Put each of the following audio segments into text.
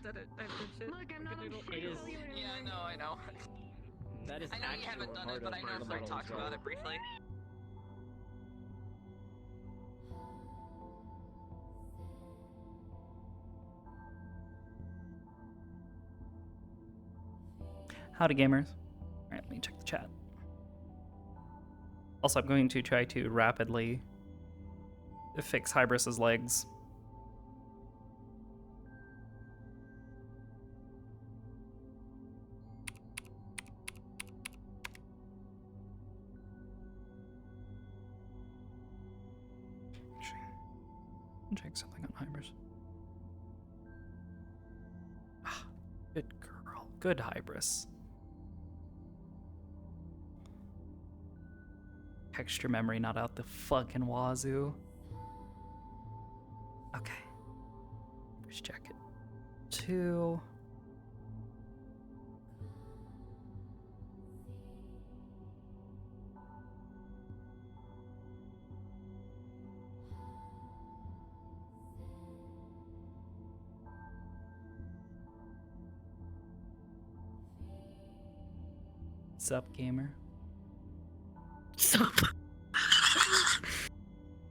did it. I did shit. Look, I'm not on Noodle. shit. It is. Yeah, no, I know. That is I know you haven't done it, but I know Fred talked about it briefly. Howdy, gamers. Alright, let me check the chat. Also, I'm going to try to rapidly fix Hybris's legs. Check something on Hybris. Ah, good girl. Good Hybris. Texture memory not out the fucking wazoo. Okay. Let's check it. 2. Sup, gamer? Stop.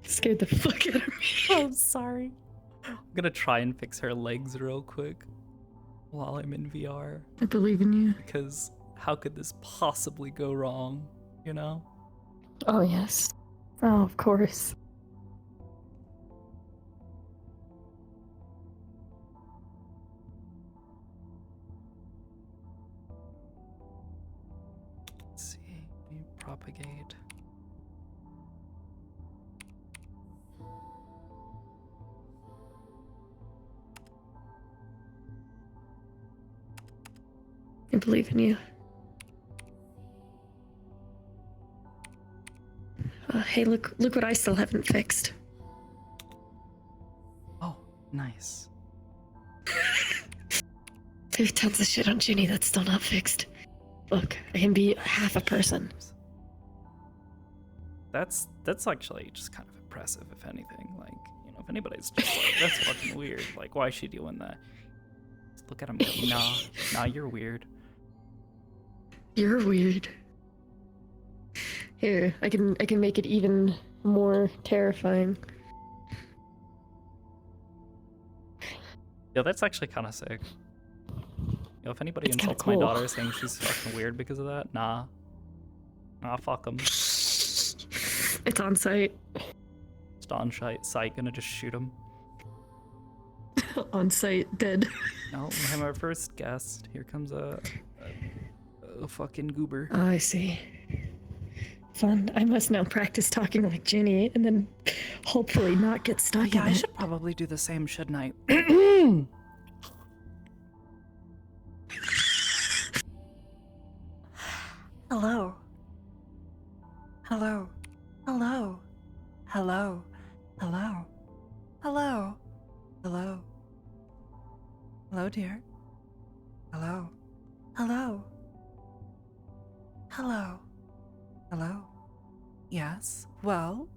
Scared the fuck out of me. I'm sorry. I'm gonna try and fix her legs real quick while I'm in VR. I believe in you. Because how could this possibly go wrong, you know? Oh, yes. Oh, of course. Let's see. Propagate. I believe in you. Hey, look what I still haven't fixed. Oh, nice. There's tons of shit on Ginny that's still not fixed. Look, I can be half a person. That's actually just kind of impressive, if anything. Like, you know, if anybody's just like, that's fucking weird. Like, why is she doing that? Just look at him go, nah, you're weird. You're weird. Here, I can make it even more terrifying. Yeah, that's actually kind of sick. You know, if anybody It's kinda insults my cool. daughter saying she's fucking weird because of that, nah, fuck them. It's on site. Just on site, gonna just shoot him. On site, dead. No, I'm our first guest. Here comes a fucking goober. Oh, I see. Fun. I must now practice talking like Ginny and then hopefully not get stuck Yeah, in I it. should probably do the same, shouldn't I? Hello. Hello. Hello. Hello. Hello. Hello. Hello. Hello, dear. Hello. Hello. Hello. Hello. Yes. Well.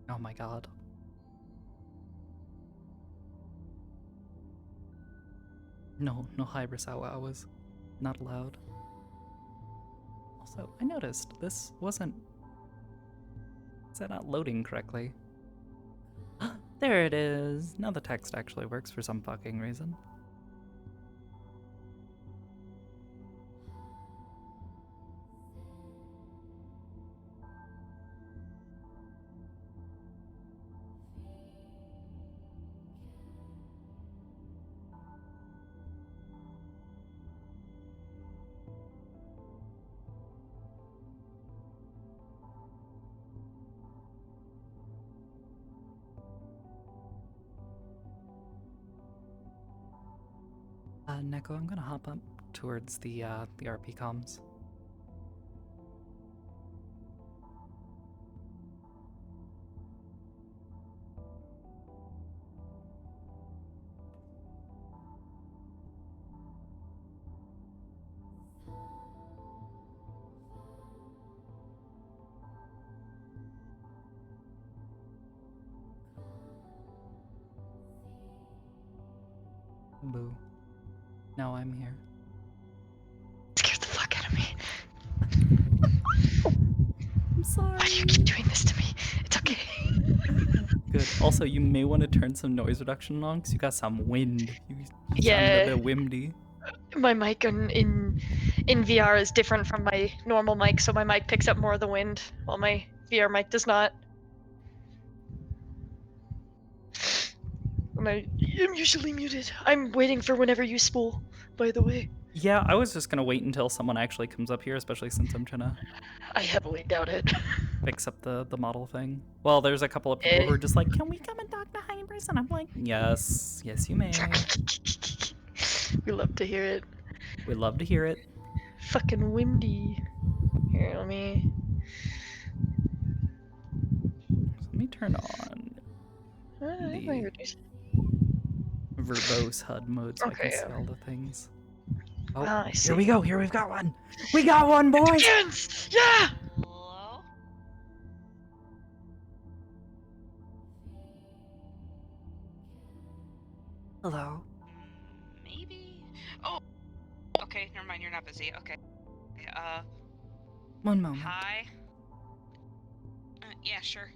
Oh my god. No Hybris was not allowed. Also, I noticed this wasn't Is that not loading correctly? There it is. Now the text actually works for some fucking reason. Neko, I'm gonna hop up towards the RP comms. Boo. Now I'm here. Scared the fuck out of me. I'm sorry. Why do you keep doing this to me? It's okay. Good. Also, you may want to turn some noise reduction on because you got some wind. You sounded Yeah. a bit windy. My mic in VR is different from my normal mic, so my mic picks up more of the wind, while my VR mic does not. And I am usually muted. I'm waiting for whenever you spool, by the way. Yeah, I was just gonna wait until someone actually comes up here, especially since I'm trying to I heavily doubt it. fix up the model thing. Well, there's a couple of people who are just like, can we come and talk to Hybris? And I'm like, yes, yes you may. We love to hear it. We'd love to hear it. Fucking windy. Here, let me... Let me turn on the verbose HUD mode so I can see all the things. Oh, I see. here we go. Here we've got one. We got one, boys. Begins! Yeah! Hello? Hello. Maybe? Oh! Okay, never mind, you're not busy. Okay. One moment. Hi? Yeah, sure.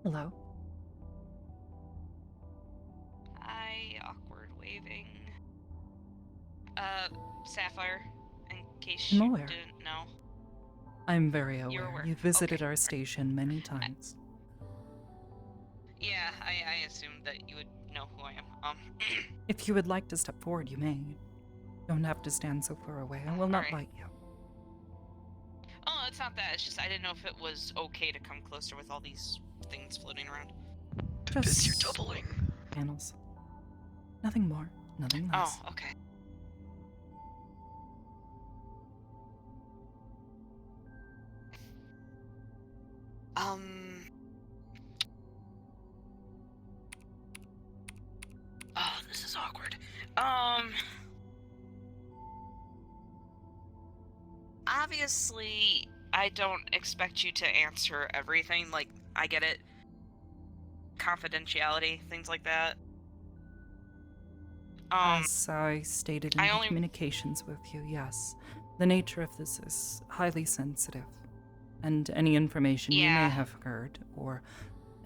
Hello. Hi, awkward waving. Sapphire, in case I'm you aware. didn't know. I'm very You're aware. aware. You visited Okay. our station many times. Yeah, I assumed that you would know who I am. If you would like to step forward, you may. You don't have to stand so far away. I will not Alright. bite you. Oh, it's not that. It's just I didn't know if it was okay to come closer with all these things floating around. This you're Just doubling. panels. Nothing more. Nothing less. Oh, okay. Oh, this is awkward. Obviously, I don't expect you to answer everything. Like, I get it. Confidentiality, things like that. As I stated in I the only- communications with you, yes. The nature of this is highly sensitive. And any information you Yeah. may have heard, or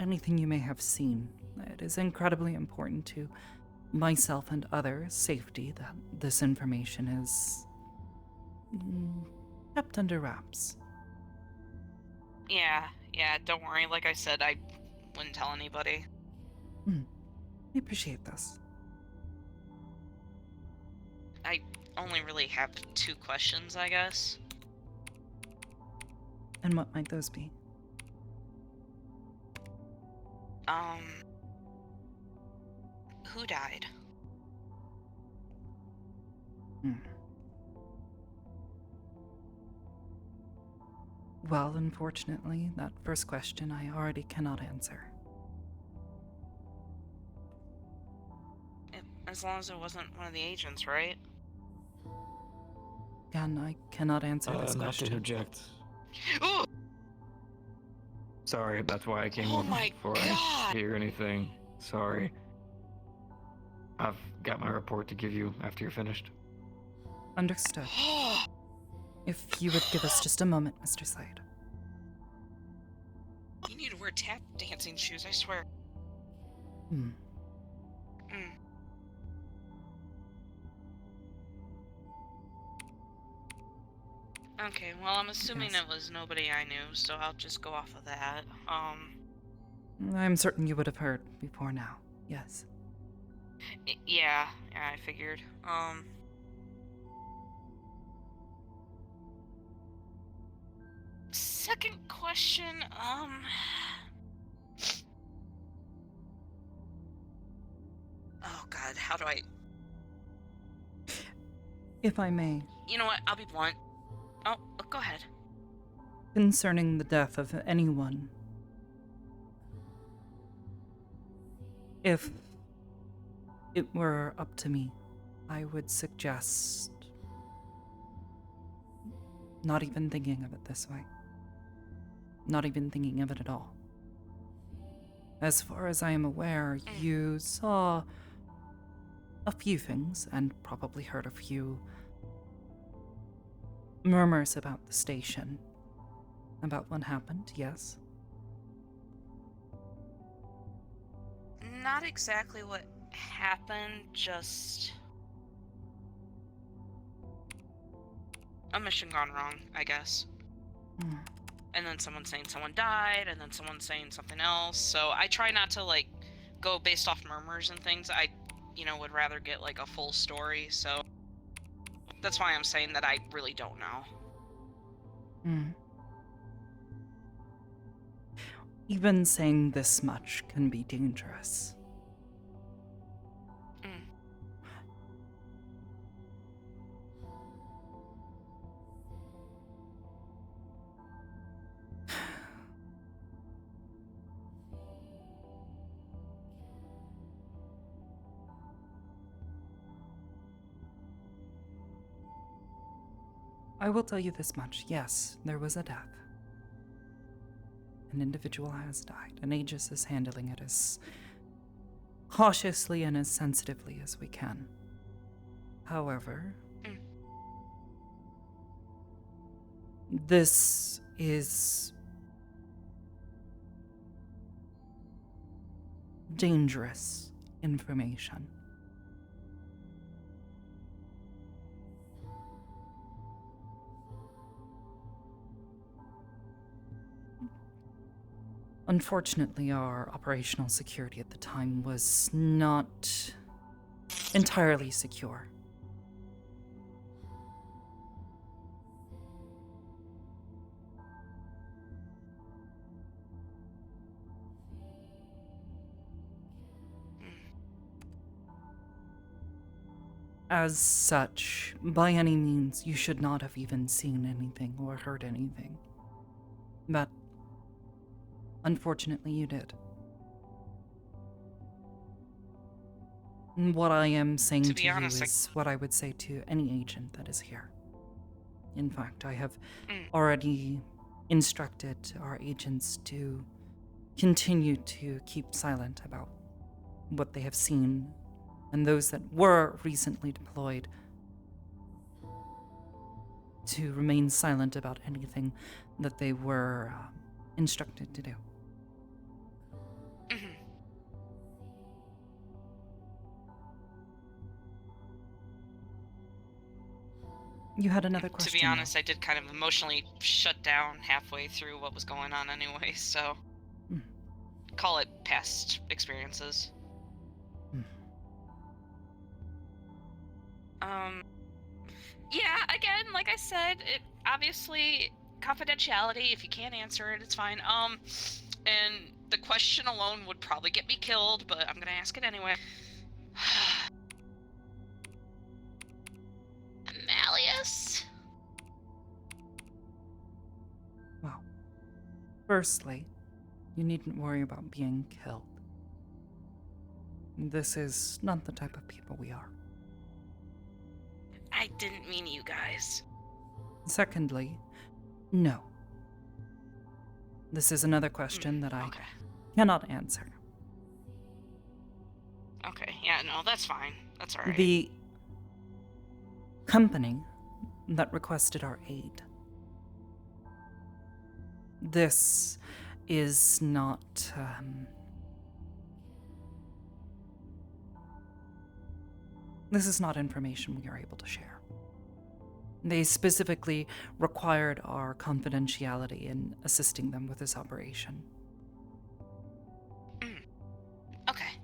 anything you may have seen, it is incredibly important to myself and others' safety that this information is kept under wraps. Yeah, don't worry. Like I said, I wouldn't tell anybody. I appreciate this. I only really have 2 questions, I guess. And what might those be? Who died? Well, unfortunately, that first question I already cannot answer. As long as it wasn't one of the agents, right? Again, I cannot answer this Not to question. interject. Ooh! Sorry, that's why I came Oh over my before God. I hear anything. Sorry. I've got my report to give you after you're finished. Understood. If you would give us just a moment, Mr. Slade. You need to wear tap dancing shoes, I swear. Hmm. Mm. Okay, well, I'm assuming Yes. it was nobody I knew, so I'll just go off of that. I'm certain you would have heard before now. Yes. Yeah, I figured. Second question, oh God, how do I... If I may, You know what, I'll be blunt. Oh, go ahead. concerning the death of anyone, if it were up to me, I would suggest not even thinking of it this way. Not even thinking of it at all. As far as I am aware, you saw a few things and probably heard a few murmurs about the station. About what happened, yes? Not exactly what happened, just... a mission gone wrong, I guess. Hmm. And then someone saying someone died, and then someone saying something else. So I try not to, like, go based off murmurs and things. I, would rather get, like, a full story, so... That's why I'm saying that I really don't know. Hmm. Even saying this much can be dangerous. Mm. I will tell you this much. Yes, there was a death. An individual has died, and Aegis is handling it as cautiously and as sensitively as we can. However, this is dangerous information. Unfortunately, our operational security at the time was not entirely secure. As such, by any means, you should not have even seen anything or heard anything. But unfortunately, you did. And what I am saying to, be you honest, is what I would say to any agent that is here. In fact, I have Mm. already instructed our agents to continue to keep silent about what they have seen, and those that were recently deployed to remain silent about anything that they were instructed to do. Mhm. You had another question. To be honest, I did kind of emotionally shut down halfway through what was going on anyway, so... Call it past experiences. Yeah, again, like I said, it obviously confidentiality. If you can't answer it, it's fine. And the question alone would probably get me killed, but I'm gonna ask it anyway. Malleus? Well, firstly, you needn't worry about being killed. This is not the type of people we are. I didn't mean you guys. Secondly, no. This is another question that I Okay. cannot answer. Okay, yeah, no, that's fine. That's alright. The company that requested our aid. This is not, this is not information we are able to share. They specifically required our confidentiality in assisting them with this operation. Okay.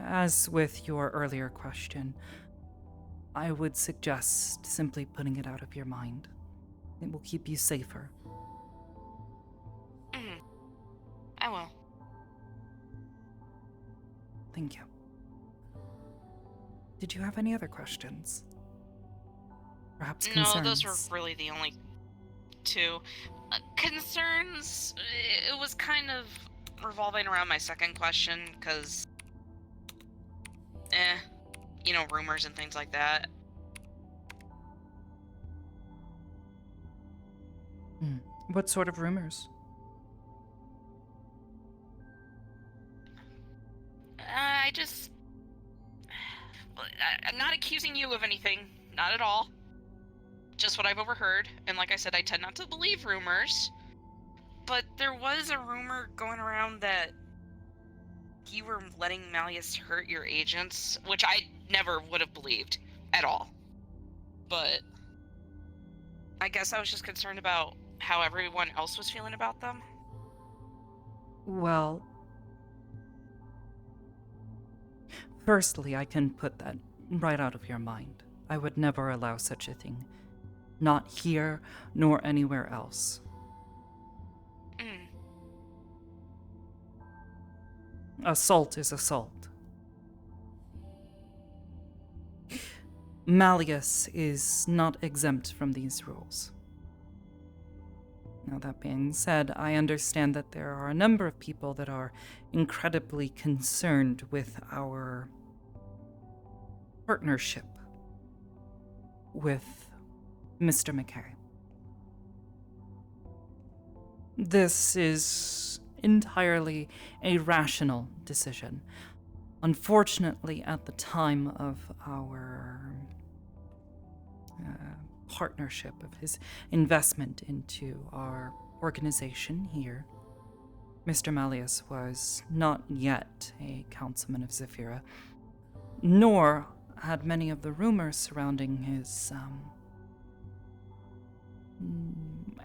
As with your earlier question, I would suggest simply putting it out of your mind. It will keep you safer. I will. Thank you. Did you have any other questions? Perhaps concerns? No, those were really the only two. Concerns, it was kind of revolving around my second question, because, rumors and things like that. What sort of rumors? I'm not accusing you of anything. Not at all. Just what I've overheard. And like I said, I tend not to believe rumors. But there was a rumor going around that you were letting Malleus hurt your agents, which I never would have believed at all. But I guess I was just concerned about how everyone else was feeling about them. Well, firstly, I can put that right out of your mind. I would never allow such a thing. Not here, nor anywhere else. Assault is assault. Malleus is not exempt from these rules. Now, that being said, I understand that there are a number of people that are incredibly concerned with our partnership with Mr. McKay. This is entirely a rational decision. Unfortunately, at the time of our partnership, of his investment into our organization here, Mr. Malleus was not yet a councilman of Zephyra, nor had many of the rumors surrounding his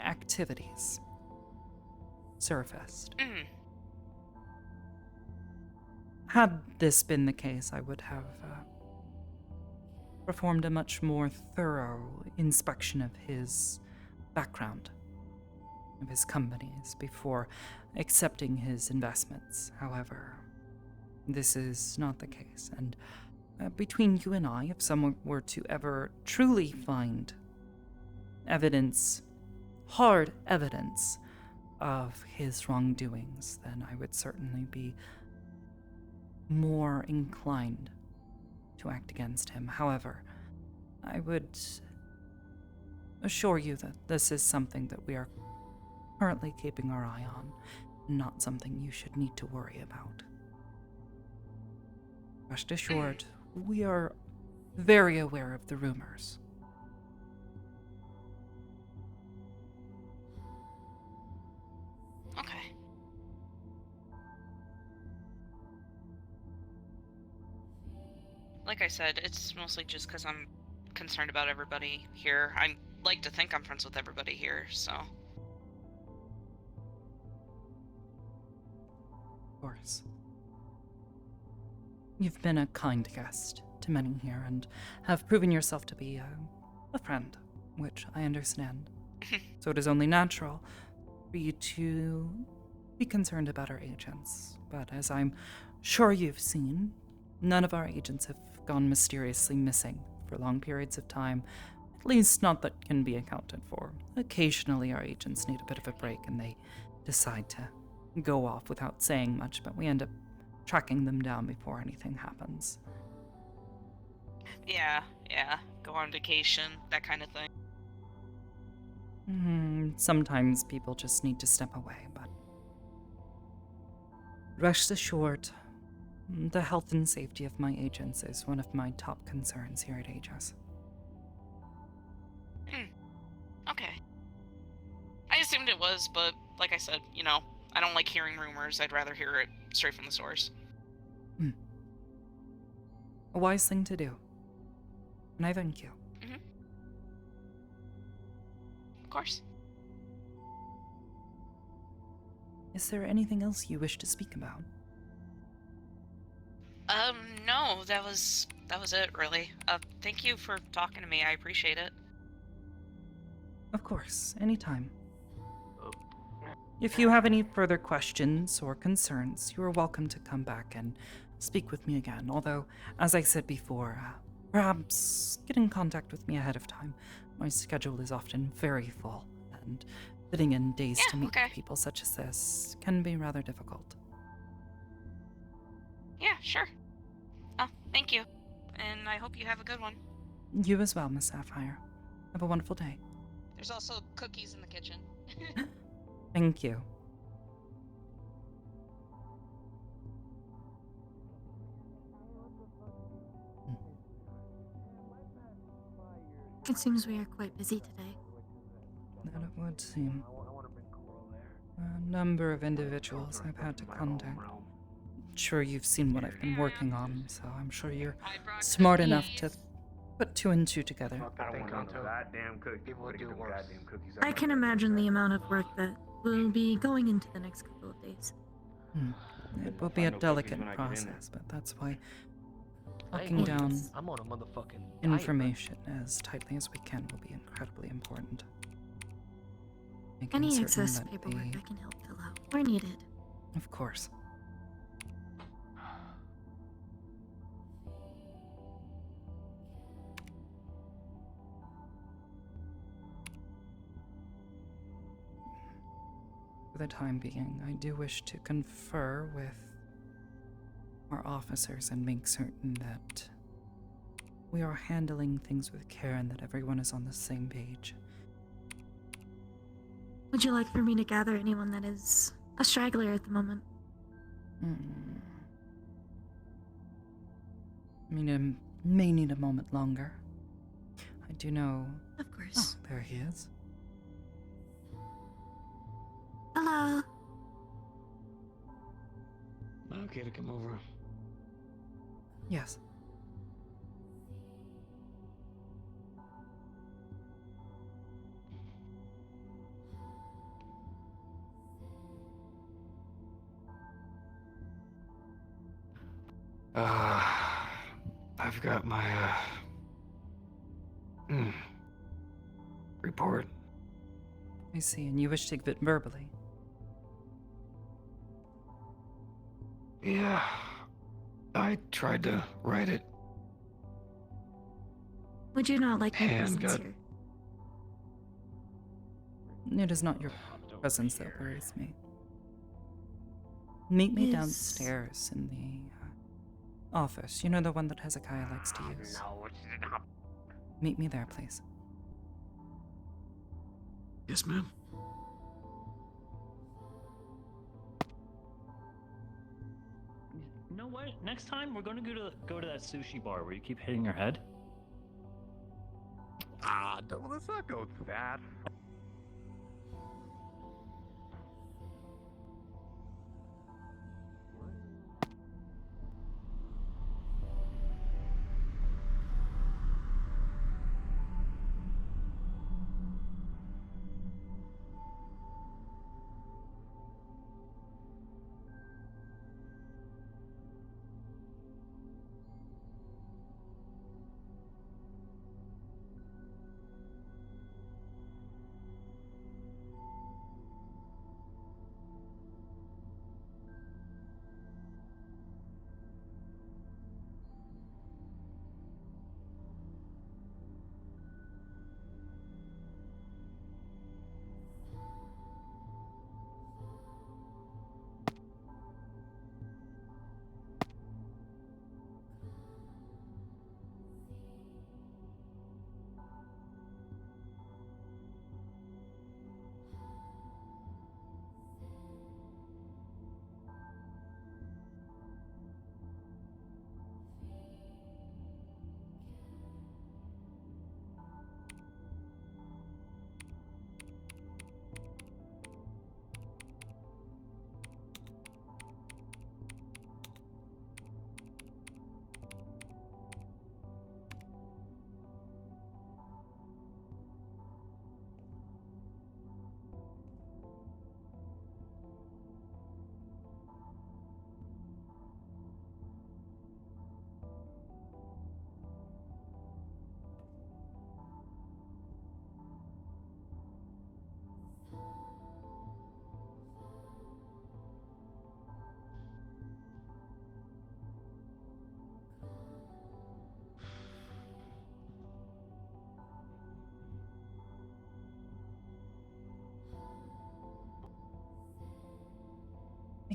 activities surfaced. Had this been the case, I would have performed a much more thorough inspection of his background, of his companies, before accepting his investments. However, this is not the case, and between you and I, if someone were to ever truly find evidence, hard evidence, of his wrongdoings, then I would certainly be more inclined to act against him. However, I would assure you that this is something that we are currently keeping our eye on, not something you should need to worry about. Rest assured, we are very aware of the rumors. Okay. Like I said, it's mostly just because I'm concerned about everybody here. I like to think I'm friends with everybody here, so. Of course. You've been a kind guest to many here and have proven yourself to be a friend, which I understand. So it is only natural for you to be concerned about our agents. But as I'm sure you've seen, none of our agents have gone mysteriously missing for long periods of time, at least not that can be accounted for. Occasionally our agents need a bit of a break and they decide to go off without saying much, but we end up tracking them down before anything happens. Yeah. Go on vacation, that kind of thing. Sometimes people just need to step away, but rest assured, the health and safety of my agents is one of my top concerns here at Aegis. Okay. I assumed it was, but like I said, I don't like hearing rumors. I'd rather hear it straight from the source. A wise thing to do. And I thank you. Of course. Is there anything else you wish to speak about? No, that was it, really. Thank you for talking to me. I appreciate it. Of course, anytime. If you have any further questions or concerns, you are welcome to come back and speak with me again. Although, as I said before, perhaps get in contact with me ahead of time. My schedule is often very full, and fitting in days to meet with people such as this can be rather difficult. Yeah, sure. Oh, thank you. And I hope you have a good one. You as well, Miss Sapphire. Have a wonderful day. There's also cookies in the kitchen. Thank you. It seems we are quite busy today. That it would seem. A number of individuals I've had to contact. Sure, you've seen what I've been working on, so I'm sure you're smart enough to put two and two together. I can imagine the amount of work that will be going into the next couple of days. It will be a delicate process, but that's why locking down information as tightly as we can will be incredibly important. Making Any certain excess that paperwork I can help fill out where needed. Of course. For the time being, I do wish to confer with our officers and make certain that we are handling things with care and that everyone is on the same page. Would you like for me to gather anyone that is a straggler at the moment? I mean, I may need a moment longer. I do know... Of course. Oh, there he is. Hello. Okay to come over. Yes. I've got my, report. I see, and you wish to give it verbally. Yeah, I tried to write it. Would you not like my presence here? It is not your presence that worries me. Meet me downstairs in the office. You know, the one that Hezekiah likes to use. Meet me there, please. Yes, ma'am. You know what? Next time we're gonna go to that sushi bar where you keep hitting your head. Let's not go that.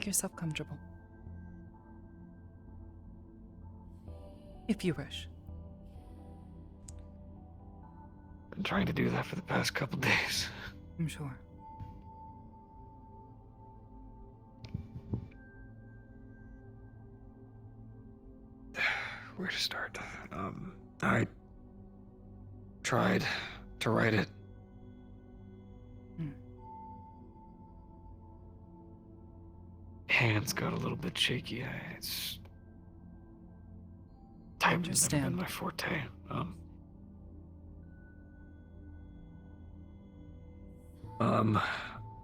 yourself comfortable. If you wish. Been trying to do that for the past couple days. I'm sure. Where to start? I tried to write it. Hands got a little bit shaky. It's typing's never been my forte.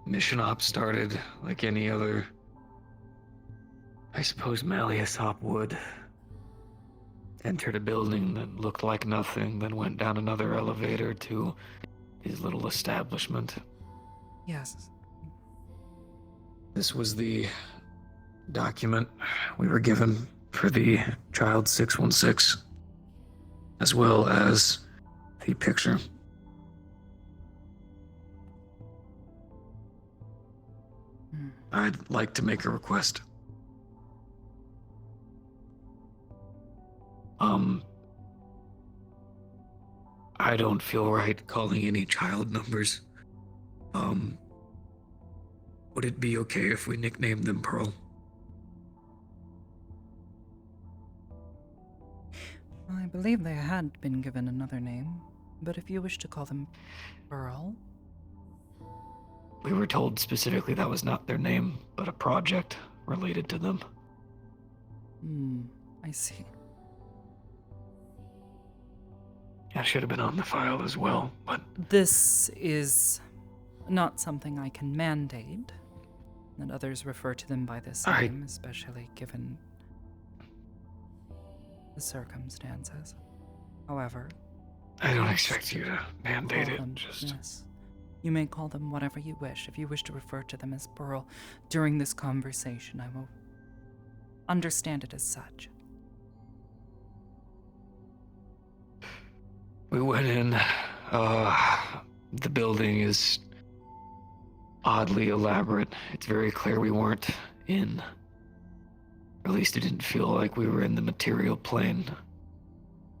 Mission op started like any other, I suppose, Malleus op would. Entered a building that looked like nothing, then went down another elevator to his little establishment. Yes. This was the document we were given for the Child 616, as well as the picture. I'd like to make a request. I don't feel right calling any child numbers. Would it be okay if we nicknamed them Pearl? I believe they had been given another name, but if you wish to call them Pearl... We were told specifically that was not their name, but a project related to them. I see. That should have been on the file as well, but... This is not something I can mandate, that others refer to them by this name, especially given the circumstances. However... I don't expect you to mandate it, Yes. You may call them whatever you wish. If you wish to refer to them as Pearl during this conversation, I will understand it as such. We went in. The building is oddly elaborate. It's very clear we weren't in. Or at least it didn't feel like we were in the material plane.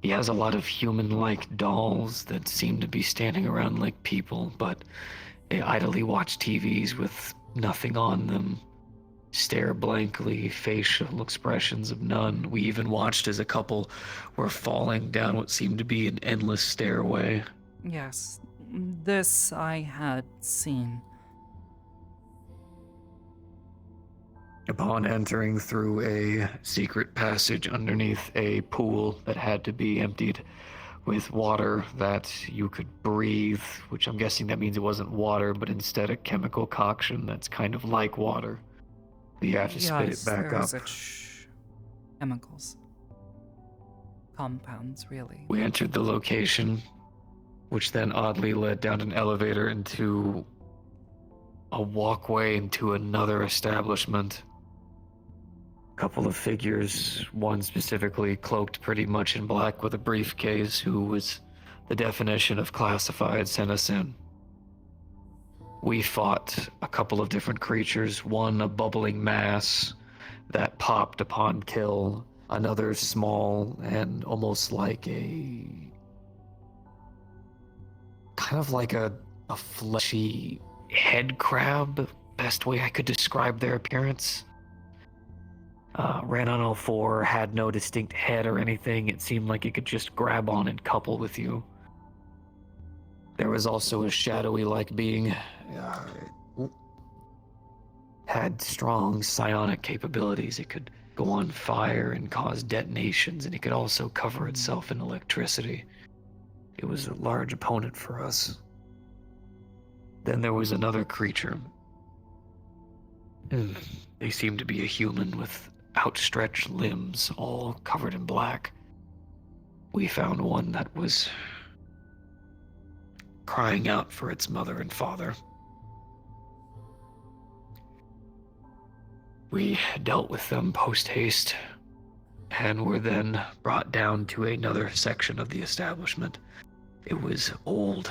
He has a lot of human-like dolls that seem to be standing around like people, but they idly watch TVs with nothing on them, stare blankly, facial expressions of none. We even watched as a couple were falling down what seemed to be an endless stairway. Yes, this I had seen. Upon entering through a secret passage underneath a pool that had to be emptied with water that you could breathe, which I'm guessing that means it wasn't water, but instead a chemical concoction that's kind of like water. You have to spit it back up. Chemicals. Compounds, really. We entered the location, which then oddly led down an elevator into a walkway into another establishment. Couple of figures, one specifically cloaked pretty much in black with a briefcase, who was the definition of classified, sent us in. We fought a couple of different creatures, one a bubbling mass that popped upon kill, another small and almost like a... kind of like a fleshy head crab, best way I could describe their appearance. Ran on all four, had no distinct head or anything. It seemed like it could just grab on and couple with you. There was also a shadowy-like being. Had strong psionic capabilities. It could go on fire and cause detonations, and it could also cover itself in electricity. It was a large opponent for us. Then there was another creature. They seemed to be a human with outstretched limbs, all covered in black. We found one that was crying out for its mother and father. We dealt with them post-haste, and were then brought down to another section of the establishment. It was old.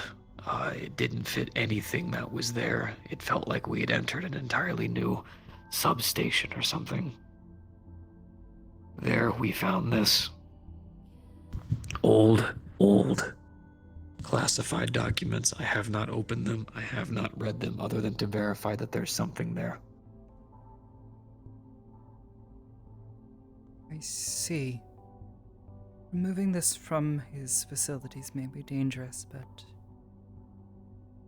It didn't fit anything that was there. It felt like we had entered an entirely new substation or something. There we found this old classified documents. I have not opened them. I have not read them other than to verify that there's something there. I see. Removing this from his facilities may be dangerous, but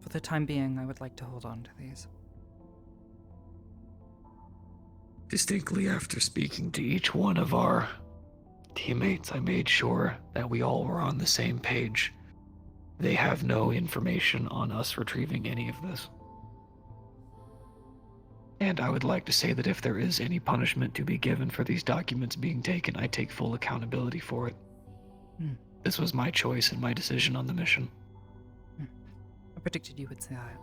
for the time being, I would like to hold on to these. Distinctly after speaking to each one of our teammates, I made sure that we all were on the same page. They have no information on us retrieving any of this. And I would like to say that if there is any punishment to be given for these documents being taken, I take full accountability for it. This was my choice and my decision on the mission. I predicted you would say that.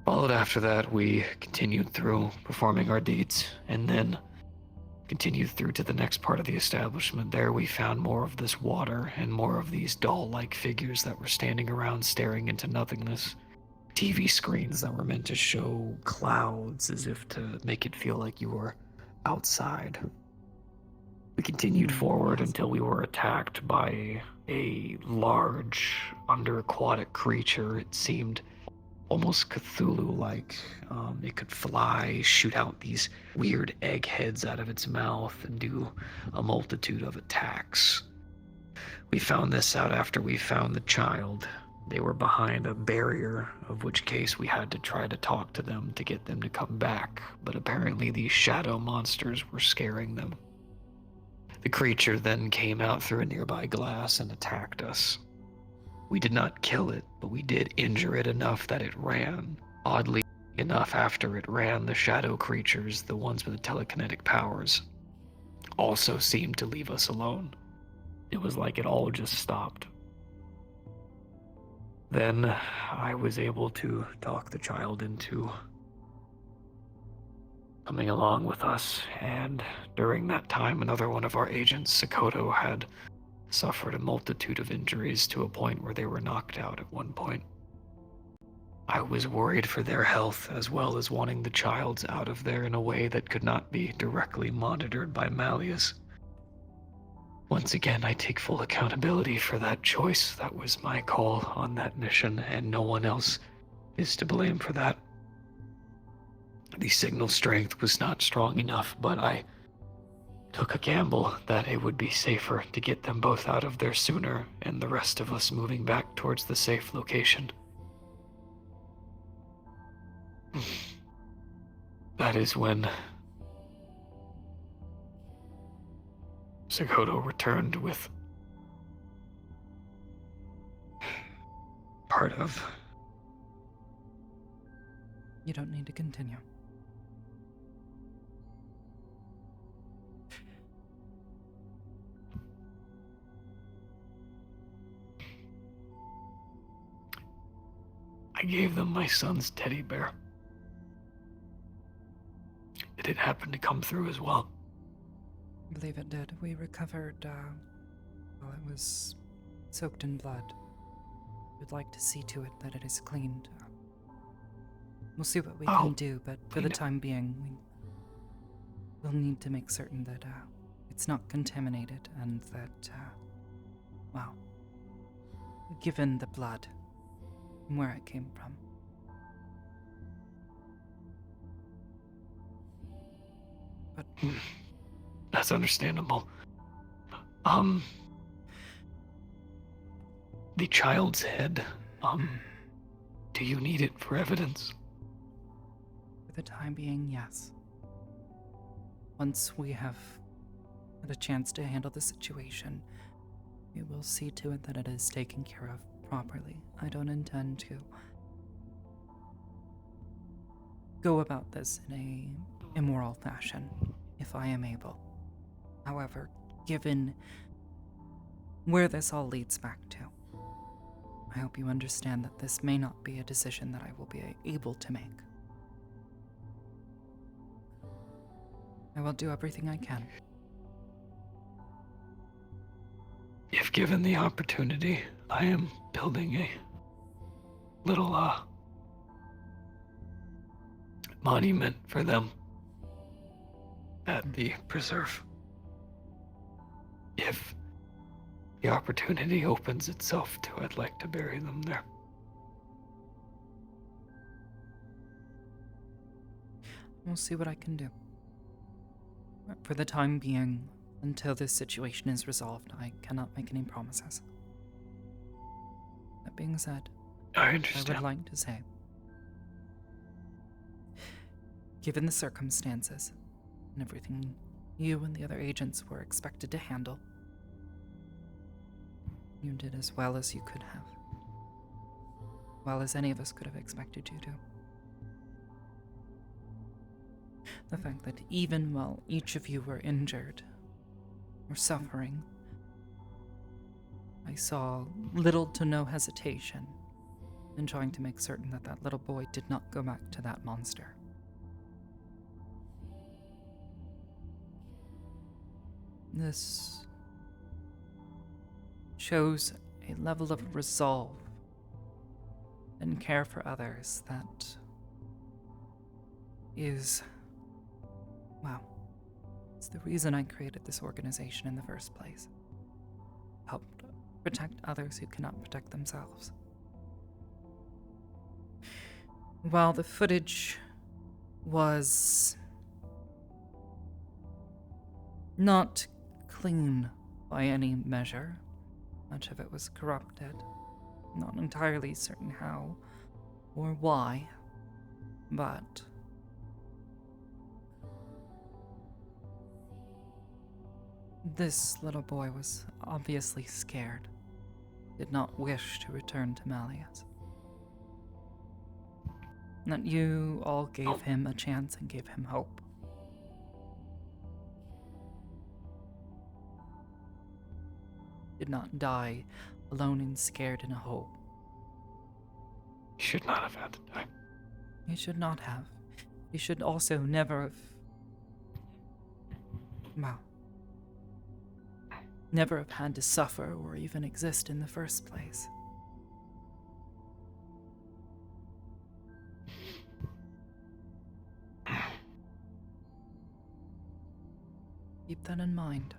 Followed after that, we continued through performing our deeds, and then continued through to the next part of the establishment. There we found more of this water and more of these doll-like figures that were standing around staring into nothingness. TV screens that were meant to show clouds as if to make it feel like you were outside. We continued forward until we were attacked by a large underaquatic creature. It seemed almost Cthulhu-like. It could fly, shoot out these weird egg heads out of its mouth, and do a multitude of attacks. We found this out after we found the child. They were behind a barrier, of which case we had to try to talk to them to get them to come back, but apparently these shadow monsters were scaring them. The creature then came out through a nearby glass and attacked us. We did not kill it, but we did injure it enough that it ran. Oddly enough, after it ran, the shadow creatures, the ones with the telekinetic powers, also seemed to leave us alone. It was like it all just stopped. Then I was able to talk the child into coming along with us, and during that time, another one of our agents, Sakoto, had suffered a multitude of injuries to a point where they were knocked out at one point. I was worried for their health, as well as wanting the child's out of there in a way that could not be directly monitored by Malleus. Once again, I take full accountability for that choice. That was my call on that mission, and no one else is to blame for that. The signal strength was not strong enough, but I took a gamble that it would be safer to get them both out of there sooner, and the rest of us moving back towards the safe location. That is when Sakoto returned with part of... You don't need to continue. I gave them my son's teddy bear. Did it happen to come through as well? I believe it did. We recovered, well, it was soaked in blood. We'd like to see to it that it is cleaned. We'll see what we can do, but for the time being, we'll need to make certain that, it's not contaminated and that, well, given the blood and where it came from. But that's understandable. The child's head, do you need it for evidence? For the time being, yes. Once we have had a chance to handle the situation, we will see to it that it is taken care of properly. I don't intend to go about this in a immoral fashion, if I am able. However, given where this all leads back to, I hope you understand that this may not be a decision that I will be able to make. I will do everything I can. If given the opportunity, I am building a little, monument for them at the preserve. If the opportunity opens itself to, I'd like to bury them there. We'll see what I can do. For the time being, until this situation is resolved, I cannot make any promises. That being said, I I understand. would like to say, given the circumstances and everything you and the other agents were expected to handle, you did as well as you could have. Well as any of us could have expected you to. The fact that even while each of you were injured or suffering, I saw little to no hesitation in trying to make certain that that little boy did not go back to that monster. This shows a level of resolve and care for others that is, wow, it's the reason I created this organization in the first place. Helped protect others who cannot protect themselves. While the footage was not clean by any measure, much of it was corrupted. Not entirely certain how or why, but this little boy was obviously scared, did not wish to return to Malleus. That you all gave him a chance and gave him hope. Did not die alone and scared in a hole. He should not have had to die. He should not have. He should also never have. Well, never have had to suffer or even exist in the first place. Keep that in mind.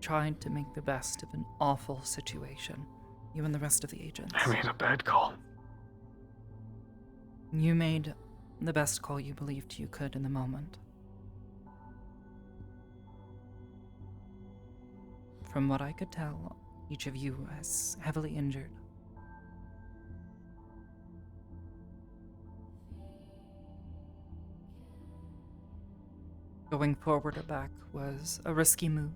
Tried to make the best of an awful situation, you and the rest of the agents. I made a bad call. You made the best call you believed you could in the moment. From what I could tell, each of you is heavily injured. Going forward or back was a risky move.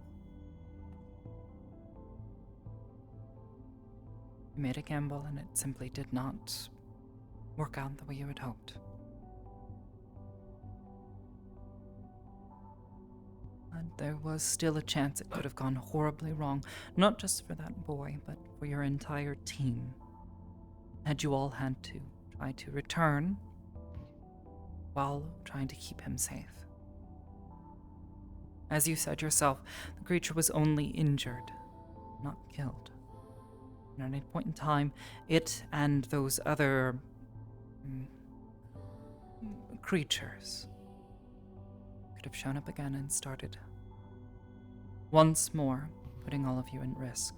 You made a gamble and it simply did not work out the way you had hoped. But there was still a chance it could have gone horribly wrong, not just for that boy, but for your entire team. Had you all had to try to return while trying to keep him safe. As you said yourself, the creature was only injured, not killed. And at any point in time, it and those other creatures could have shown up again and started once more putting all of you in risk.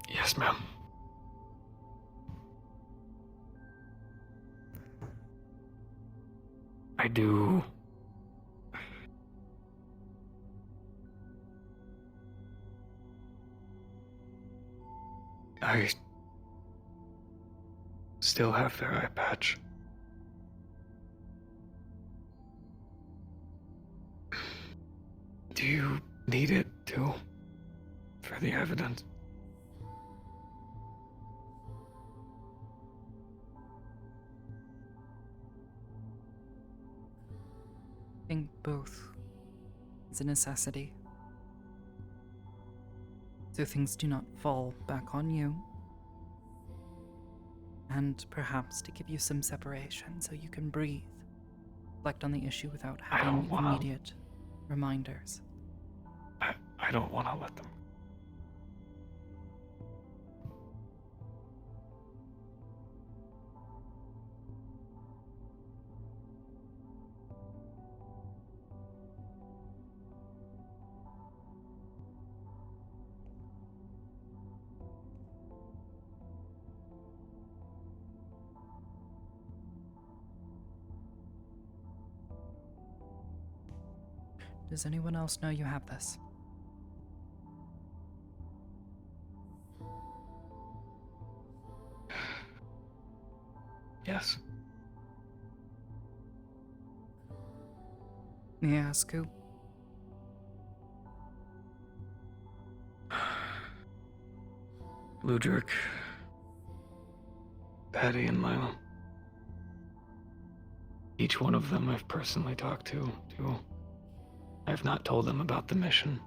Yes, ma'am. I do. I still have their eye patch. Do you need it too? For the evidence? I think both is a necessity. So things do not fall back on you. And perhaps to give you some separation so you can breathe reflect on the issue without I don't having wanna- immediate reminders. I don't want to let them. Does anyone else know you have this? Yes. May I ask who? Ludric, Patty, and Lila. Each one of them I've personally talked to. I've not told them about the mission.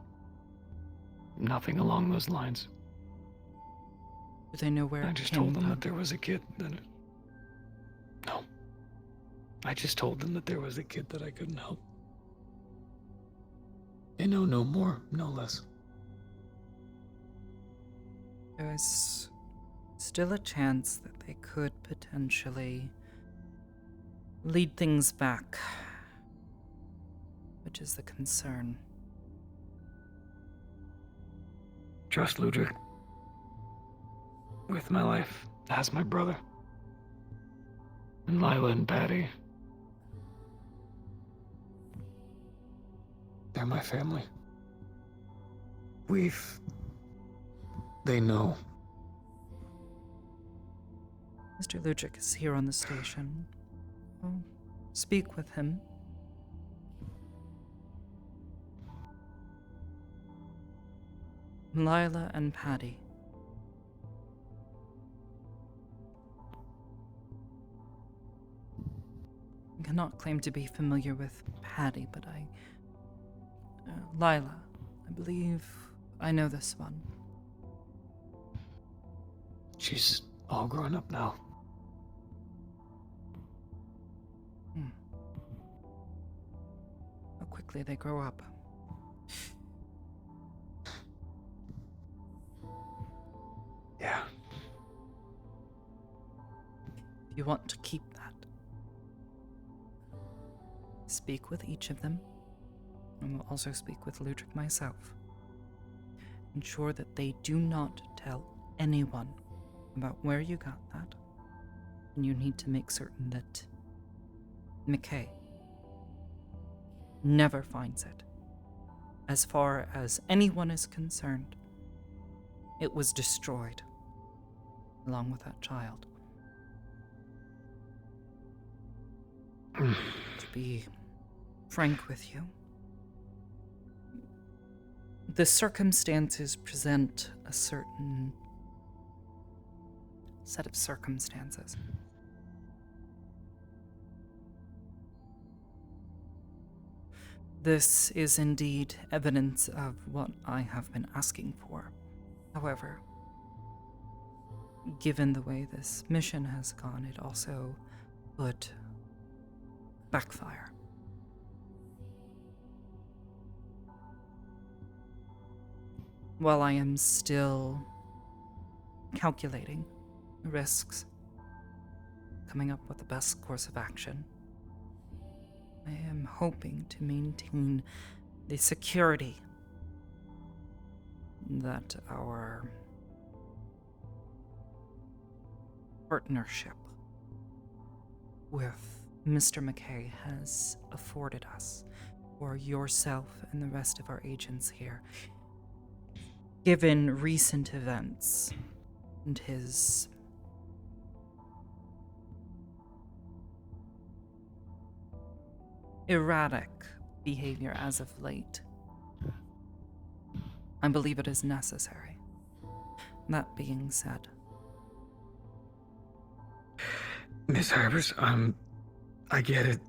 Nothing along those lines. Do they know where I it just came told them from? that there was a kid that... No. I just told them that there was a kid that I couldn't help. They know no more, no less. There is still a chance that they could potentially lead things back, which is the concern. Trust Ludric. With my life, as my brother. And Lila and Patty. They're my family. They know. Mr. Ludric is here on the station. I'll speak with him. Lila and Patty. I cannot claim to be familiar with Patty, but Lila, I believe I know this one. She's all grown up now. How quickly they grow up. Yeah. If you want to keep that, speak with each of them. I will also speak with Ludric myself. Ensure that they do not tell anyone about where you got that. And you need to make certain that McKay never finds it. As far as anyone is concerned, it was destroyed, along with that child. To be frank with you, the circumstances present a certain set of circumstances. This is indeed evidence of what I have been asking for. However, given the way this mission has gone, it also would backfire. While I am still calculating the risks, coming up with the best course of action, I am hoping to maintain the security that our partnership with Mr. McKay has afforded us, for yourself and the rest of our agents here, given recent events and his erratic behavior as of late. I believe it is necessary. That being said, Miss Hybris, I get it.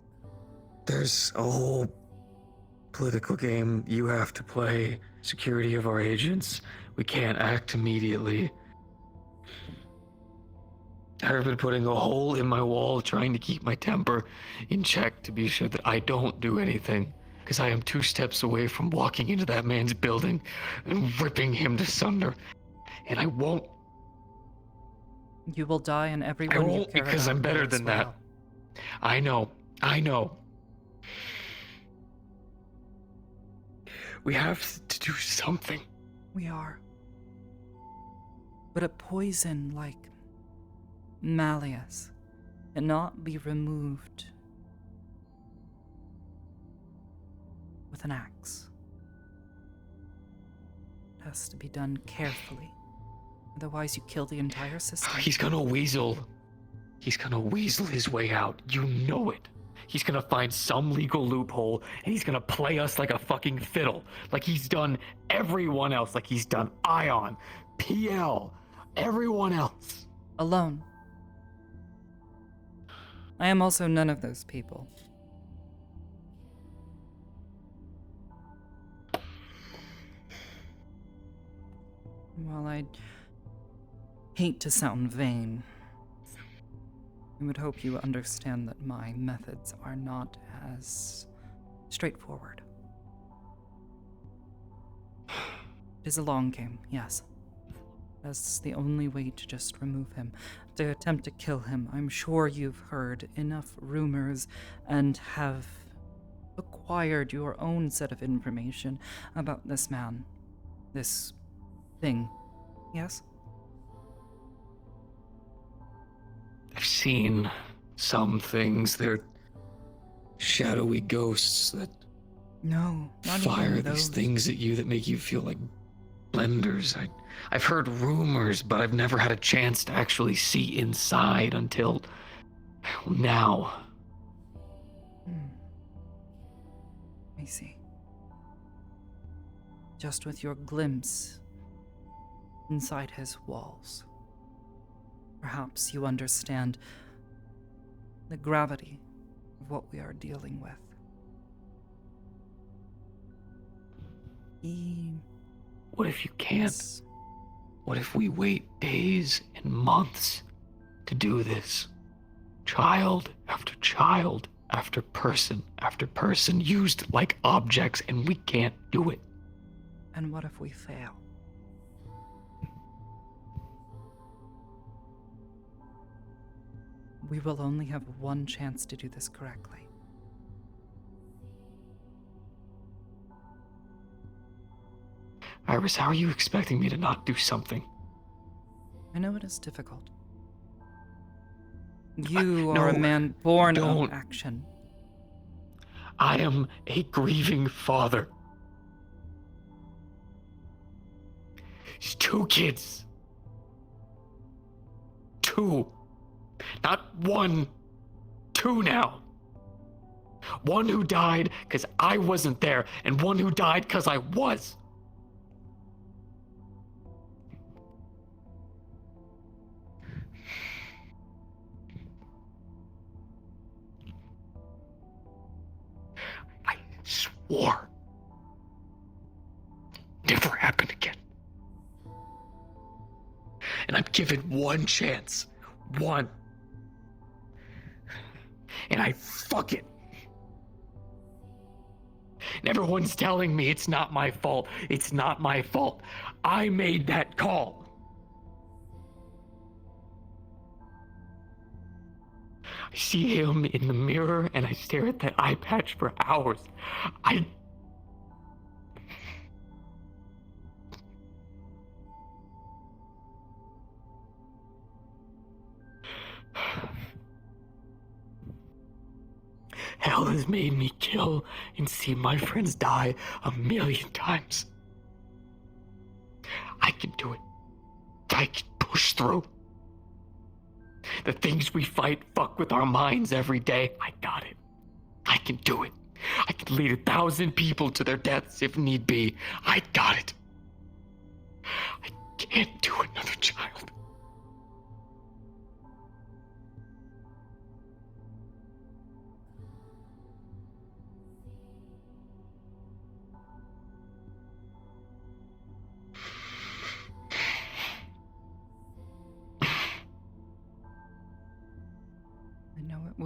There's a whole political game you have to play. Security of our agents. We can't act immediately. I've been putting a hole in my wall trying to keep my temper in check to be sure that I don't do anything. Because I am 2 steps away from walking into that man's building and ripping him to sunder. And I won't. You will die, and I everyone you won't care because about I'm better will as than well. that. I know. We have to do something. We are. But a poison like Malleus cannot be removed with an axe. It has to be done carefully. Otherwise, you kill the entire system. He's gonna weasel. He's gonna weasel his way out. You know it. He's gonna find some legal loophole and he's gonna play us like a fucking fiddle. Like he's done everyone else. Like he's done Ion, PL, everyone else. Alone. I am also none of those people. While I hate to sound vain, I would hope you understand that my methods are not as straightforward. It is a long game, yes. That's the only way to just remove him. To attempt to kill him, I'm sure you've heard enough rumors and have acquired your own set of information about this man. This thing. Yes? I've seen some things. They're shadowy ghosts that No, not fire even these those. things at you that make you feel like blenders. I've heard rumors, but I've never had a chance to actually see inside until now. I see. Just with your glimpse inside his walls, perhaps you understand the gravity of what we are dealing with. What if you can't? What if we wait days and months to do this? Child after child after person used like objects, and we can't do it. And what if we fail? We will only have one chance to do this correctly. Hybris, how are you expecting me to not do something? I know it is difficult. You are a man born of action. I am a grieving father. It's 2 kids. 2. Not 1. 2 now. 1 who died because I wasn't there, and 1 who died because I was. I swore never happen again. And I'm given 1 chance. 1. And I fuck it. And everyone's telling me it's not my fault. It's not my fault. I made that call. I see him in the mirror and I stare at that eye patch for hours. Hell has made me kill and see my friends die 1,000,000 times. I can do it. I can push through. The things we fight fuck with our minds every day. I got it. I can do it. I can lead 1,000 people to their deaths if need be. I got it. I can't do another child.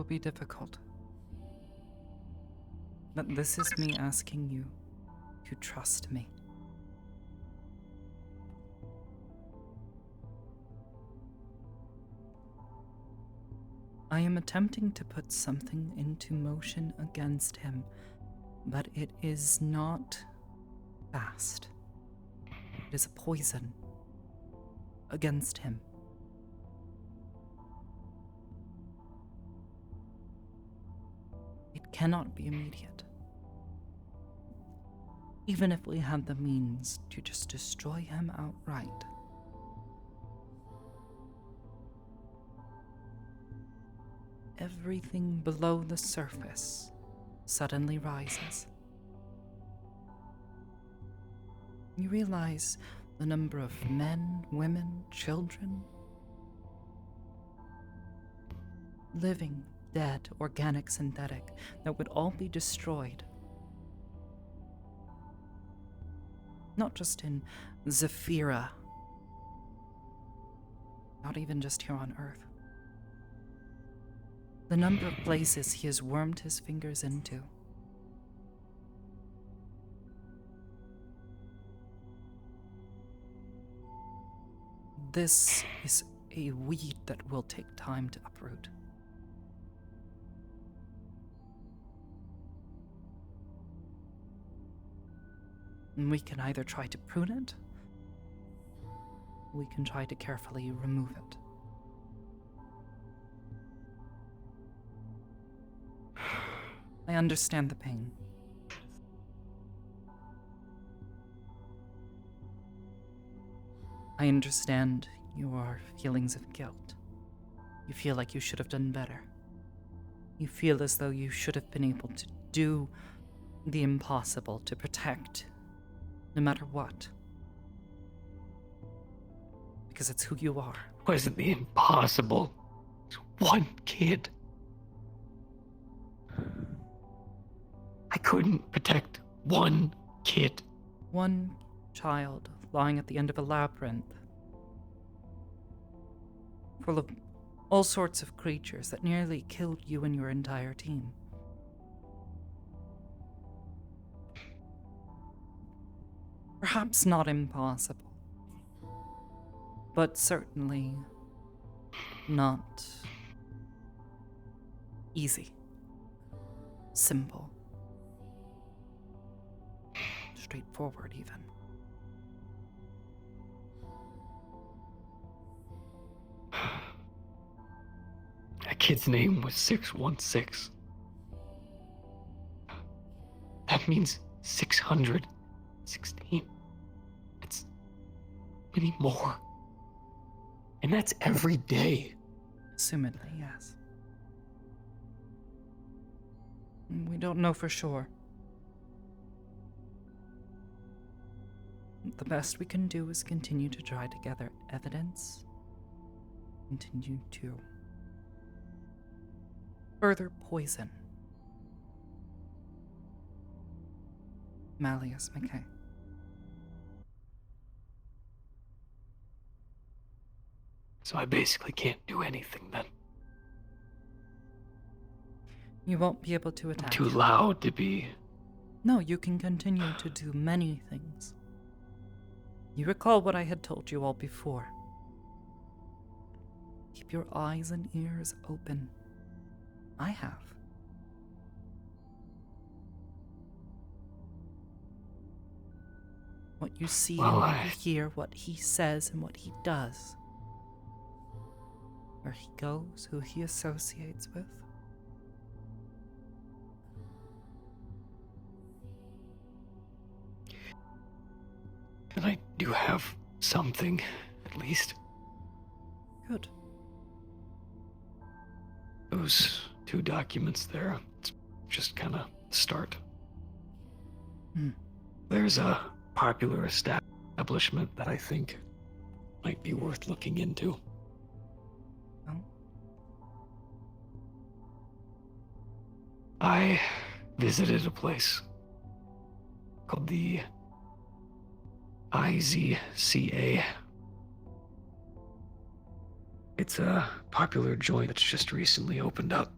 be difficult. But this is me asking you to trust me. I am attempting to put something into motion against him, but it is not fast. It is a poison against him. It cannot be immediate. Even if we had the means to just destroy him outright. Everything below the surface suddenly rises. You realize the number of men, women, children, living, dead, organic, synthetic, that would all be destroyed. Not just in Zephyra, not even just here on Earth. The number of places he has wormed his fingers into. This is a weed that will take time to uproot. And we can either try to prune it, or we can try to carefully remove it. I understand the pain. I understand your feelings of guilt. You feel like you should have done better. You feel as though you should have been able to do the impossible to protect, no matter what. Because it's who you are. It wasn't the impossible. It's one kid. I couldn't protect one kid. One child lying at the end of a labyrinth, full of all sorts of creatures that nearly killed you and your entire team. Perhaps not impossible, but certainly not easy, simple, straightforward even. That kid's name was 616. That means 616. That's many more. And that's every day. Assumedly, yes. We don't know for sure. The best we can do is continue to try to gather evidence, continue to further poison Malleus McKay. So I basically can't do anything then. You won't be able to I'm attack. too loud to be. No, you can continue to do many things. You recall what I had told you all before. Keep your eyes and ears open. I have. What you see and what you hear, what he says and what he does. Where he goes, who he associates with. And I do have something, at least. Good. Those 2 documents there, it's just kind of start. There's a popular establishment that I think might be worth looking into. Oh? I visited a place called the IZCA. It's a popular joint that's just recently opened up.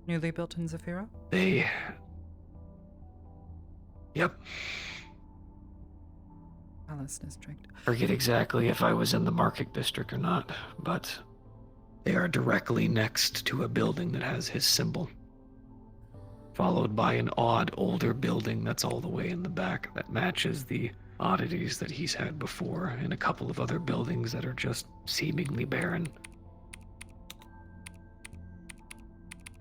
Newly built in Zafira? Yep. Palace District. Forget exactly if I was in the market district or not, but they are directly next to a building that has his symbol, followed by an odd older building that's all the way in the back that matches the oddities that he's had before, and a couple of other buildings that are just seemingly barren.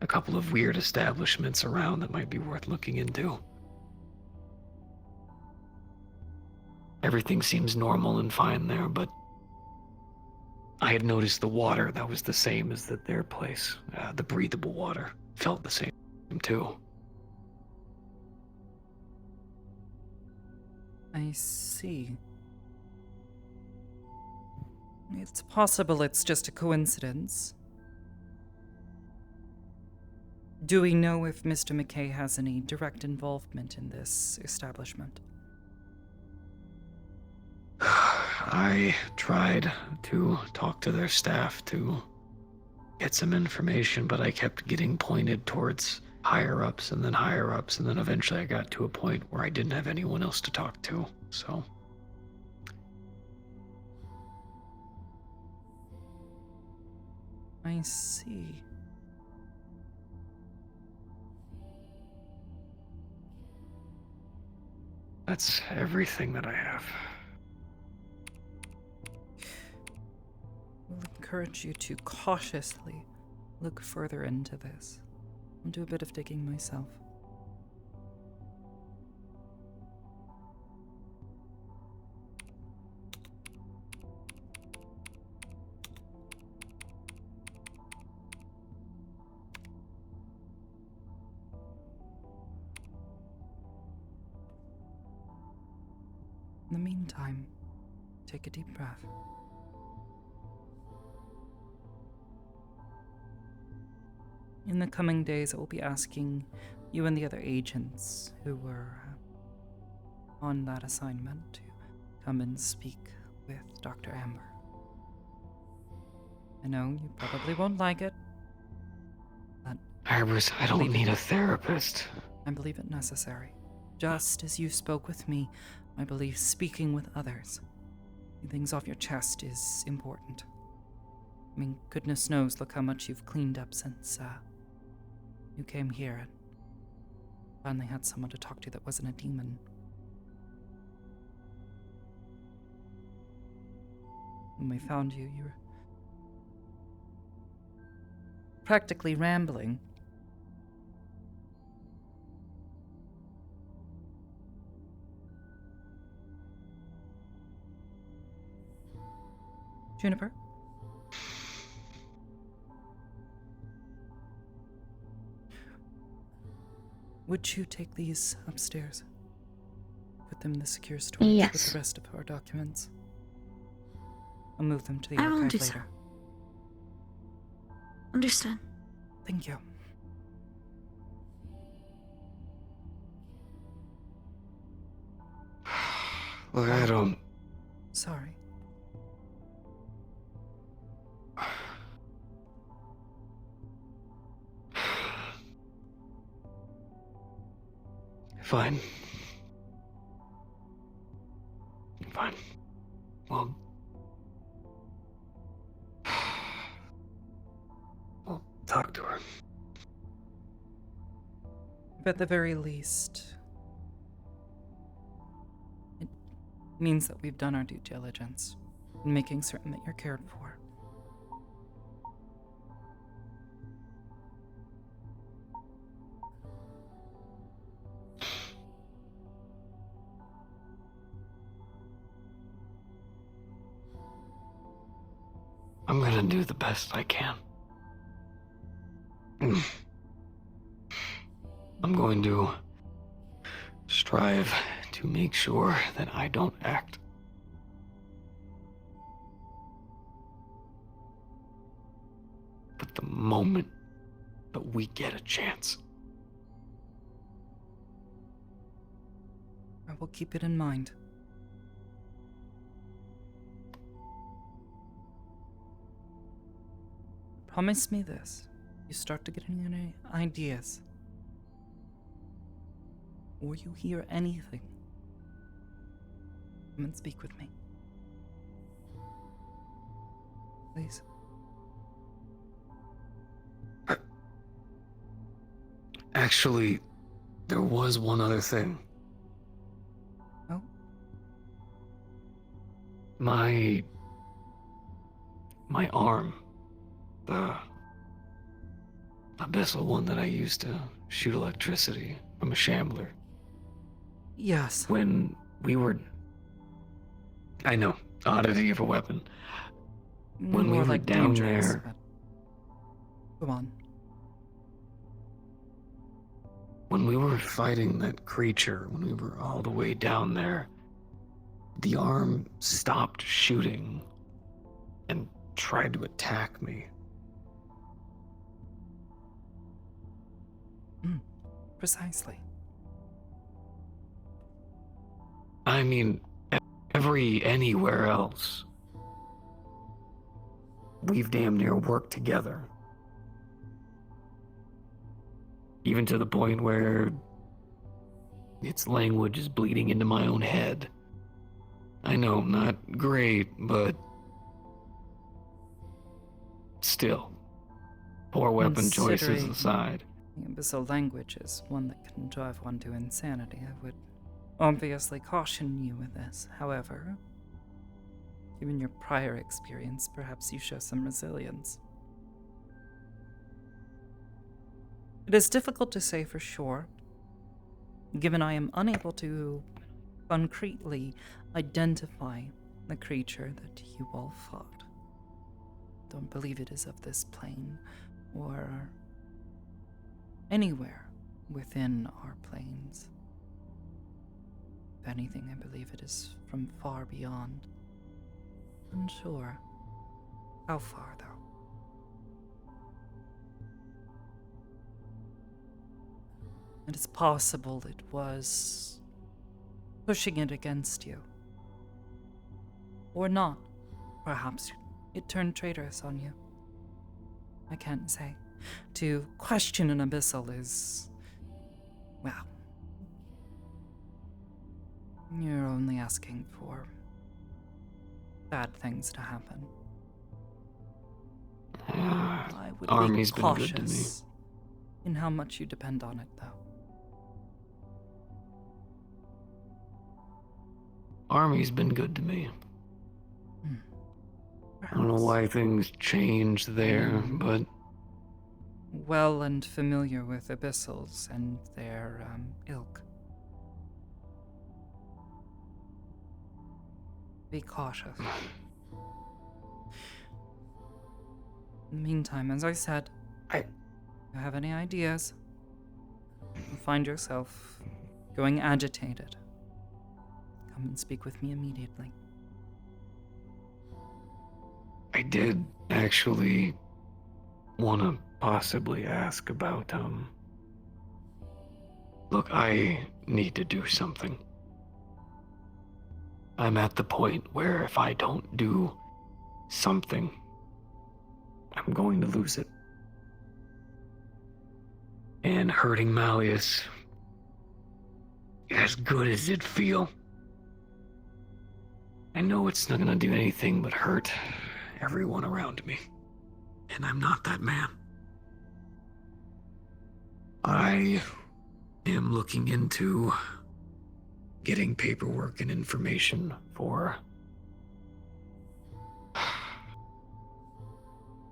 A couple of weird establishments around that might be worth looking into. Everything seems normal and fine there, but I had noticed the water that was the same as their place. The breathable water felt the same too. I see. It's possible it's just a coincidence. Do we know if Mr. McKay has any direct involvement in this establishment? I tried to talk to their staff to get some information, but I kept getting pointed towards higher-ups, and then higher-ups, and then eventually I got to a point where I didn't have anyone else to talk to, so... I see. That's everything that I have. I'll encourage you to cautiously look further into this. I'll do a bit of digging myself. In the meantime, take a deep breath. In the coming days, I will be asking you and the other agents who were on that assignment to come and speak with Dr. Amber. I know you probably won't like it, but Hybris, I don't need a therapist. I believe it necessary. Just as you spoke with me, I believe speaking with others, getting things off your chest, is important. I mean, goodness knows, look how much you've cleaned up since you came here and finally had someone to talk to that wasn't a demon. When we found you, you were practically rambling. Juniper? Would you take these upstairs? Put them in the secure storage Yes. with the rest of our documents. I'll move them to the I will archive do so. later. Understood. Thank you. Look, I don't... Sorry. Fine. Fine. Well... I'll talk to her. But at the very least, it means that we've done our due diligence in making certain that you're cared for. I'm gonna do the best I can. I'm going to strive to make sure that I don't act. But the moment that we get a chance, I will keep it in mind. Promise me this. you start to get any ideas, or you hear anything, come and speak with me. Please. Actually, there was one other thing. Oh? My arm. The abyssal one that I used to shoot electricity from a shambler. Yes. When we were... I know, oddity of a weapon. When we More were like down dangerous, there... but... Go on. When we were fighting that creature, when we were all the way down there, the arm stopped shooting and tried to attack me. Precisely. I mean, anywhere else, we've damn near worked together. Even to the point where its language is bleeding into my own head. I know, not great, but still, poor weapon choices Considering aside. The abyssal language is one that can drive one to insanity. I would obviously caution you with this. However, given your prior experience, perhaps you show some resilience. It is difficult to say for sure, given I am unable to concretely identify the creature that you all fought. Don't believe it is of this plane or anywhere within our planes. If anything, I believe it is from far beyond. Unsure how far, though. It is possible it was pushing it against you. Or not. Perhaps it turned traitorous on you. I can't say. To question an abyssal is... well... you're only asking for bad things to happen. I would Army's be been good to me. cautious in how much you depend on it, though. Army's been good to me. I don't know why things changed there, but... Well and familiar with abyssals and their, ilk. Be cautious. In the meantime, as I said, if you have any ideas, you find yourself going agitated, come and speak with me immediately. I did actually want to possibly ask about, Look, I need to do something. I'm at the point where if I don't do something, I'm going to lose it. And hurting Malleus, as good as it feel, I know it's not gonna do anything but hurt everyone around me. And I'm not that man. I am looking into getting paperwork and information for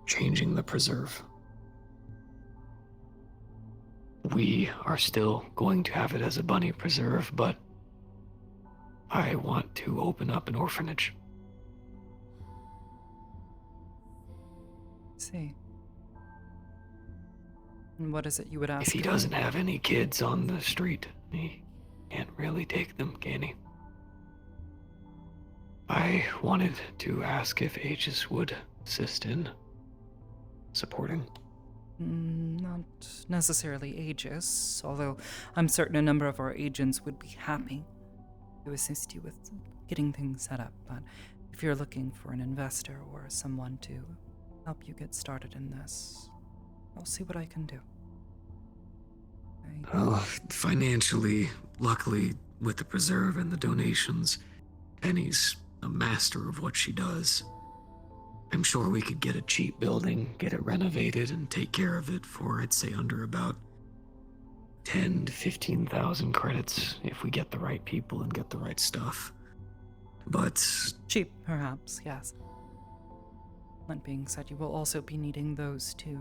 changing the preserve. We are still going to have it as a bunny preserve, but I want to open up an orphanage. See. And what is it you would ask? If he doesn't have any kids on the street, he can't really take them, can he? I wanted to ask if Aegis would assist in supporting. Not necessarily Aegis, although I'm certain a number of our agents would be happy to assist you with getting things set up. But if you're looking for an investor or someone to help you get started in this, I'll see what I can do. Well, financially, luckily, with the preserve and the donations, Penny's a master of what she does. I'm sure we could get a cheap building, get it renovated, and take care of it for, I'd say, under about 10 to 15,000 credits if we get the right people and get the right stuff. But cheap, perhaps, yes. That being said, you will also be needing those to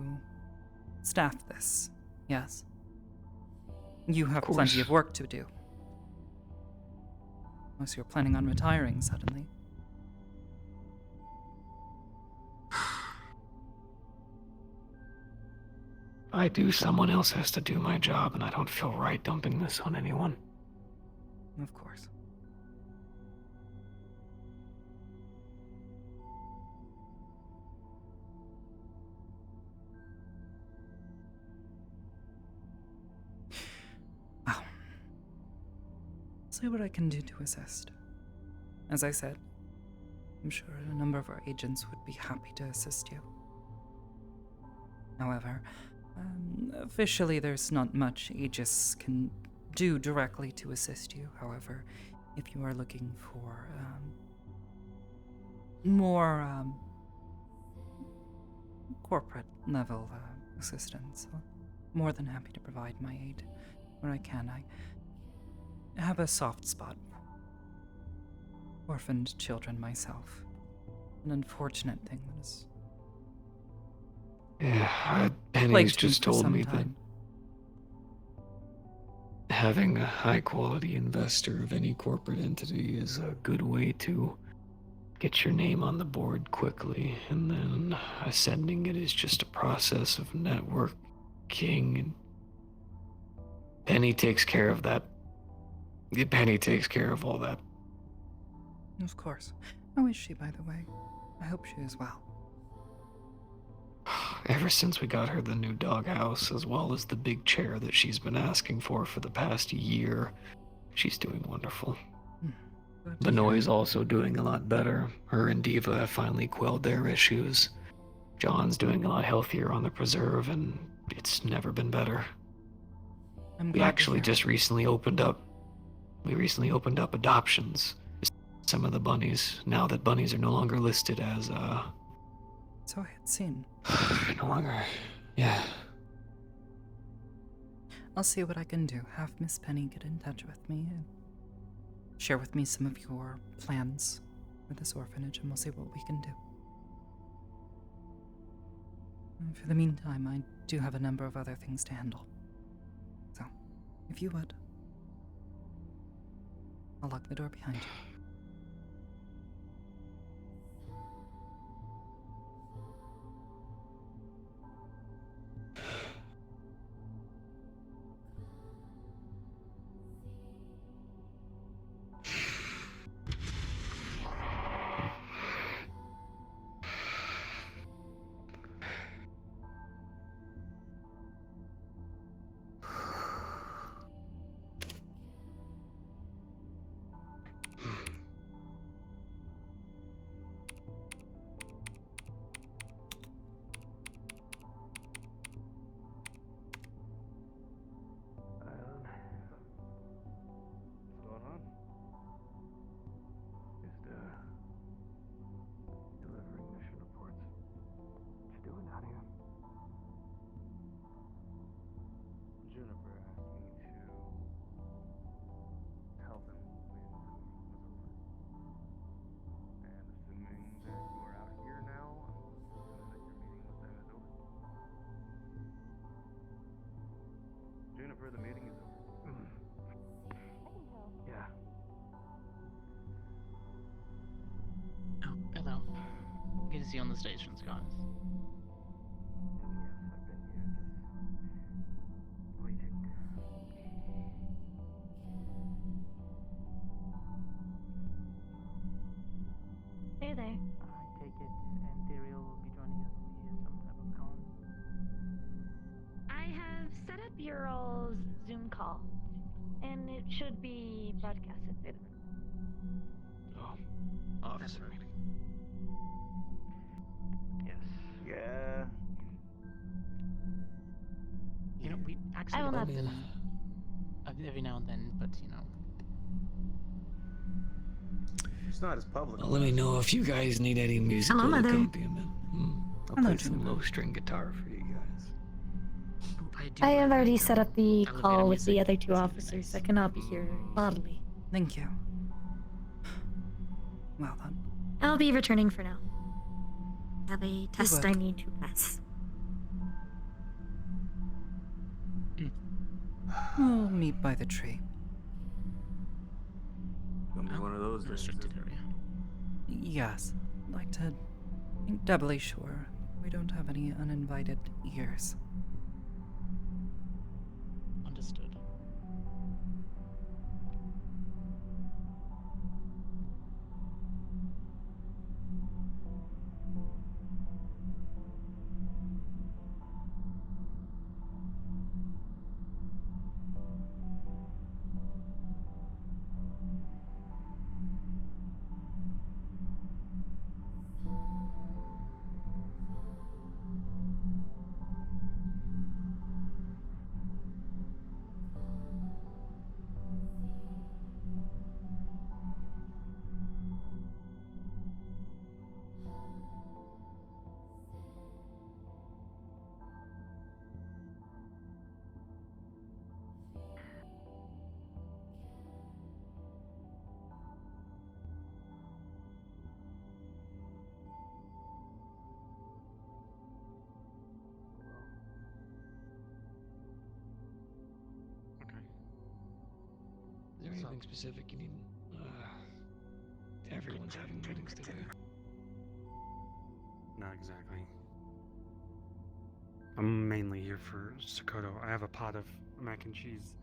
staff this, yes? You have plenty of work to do. Unless you're planning on retiring suddenly. If I do, someone else has to do my job, and I don't feel right dumping this on anyone. Of course. Well, see what I can do to assist. As I said, I'm sure a number of our agents would be happy to assist you. However, officially there's not much Aegis can do directly to assist you. However, if you are looking for more corporate level assistance, I'm more than happy to provide my aid where I can. I have a soft spot for orphaned children myself. An unfortunate thing that is... Yeah, Penny's just told me that having a high-quality investor of any corporate entity is a good way to get your name on the board quickly, and then ascending it is just a process of networking, and Penny takes care of that. Penny takes care of all that. Of course. How is she, by the way? I hope she is well. Ever since we got her the new doghouse, as well as the big chair that she's been asking for the past year, she's doing wonderful. Benoit's also doing a lot better. Her and Diva have finally quelled their issues. John's doing a lot healthier on the preserve, and it's never been better. We actually just recently opened up adoptions. Some of the bunnies, now that bunnies are no longer listed as, So I had seen. No longer, yeah. I'll see what I can do. Have Miss Penny get in touch with me and share with me some of your plans for this orphanage, and we'll see what we can do. And for the meantime, I do have a number of other things to handle. So, if you would, I'll lock the door behind you. The meeting is over. Yeah. Oh, hello. Good to see you on the station, Scott. Yes, I've been here just waiting. Hey there. I take it Ethereal will be joining us via some type of call. I have set up your all's Zoom call, and it should be broadcasted through the Oh, officer meeting. Yes. Yeah. Actually, I will not. every now and then, but you know. It's not as public. Well, let me know if you guys need any musical Hello, Mother. accompaniment. I'll Hello, play some Juniper. low-string guitar for you guys. I have already set up the Elevator call with the music. other two That's gonna be officers. nice. I cannot be here bodily. Thank you. Well then. I'll be returning for now. I have a test will. I need to pass. We'll meet by the tree. Gonna be one of those days. Restricted isn't it? area. Yes, I'd like to make doubly sure we don't have any uninvited ears. Understood. Is there anything specific you need? Everyone's having meetings today. Not exactly. I'm mainly here for Sokoto. I have a pot of mac and cheese.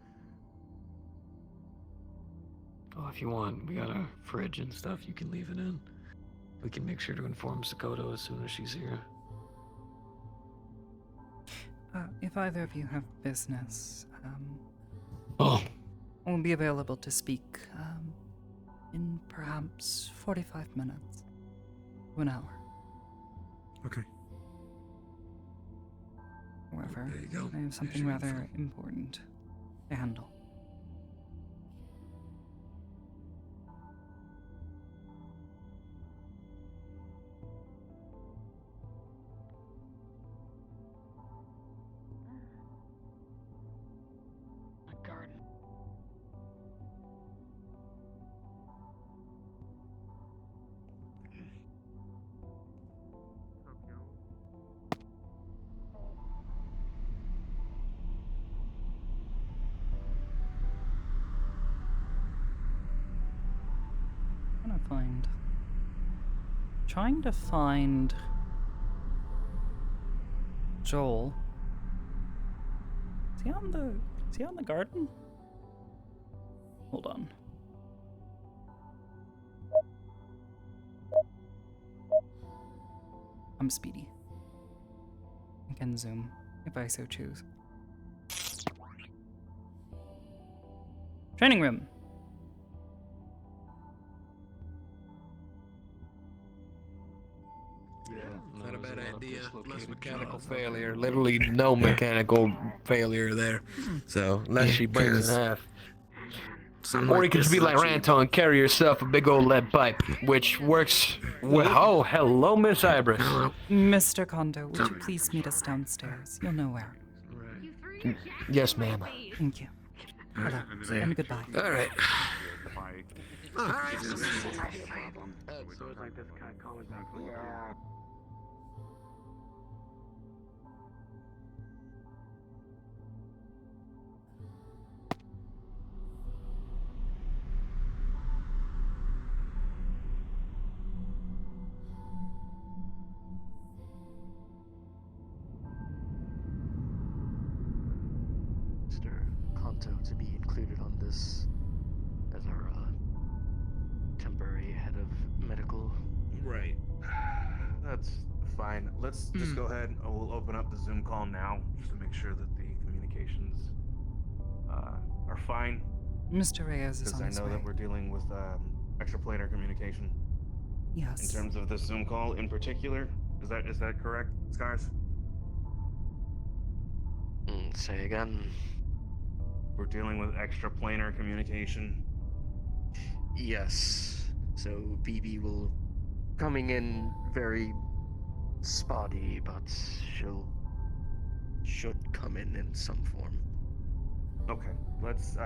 Oh, if you want, we got a fridge and stuff. You can leave it in. We can make sure to inform Sokoto as soon as she's here. If either of you have business, Oh, I'll be available to speak in perhaps 45 minutes to an hour. Okay. However, there you go. I have something There's your rather info. important to handle. A garden. Trying to find Joel. Is he on the garden? Hold on. I'm speedy. I can zoom if I so choose. Training room. Not a bad idea. Less mechanical failure. Literally no mechanical failure there. So unless she brings, or you could just be like Ranto and carry yourself a big old lead pipe, which works. Oh, hello, Miss Hybris. Mr. Kondo, would you please meet us downstairs? You'll know where. Yes, ma'am. Thank you. Hello, and goodbye. All right. Mr. Kanto to be included on this as our temporary head of medical. Right. That's fine. Let's just go ahead. We'll open up the Zoom call now just to make sure that the communications are fine. Mr. Reyes is Because on I his know way. that we're dealing with extraplanar communication. Yes. In terms of the Zoom call in particular, is that correct, Scars? Say again. We're dealing with extraplanar communication. Yes. So BB will coming in very spotty, but should come in some form. Okay, let's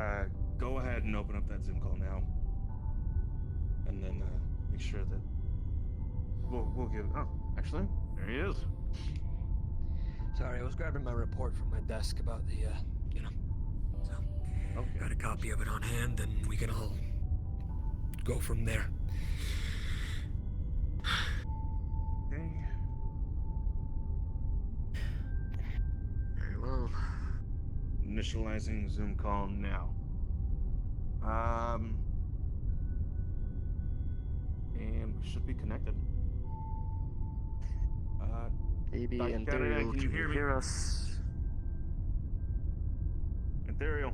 go ahead and open up that Zoom call now, and then make sure that we'll give. Oh, actually, there he is. Sorry, I was grabbing my report from my desk about the, so. Okay. Got a copy of it on hand, and we can all go from there. Okay. Very well. Initializing Zoom call now. And we should be connected. AB Dr. and Kennedy, Ethereal, can you hear me? us? Ethereal.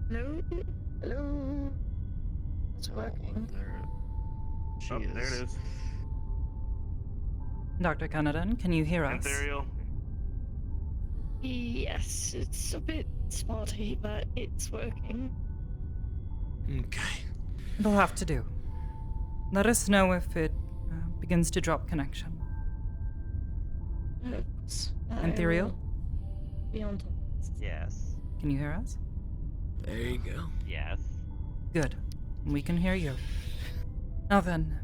Hello? Hello? It's working. There it is. Dr. Kennedy, can you hear us? Ethereal. Yes, it's a bit spotty, but it's working. Okay. It'll have to do. Let us know if it begins to drop connection. Ethereal? Beyond. Yes. Can you hear us? There you go. Yes. Good. We can hear you. Now then,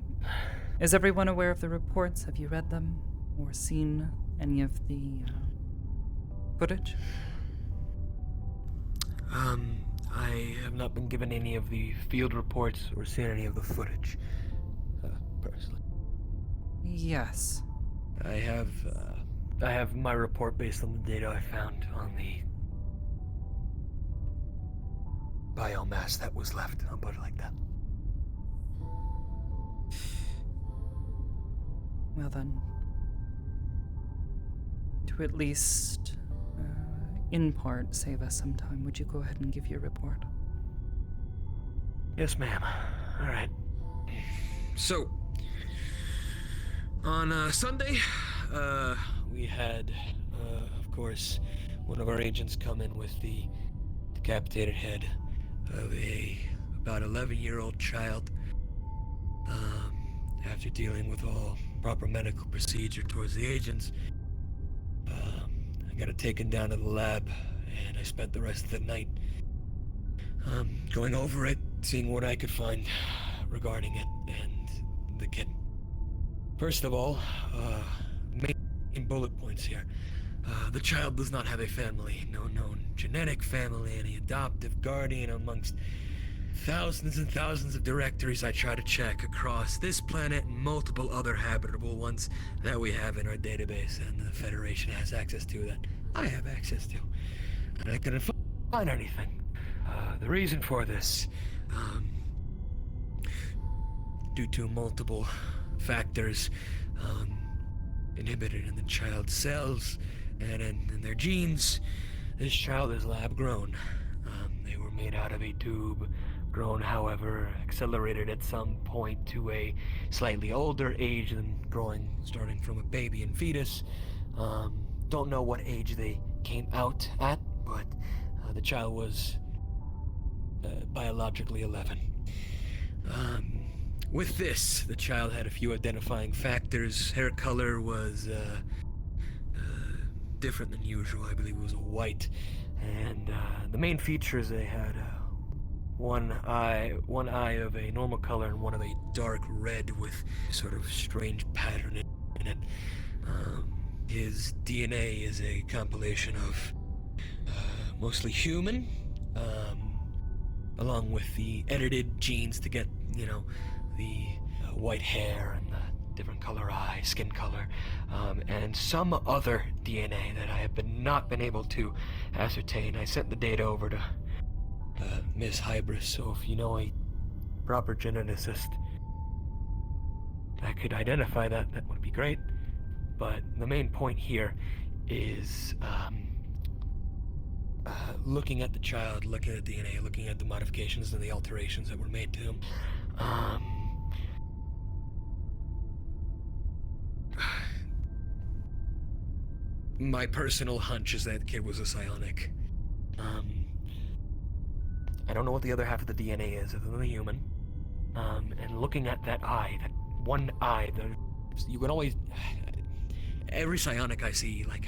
is everyone aware of the reports? Have you read them or seen any of the footage? I have not been given any of the field reports or seen any of the footage, personally. Yes. I have my report based on the data I found on the biomass that was left. I'll put it like that. Well then, to at least, in part, save us some time, would you go ahead and give your report? Yes, ma'am. All right. So, on Sunday, we had, of course, one of our agents come in with the decapitated head of about 11-year-old child. After dealing with all proper medical procedure towards the agents, I got it taken down to the lab, and I spent the rest of the night going over it, seeing what I could find regarding it and the kid. First of all, main bullet points here. The child does not have a family, no known genetic family, any adoptive guardian amongst thousands and thousands of directories I try to check across this planet and multiple other habitable ones that we have in our database and the Federation has access to, that I have access to. And I couldn't find anything. The reason for this, due to multiple factors inhibited in the child's cells and in their genes, this child is lab grown. They were made out of a tube, grown, however, accelerated at some point to a slightly older age than growing, starting from a baby and fetus. Don't know what age they came out at, but the child was biologically 11. With this, the child had a few identifying factors. Hair color was different than usual. I believe it was a white. And the main features, they had one eye of a normal color and one of a dark red with a sort of strange pattern in it. His DNA is a compilation of mostly human, along with the edited genes to get, the white hair and the different color eye, skin color, and some other DNA that I have not been able to ascertain. I sent the data over to Miss Hybris, so if you know a proper geneticist that could identify that would be great. But the main point here is looking at the child, looking at DNA, looking at the modifications and the alterations that were made to him. my personal hunch is that kid was a psionic. I don't know what the other half of the DNA is other than the human. And looking at that eye, that one eye, you can always... Every psionic I see, like,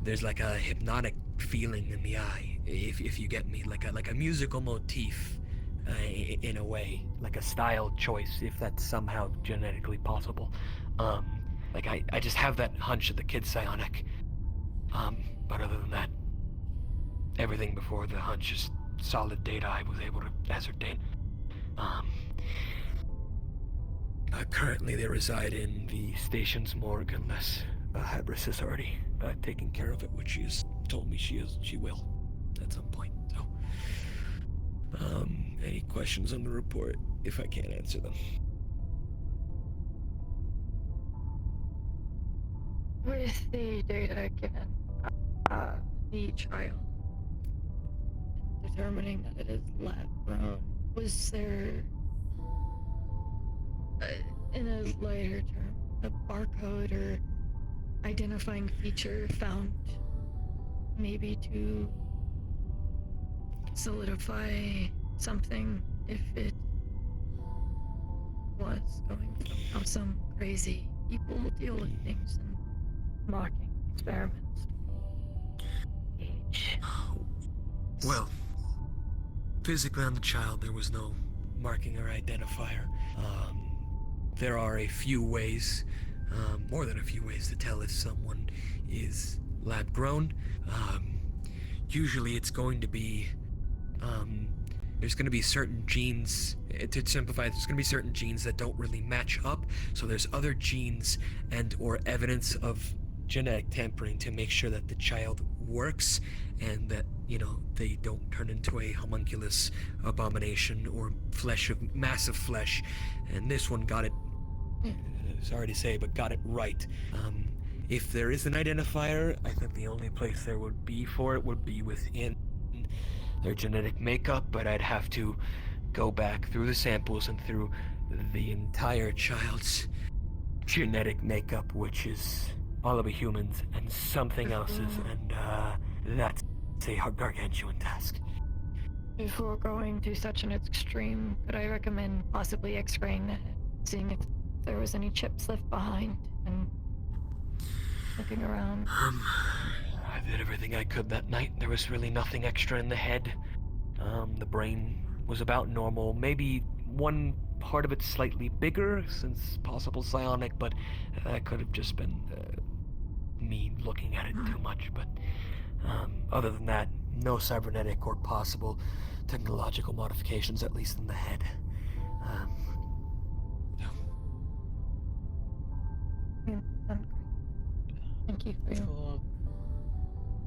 there's like a hypnotic feeling in the eye, if you get me, like a musical motif, in a way, like a style choice, if that's somehow genetically possible. Like I just have that hunch that the kid's psionic. But other than that, everything before the hunch is solid data I was able to ascertain. Currently they reside in the station's morgue unless Hybris has already taken care of it, which she has told me she will at some point. So, any questions on the report if I can't answer them? With the data given, the trial determining that it is lab grown, was there, in a lighter term, a barcode or identifying feature found maybe to solidify something if it was going from how some crazy people deal with things and mocking experiments? Well, physically on the child there was no marking or identifier. There are a few ways, more than a few ways, to tell if someone is lab grown. Usually it's going to be, there's going to be certain genes, to simplify, there's going to be certain genes that don't really match up, so there's other genes and or evidence of genetic tampering to make sure that the child works and that, you know, they don't turn into a homunculus abomination or massive flesh. And this one got it, sorry to say, but got it right. If there is an identifier, I think the only place there would be for it would be within their genetic makeup, but I'd have to go back through the samples and through the entire child's genetic makeup, which is all of the humans and something else's, and that's a gargantuan task. Before going to such an extreme, could I recommend possibly x-raying that, seeing if there was any chips left behind, and looking around? I did everything I could that night. There was really nothing extra in the head. The brain was about normal. Maybe one part of it slightly bigger, since possible psionic, but that could have just been me looking at it too much. But other than that, no cybernetic or possible technological modifications, at least in the head. Thank you for your...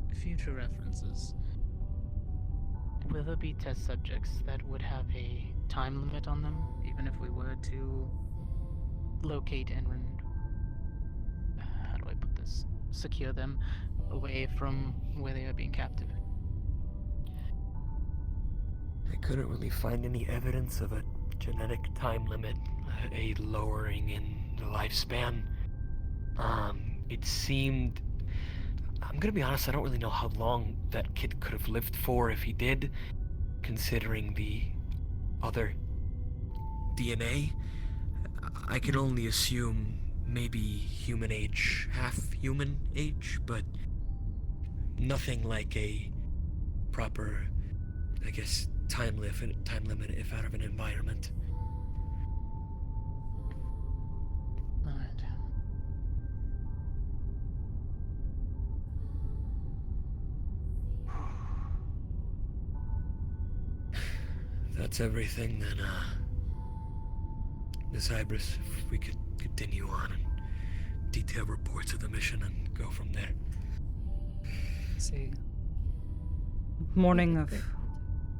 For future references, will there be test subjects that would have a time limit on them, even if we were to locate and how do I put this? Secure them away from where they are being captive? I couldn't really find any evidence of a genetic time limit, a lowering in the lifespan. It seemed... I'm gonna be honest, I don't really know how long that kid could have lived for if he did, considering the other DNA. I can only assume maybe human age, half human age, but nothing like a proper, I guess, time limit if out of an environment. Alright. That's everything, then, Ms. Hybris, if we could continue on and detail reports of the mission and go from there. See. Morning of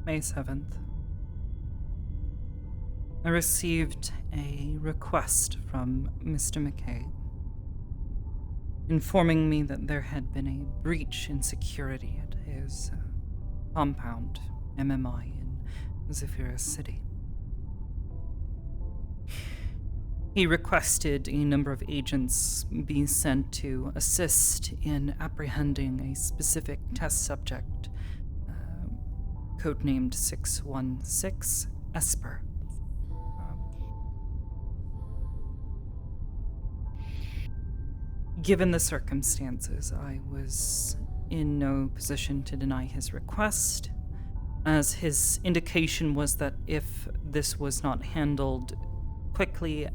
May 7th. I received a request from Mr. McKay informing me that there had been a breach in security at his compound, MMI, in Zephyrus City. He requested a number of agents be sent to assist in apprehending a specific test subject, codenamed 616 Esper. Given the circumstances, I was in no position to deny his request, as his indication was that if this was not handled quickly,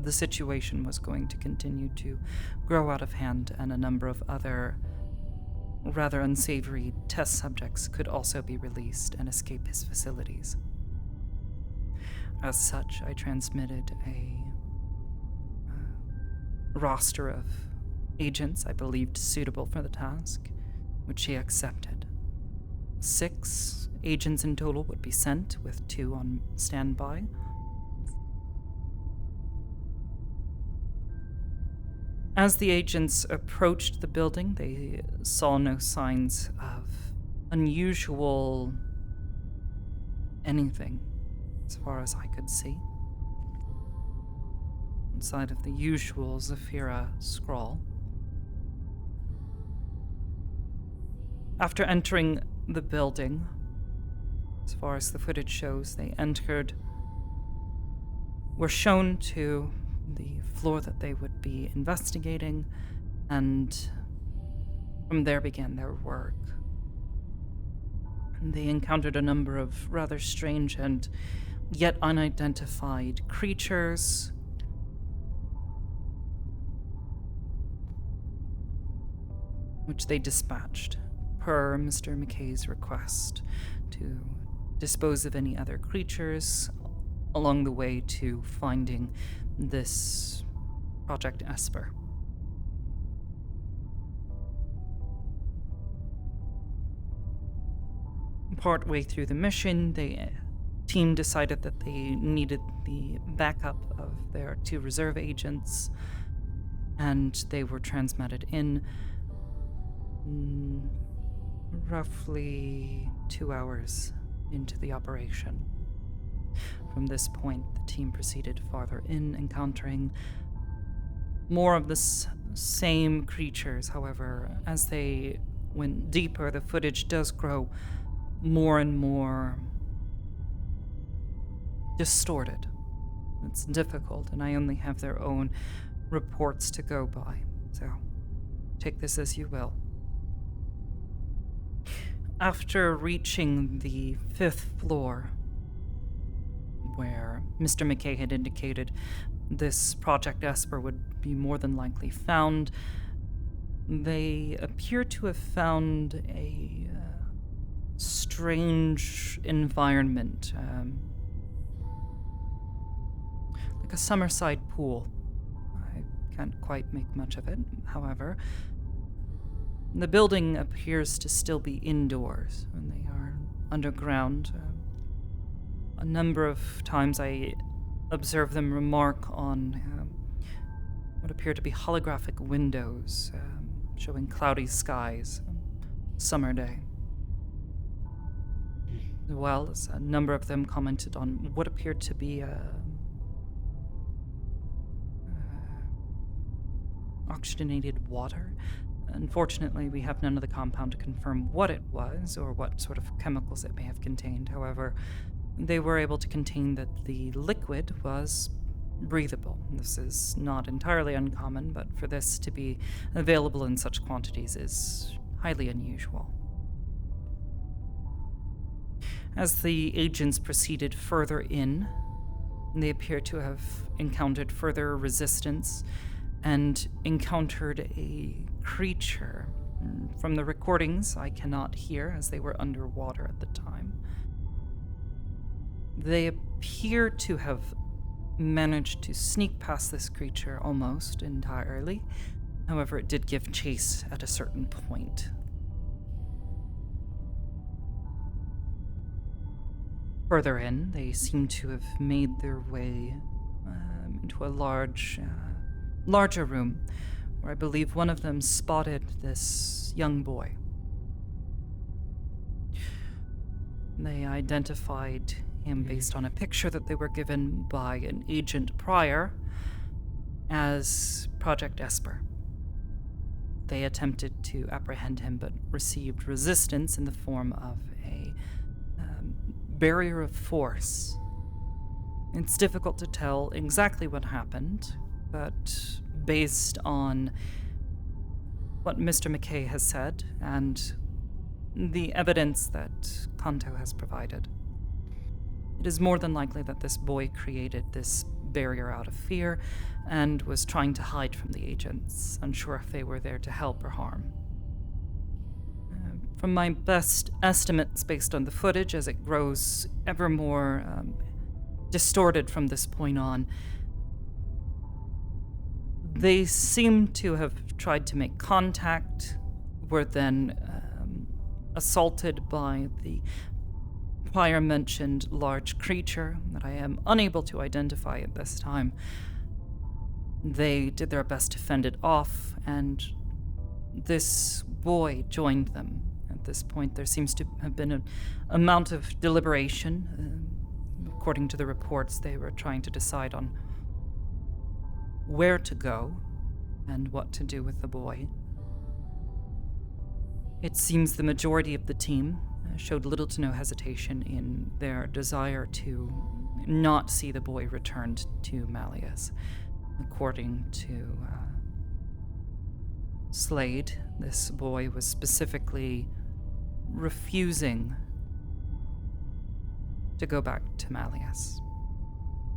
the situation was going to continue to grow out of hand, and a number of other rather unsavory test subjects could also be released and escape his facilities. As such, I transmitted a roster of agents I believed suitable for the task, which he accepted. 6 agents in total would be sent, with 2 on standby. As the agents approached the building, they saw no signs of unusual anything, as far as I could see. Inside of the usual Zafira scroll. After entering the building, as far as the footage shows, they were shown to the floor that they would be investigating, and from there began their work. And they encountered a number of rather strange and yet unidentified creatures, which they dispatched, per Mr. McKay's request, to dispose of any other creatures along the way to finding this Project Esper. Partway through the mission, the team decided that they needed the backup of their 2 reserve agents, and they were transmitted in roughly 2 hours into the operation. From this point, the team proceeded farther in, encountering more of the same creatures. However, as they went deeper, the footage does grow more and more distorted. It's difficult, and I only have their own reports to go by, so take this as you will. After reaching the 5th floor, where Mr. McKay had indicated this Project Esper would be more than likely found, they appear to have found a strange environment, like a summerside pool. I can't quite make much of it, however. The building appears to still be indoors, and they are underground. A number of times I observed them remark on what appear to be holographic windows, showing cloudy skies, summer day. As well as a number of them commented on what appeared to be oxygenated water. Unfortunately, we have none of the compound to confirm what it was or what sort of chemicals it may have contained. However, they were able to contain that the liquid was breathable. This is not entirely uncommon, but for this to be available in such quantities is highly unusual. As the agents proceeded further in, they appear to have encountered further resistance and encountered a creature. From the recordings, I cannot hear, as they were underwater at the time. They appear to have managed to sneak past this creature almost entirely. However, it did give chase at a certain point. Further in, they seem to have made their way into a larger room, where I believe one of them spotted this young boy. They identified him based on a picture that they were given by an agent prior as Project Esper. They attempted to apprehend him but received resistance in the form of a barrier of force. It's difficult to tell exactly what happened, but based on what Mr. McKay has said and the evidence that Kanto has provided, it is more than likely that this boy created this barrier out of fear and was trying to hide from the agents, unsure if they were there to help or harm. From my best estimates based on the footage as it grows ever more distorted from this point on, they seem to have tried to make contact, were then assaulted by the prior mentioned large creature that I am unable to identify at this time. They did their best to fend it off, and this boy joined them. At this point, there seems to have been an amount of deliberation. According to the reports, they were trying to decide on where to go and what to do with the boy. It seems the majority of the team showed little to no hesitation in their desire to not see the boy returned to Malleus. According to Slade, this boy was specifically refusing to go back to Malleus,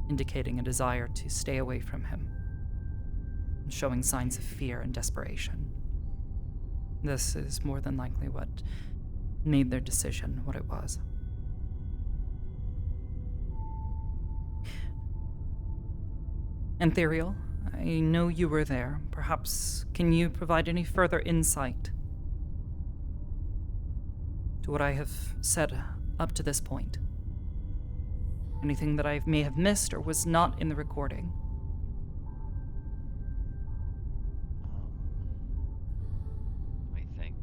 indicating a desire to stay away from him, showing signs of fear and desperation. This is more than likely what made their decision what it was. Ethereal, I know you were there. Perhaps can you provide any further insight to what I have said up to this point? Anything that I may have missed or was not in the recording? I think.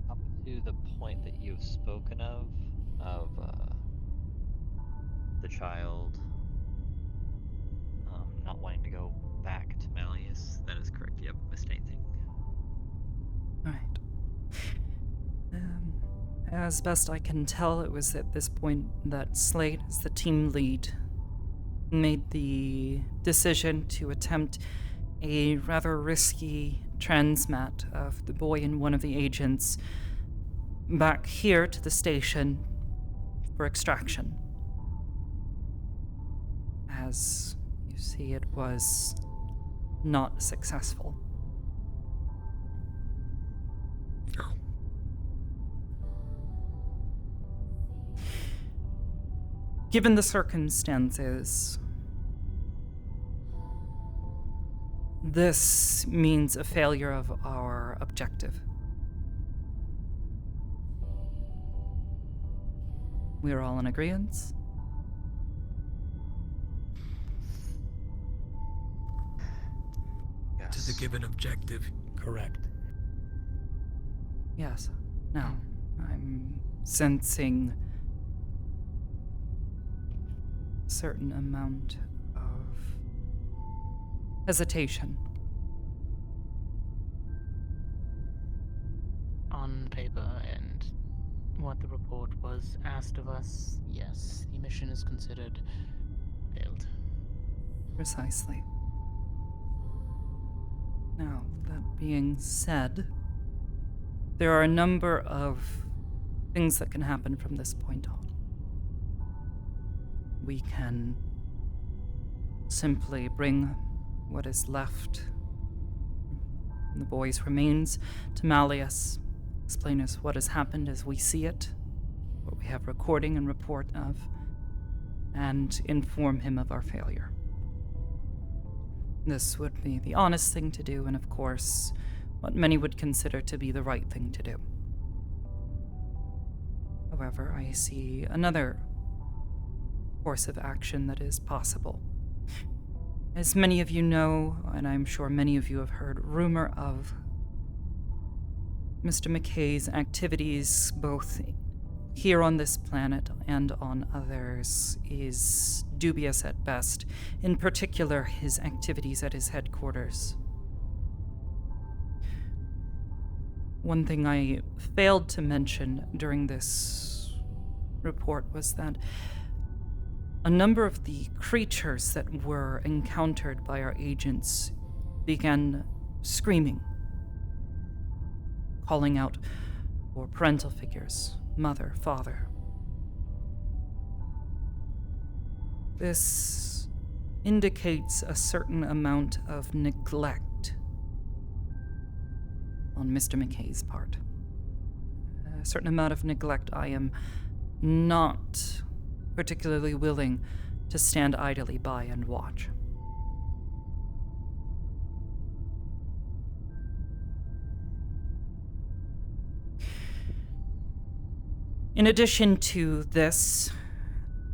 Up to the point that you've spoken of the child not wanting to go back to Malleus, that is correct. You haven't missed anything. Alright. As best I can tell, it was at this point that Slate, as the team lead, made the decision to attempt a rather risky transmat of the boy and one of the agents back here to the station for extraction. As you see, it was not successful. Given the circumstances, this means a failure of our objective. We are all in agreement. To the given objective. Correct. Yes. Now, I'm sensing a certain amount of hesitation. On paper and what the report was asked of us, yes, the mission is considered failed. Precisely. Now, that being said, there are a number of things that can happen from this point on. We can simply bring what is left, the boy's remains, to Malleus, explain us what has happened as we see it, what we have recording and report of, and inform him of our failure. This would be the honest thing to do, and of course, what many would consider to be the right thing to do. However, I see another course of action that is possible. As many of you know, and I'm sure many of you have heard, rumor of Mr. McKay's activities both here on this planet and on others is dubious at best, in particular his activities at his headquarters. One thing I failed to mention during this report was that a number of the creatures that were encountered by our agents began screaming, calling out for parental figures, mother, father. This indicates a certain amount of neglect on Mr. McKay's part. A certain amount of neglect I am not particularly willing to stand idly by and watch. In addition to this,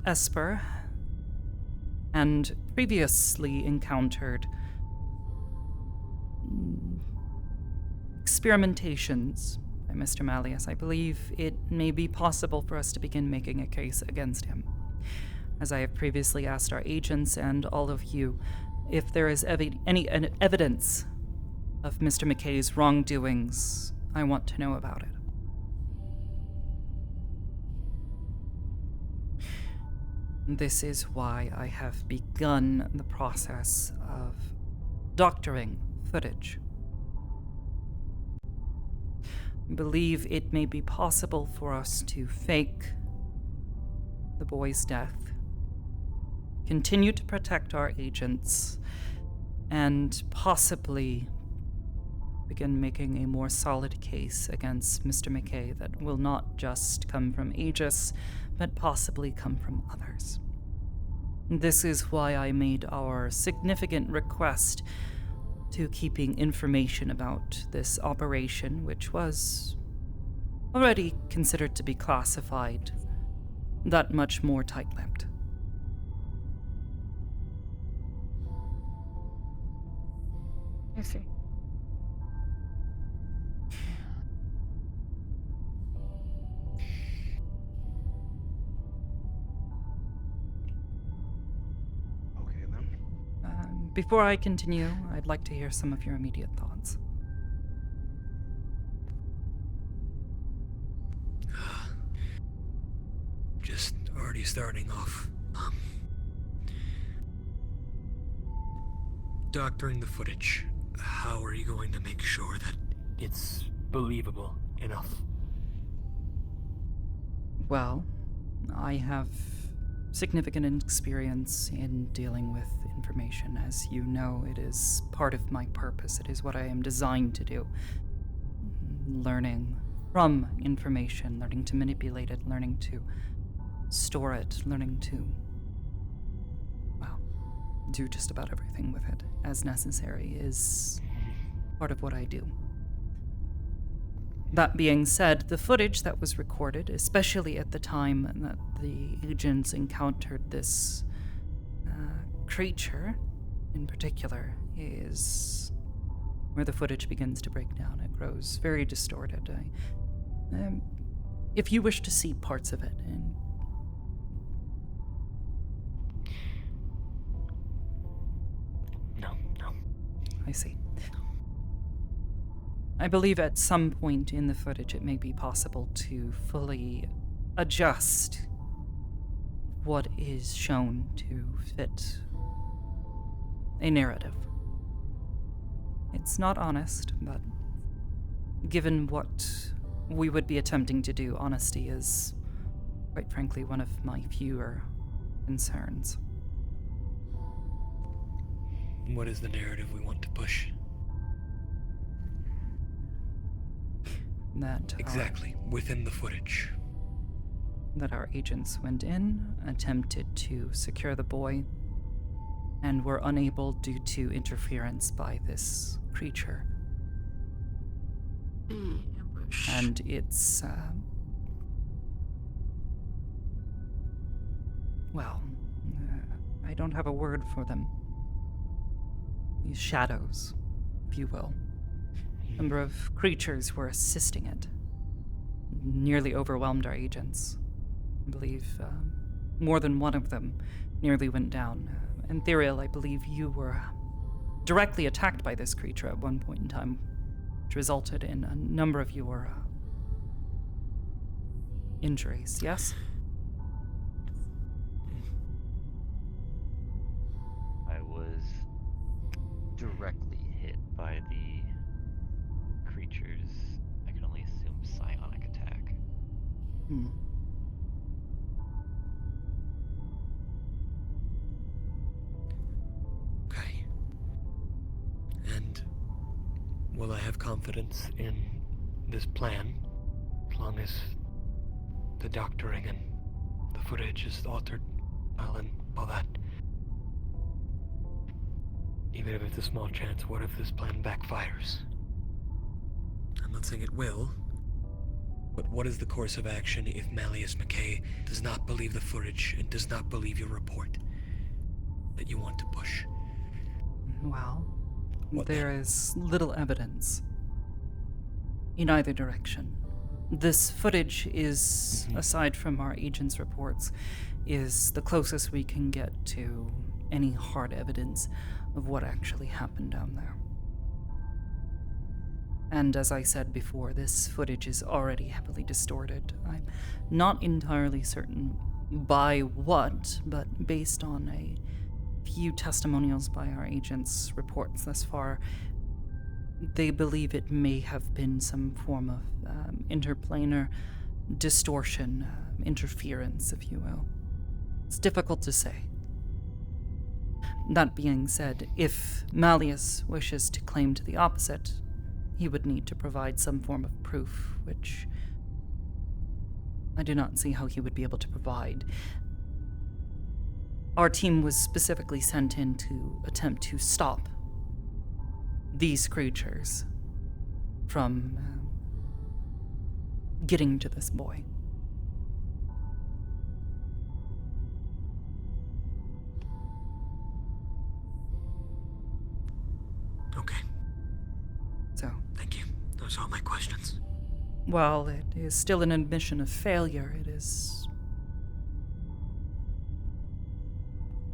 Esper and previously encountered experimentations by Mr. Malleus, I believe it may be possible for us to begin making a case against him. As I have previously asked our agents and all of you, if there is any evidence of Mr. McKay's wrongdoings, I want to know about it. This is why I have begun the process of doctoring footage. I believe it may be possible for us to fake the boy's death, continue to protect our agents, and possibly begin making a more solid case against Mr. McKay that will not just come from Aegis, but possibly come from others. This is why I made our significant request to keeping information about this operation, which was already considered to be classified, that much more tight-lipped. I see. Okay then. Before I continue, I'd like to hear some of your immediate thoughts. Just already starting off. Doctoring the footage. How are you going to make sure that it's believable enough? Well, I have significant experience in dealing with information. As you know, it is part of my purpose. It is what I am designed to do. Learning from information, learning to manipulate it, learning to store it, learning to, well, do just about everything with it as necessary is part of what I do. That being said, the footage that was recorded, especially at the time that the agents encountered this creature in particular, is where the footage begins to break down. It grows very distorted. If you wish to see parts of it, and No. I see. I believe at some point in the footage it may be possible to fully adjust what is shown to fit a narrative. It's not honest, but given what we would be attempting to do, honesty is, quite frankly, one of my fewer concerns. What is the narrative we want to push? That exactly, within the footage. That our agents went in, attempted to secure the boy, and were unable due to interference by this creature. And it's, I don't have a word for them. these shadows, if you will. A number of creatures were assisting it. Nearly overwhelmed our agents. I believe more than one of them nearly went down. Ethereal, I believe you were directly attacked by this creature at one point in time, which resulted in a number of your injuries, yes? I was directly hit by the creature's, I can only assume, psionic attack. Okay. And will I have confidence in this plan as long as the doctoring and the footage is altered well and all that? Even if it's a small chance, what if this plan backfires? I'm not saying it will, but what is the course of action if Malleus McKay does not believe the footage and does not believe your report that you want to push? Well, there is little evidence in either direction. This footage is, aside from our agents' reports, is the closest we can get to any hard evidence of what actually happened down there. And as I said before, this footage is already heavily distorted. I'm not entirely certain by what, but based on a few testimonials by our agents' reports thus far, they believe it may have been some form of interplanar distortion, interference, if you will. It's difficult to say. That being said, if Malleus wishes to claim to the opposite, he would need to provide some form of proof, which I do not see how he would be able to provide. Our team was specifically sent in to attempt to stop these creatures from getting to this boy. Okay. So, thank you. Those are all my questions. while it is still an admission of failure, it is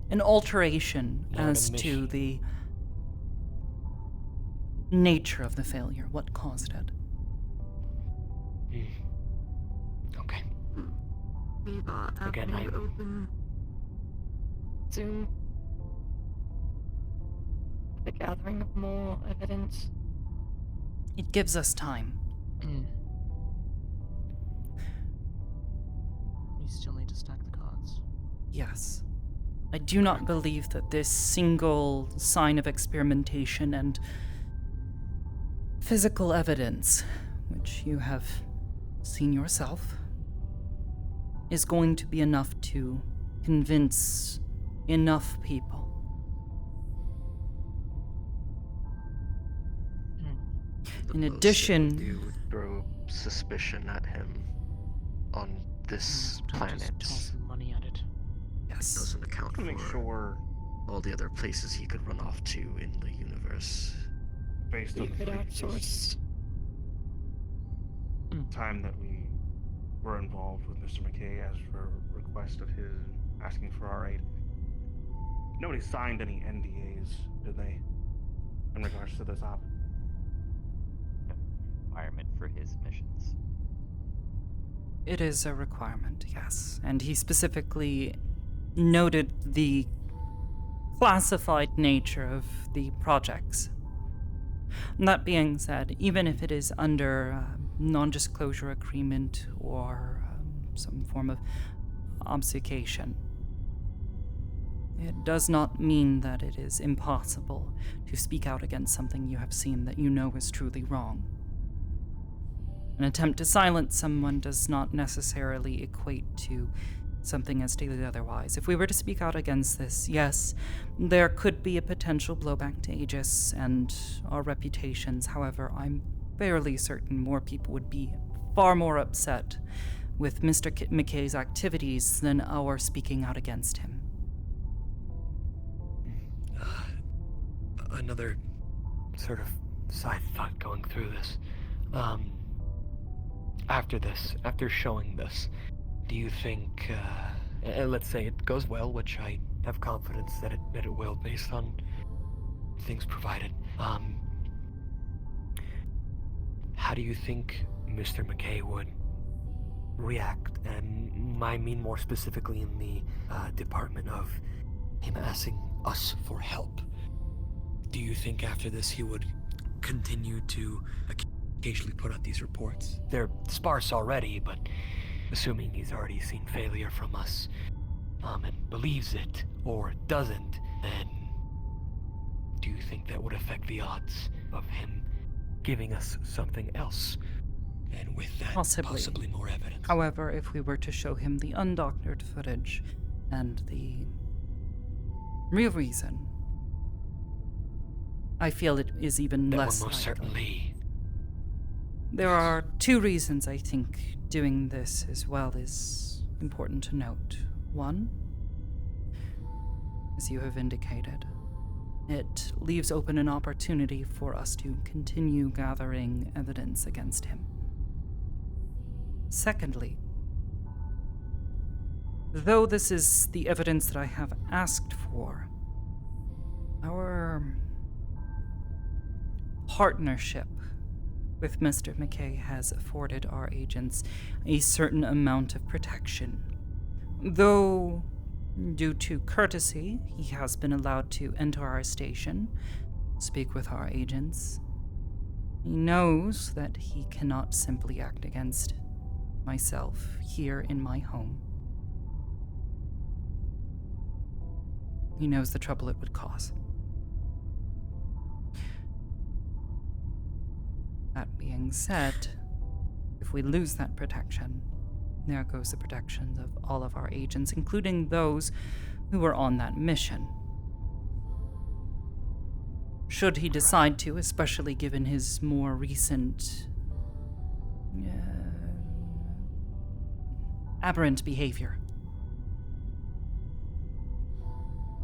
an alteration as to the nature of the failure, what caused it. Okay. Viva, Again, can you open Zoom? The gathering of more evidence. It gives us time. We still need to stack the cards. Yes. I do not believe that this single sign of experimentation and physical evidence, which you have seen yourself, is going to be enough to convince enough people. In addition, You would throw suspicion at him on this planet. Just toss some money at it. Yes. It doesn't account for Make sure all the other places he could run off to in the universe. based on Could outsource. time that we were involved with Mr. McKay as for a request of his asking for our aid. Nobody signed any NDAs, did they? In regards to this op? Requirement for his missions. it is a requirement, yes. And he specifically noted the classified nature of the projects. That being said, even if it is under a non-disclosure agreement or some form of obfuscation, it does not mean that it is impossible to speak out against something you have seen that you know is truly wrong. An attempt to silence someone does not necessarily equate to something as stated otherwise. If we were to speak out against this, yes, there could be a potential blowback to Aegis and our reputations. However, I'm fairly certain more people would be far more upset with Mr. McKay's activities than our speaking out against him. another sort of side thought going through this. After showing this, do you think, let's say it goes well, which I have confidence that it will, based on things provided. How do you think Mr. McKay would react? And I mean more specifically in the department of him asking us for help. Do you think after this he would continue to occasionally put out these reports? They're sparse already, but assuming he's already seen failure from us, and believes it, or doesn't, then do you think that would affect the odds of him giving us something else? And with that, possibly more evidence. However, if we were to show him the undoctored footage and the real reason, I feel it is even less most likely. Certainly. There are two reasons I think doing this as well is important to note. One, as you have indicated, it leaves open an opportunity for us to continue gathering evidence against him. Secondly, though this is the evidence that I have asked for, our partnership with Mr. McKay has afforded our agents a certain amount of protection. Though, due to courtesy, he has been allowed to enter our station, speak with our agents. He knows that he cannot simply act against myself here in my home. He knows the trouble it would cause. That being said, if we lose that protection, there goes the protections of all of our agents, including those who were on that mission. Should he decide to, especially given his more recent aberrant behavior,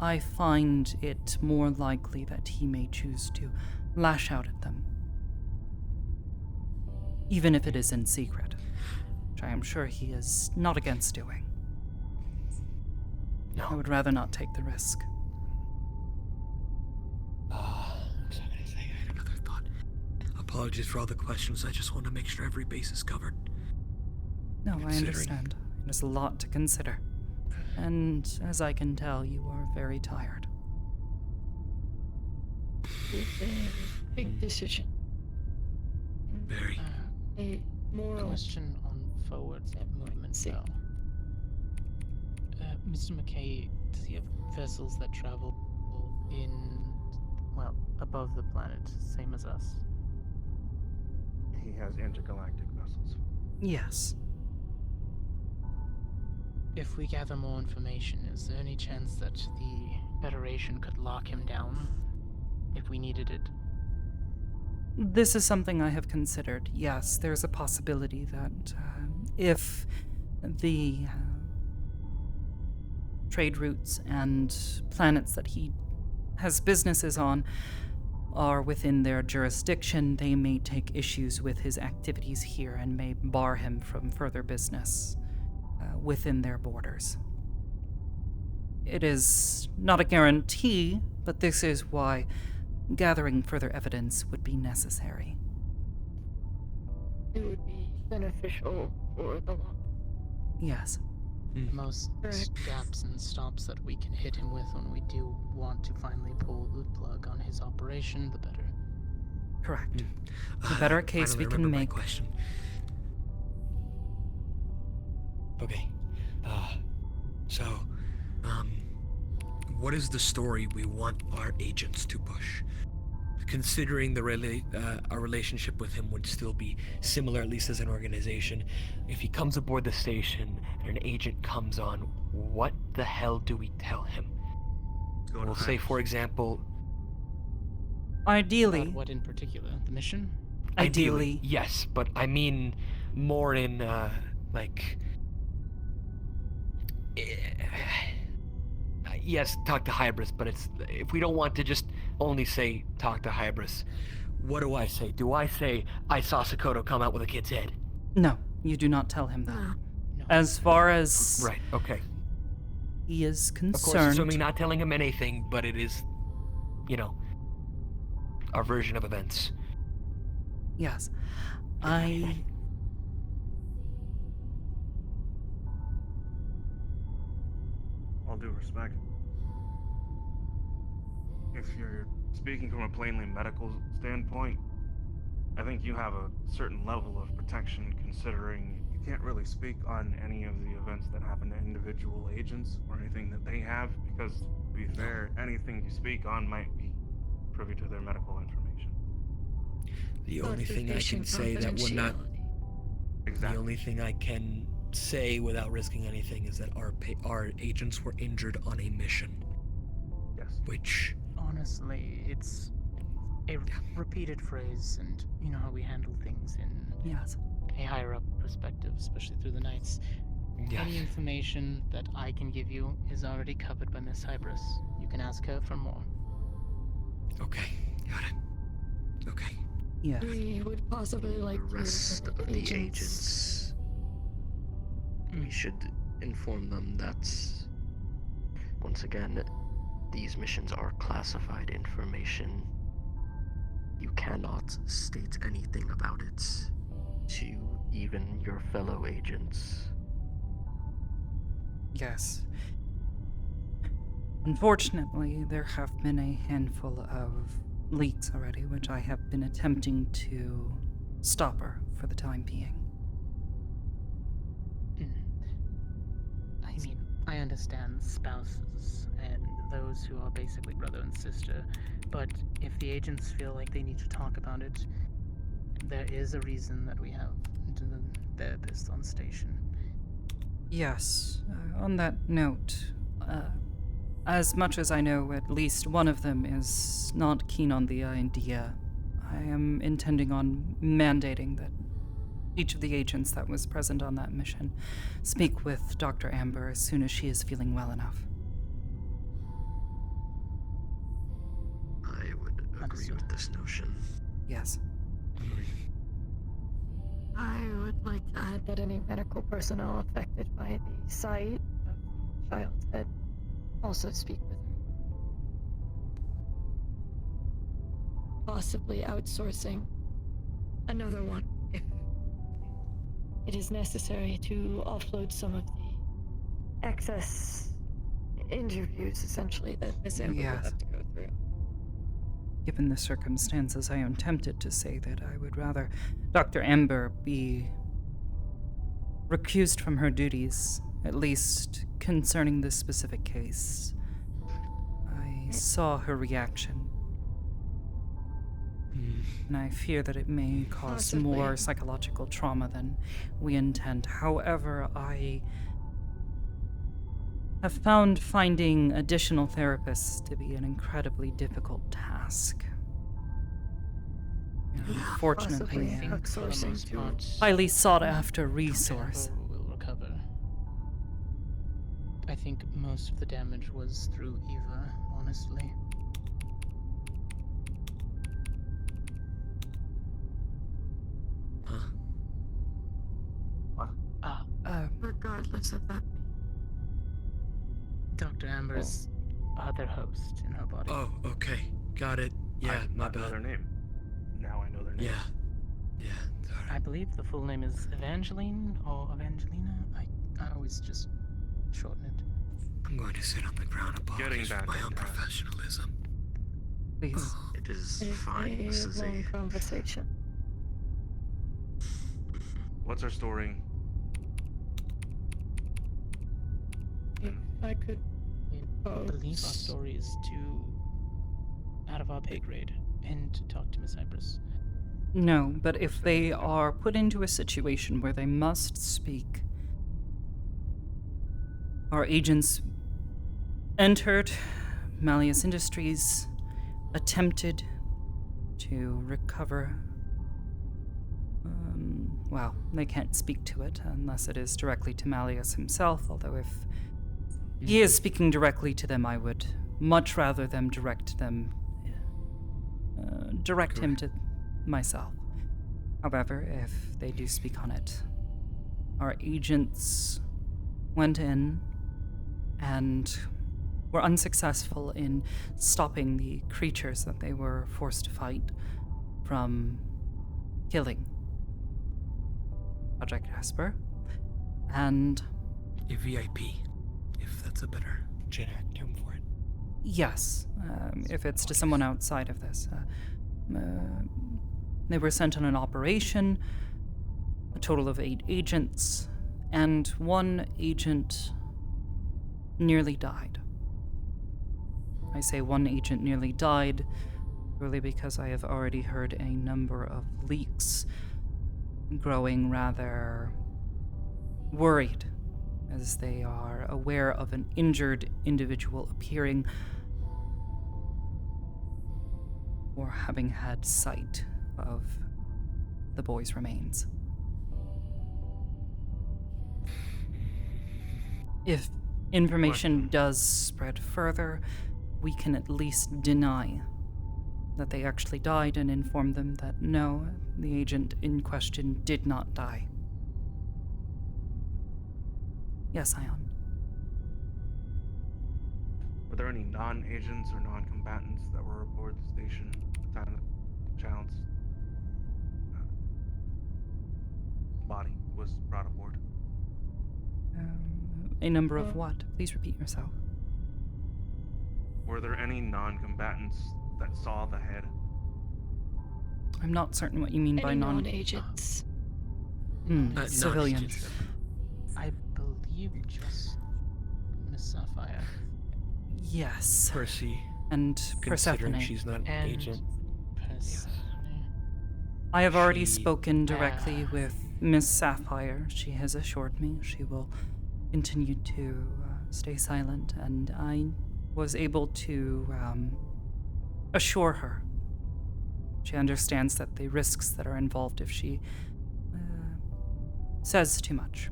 I find it more likely that he may choose to lash out at them, even if it is in secret, which I am sure he is not against doing. No. I would rather not take the risk. What was I going to say? I had another thought. Apologies for all the questions. I just want to make sure every base is covered. No, I understand. There's a lot to consider. And as I can tell, you are very tired. It's a big decision. Very. A moral question on forward movement now. Mr. McKay, does he have vessels that travel in, well, above the planet, same as us? He has intergalactic vessels. Yes. If we gather more information, is there any chance that the Federation could lock him down if we needed it? This is something I have considered. Yes, there's a possibility that if the trade routes and planets that he has businesses on are within their jurisdiction, they may take issues with his activities here and may bar him from further business within their borders. It is not a guarantee, but this is why gathering further evidence would be necessary. It would be beneficial for the long. Yes. Most gaps and stops that we can hit him with when we do want to finally pull the plug on his operation, the better. Correct. The better case we can make. Question. Okay. What is the story we want our agents to push? Considering our relationship with him would still be similar, at least as an organization. If he comes aboard the station and an agent comes on, what the hell do we tell him? We'll say, for example... Ideally... About what in particular? The mission? Ideally. Yes, but I mean more in, yes, talk to Hybris, but if we don't want to just only say talk to Hybris, what do I say? Do I say I saw Sakoto come out with a kid's head? No, you do not tell him that. As far as Right, okay. he is concerned. Of course, assuming not telling him anything, but it is, our version of events. Yes. All due respect. If you're speaking from a plainly medical standpoint, I think you have a certain level of protection considering you can't really speak on any of the events that happen to individual agents or anything that they have because, to be fair, anything you speak on might be privy to their medical information. The only thing I can say that we're not... Exactly. The only thing I can say without risking anything is that our agents were injured on a mission. Yes. Which... Honestly, it's a repeated phrase, and you know how we handle things in a higher up perspective, especially through the nights. Yes. Any information that I can give you is already covered by Miss Hybris. You can ask her for more. Okay, got it. Okay. Yeah. We would possibly like the rest of the agents. We should inform them that, once again, these missions are classified information. You cannot state anything about it to even your fellow agents. Yes. Unfortunately, there have been a handful of leaks already, which I have been attempting to stop her for the time being. I mean, I understand spouses and those who are basically brother and sister, but if the agents feel like they need to talk about it, there is a reason that we have the therapist on station. Yes. On that note, as much as I know, at least one of them is not keen on the idea. I am intending on mandating that each of the agents that was present on that mission speak with Dr. Amber as soon as she is feeling well enough. I would agree with this notion. Yes. I would like to add that any medical personnel affected by the sight of the child's head also speak with her. Possibly outsourcing another one if it is necessary to offload some of the excess interviews, essentially, that Miss Amber will have to go through. Given the circumstances, I am tempted to say that I would rather Dr. Amber be recused from her duties, at least concerning this specific case. I saw her reaction, and I fear that it may cause more psychological trauma than we intend. However, I have found finding additional therapists to be an incredibly difficult task. Unfortunately, a highly sought after resource. Will recover. I think most of the damage was through Eva, honestly. Regardless of that. Dr. Amber's other host in her body. Oh, okay. Got it. Yeah, my bad. I know their name. Now I know their name. Yeah, sorry. I believe the full name is Evangeline or Evangelina. I always just shorten it. I'm going to sit on the ground apologize for my own professionalism. Please. It is fine. This is long conversation. What's our story? I could. I believe our story is out of our pay grade and to talk to Miss Hybris. No, but if they are put into a situation where they must speak, our agents entered Malleus Industries, attempted to recover. Well, they can't speak to it unless it is directly to Malleus himself, although if he is speaking directly to them. I would much rather them direct him to myself. However, if they do speak on it, our agents went in and were unsuccessful in stopping the creatures that they were forced to fight from killing Project Casper. And a VIP, if that's a better generic term for it. yes, if it's to someone outside of this. They were sent on an operation, a total of 8 agents, and 1 agent nearly died. I say 1 agent nearly died purely because I have already heard a number of leaks growing rather worried as they are aware of an injured individual appearing or having had sight of the boy's remains. If information does spread further, we can at least deny that they actually died and inform them that no, the agent in question did not die. Yes, Ion. Were there any non-agents or non-combatants that were aboard the station at the time the child's body was brought aboard? A number of what? Please repeat yourself. Were there any non-combatants that saw the head? I'm not certain what you mean by non-agents. Civilians. I believe just Miss Sapphire. Yes. Percy. And Considering Persephone. she's not an agent. I have already spoken directly with Miss Sapphire. She has assured me she will continue to stay silent, and I was able to assure her. She understands that the risks that are involved if she says too much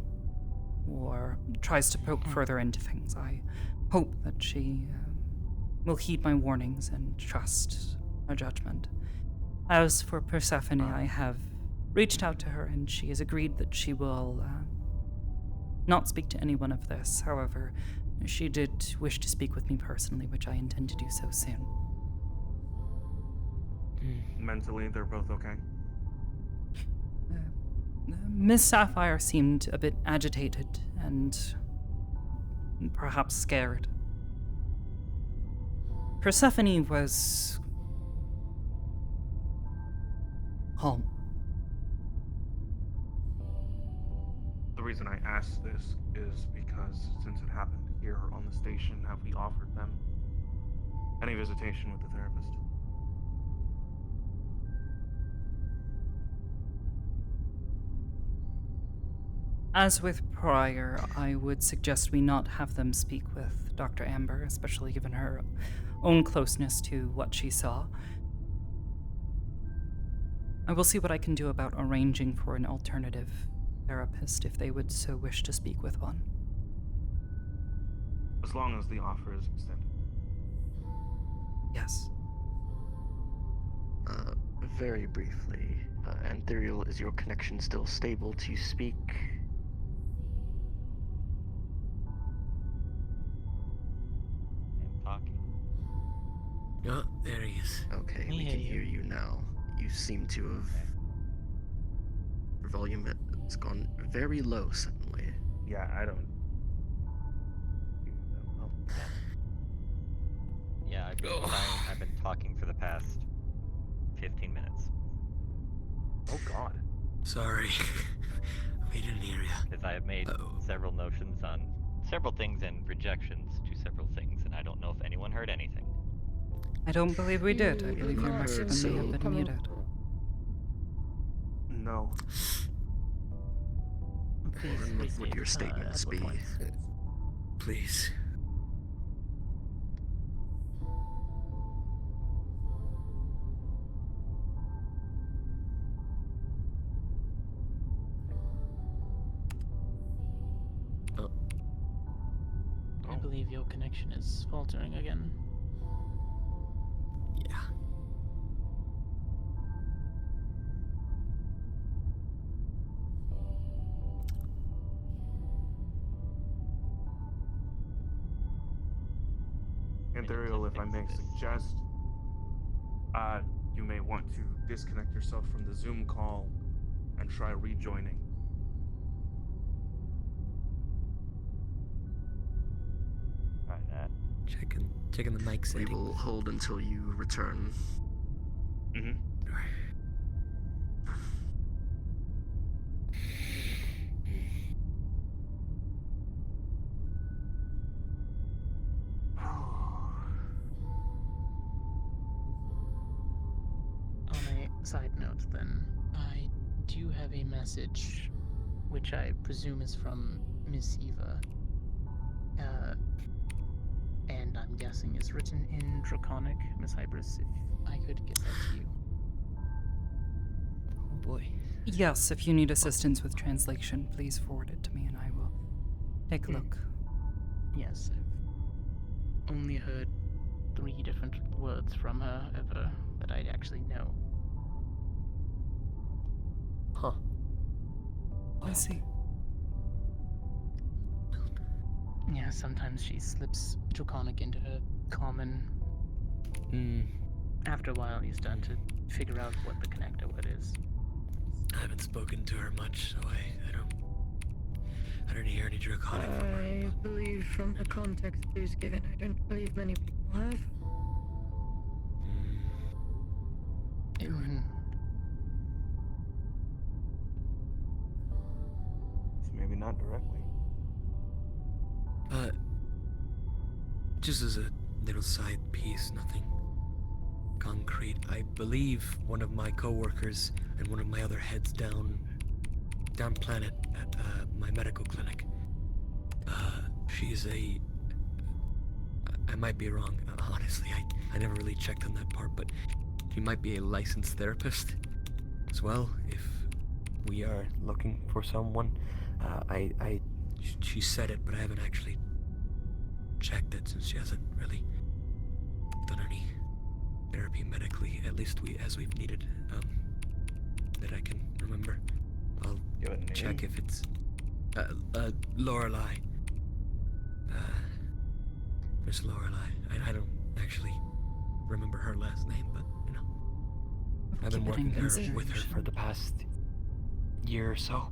or tries to poke further into things. I hope that she will heed my warnings and trust my judgment. As for Persephone, I have reached out to her and she has agreed that she will not speak to anyone of this. However, she did wish to speak with me personally, which I intend to do so soon. Mentally, they're both okay? Miss Sapphire seemed a bit agitated and perhaps scared. Persephone was calm. The reason I ask this is because since it happened here on the station, have we offered them any visitation with the therapist? As with prior, I would suggest we not have them speak with Dr. Amber, especially given her own closeness to what she saw. I will see what I can do about arranging for an alternative therapist if they would so wish to speak with one. As long as the offer is extended. Yes. Very briefly, Anthuriel, is your connection still stable to speak? I'm talking. Oh, there he is. Okay, we can hear you now. You seem to have... Your volume has gone very low suddenly. Yeah, I don't... Yeah, I've been talking for the past 15 minutes. Oh god. Sorry. We didn't hear you. Because I have made several notions on several things and rejections to several things, and I don't know if anyone heard anything. I don't believe we did. I believe your microphone may have been muted. No. What would your statements be? Please. I believe your connection is faltering again. Yeah. Ethereal, if I may suggest, you may want to disconnect yourself from the Zoom call and try rejoining. Try that. Checking the mic setting. We will hold until you return. Mm-hmm. On a side note, then, I do have a message, which I presume is from Miss Eva, and I'm guessing is written in Draconic, Miss Hybris, if I could get that to you. Oh boy. Yes, if you need assistance with translation, please forward it to me and I will take a look. Yes, I've only heard 3 different words from her ever that I actually know. Huh. I see. Yeah, sometimes she slips Draconic into her common. After a while, you start to figure out what the connector word is. I haven't spoken to her much, so I don't hear any Draconic from her. I believe from the context clues given, I don't believe many people have. Maybe not directly. Just as a little side piece, nothing concrete. I believe one of my coworkers and one of my other heads down planet at my medical clinic. She's a. I might be wrong. Honestly, I never really checked on that part, but she might be a licensed therapist as well. If we are looking for someone, she said it, but I haven't actually checked it since she hasn't really done any therapy medically, at least as we've needed, that I can remember. I'll check if it's Lorelei. Miss Lorelei. I don't actually remember her last name, but I've been working with her for the past year or so.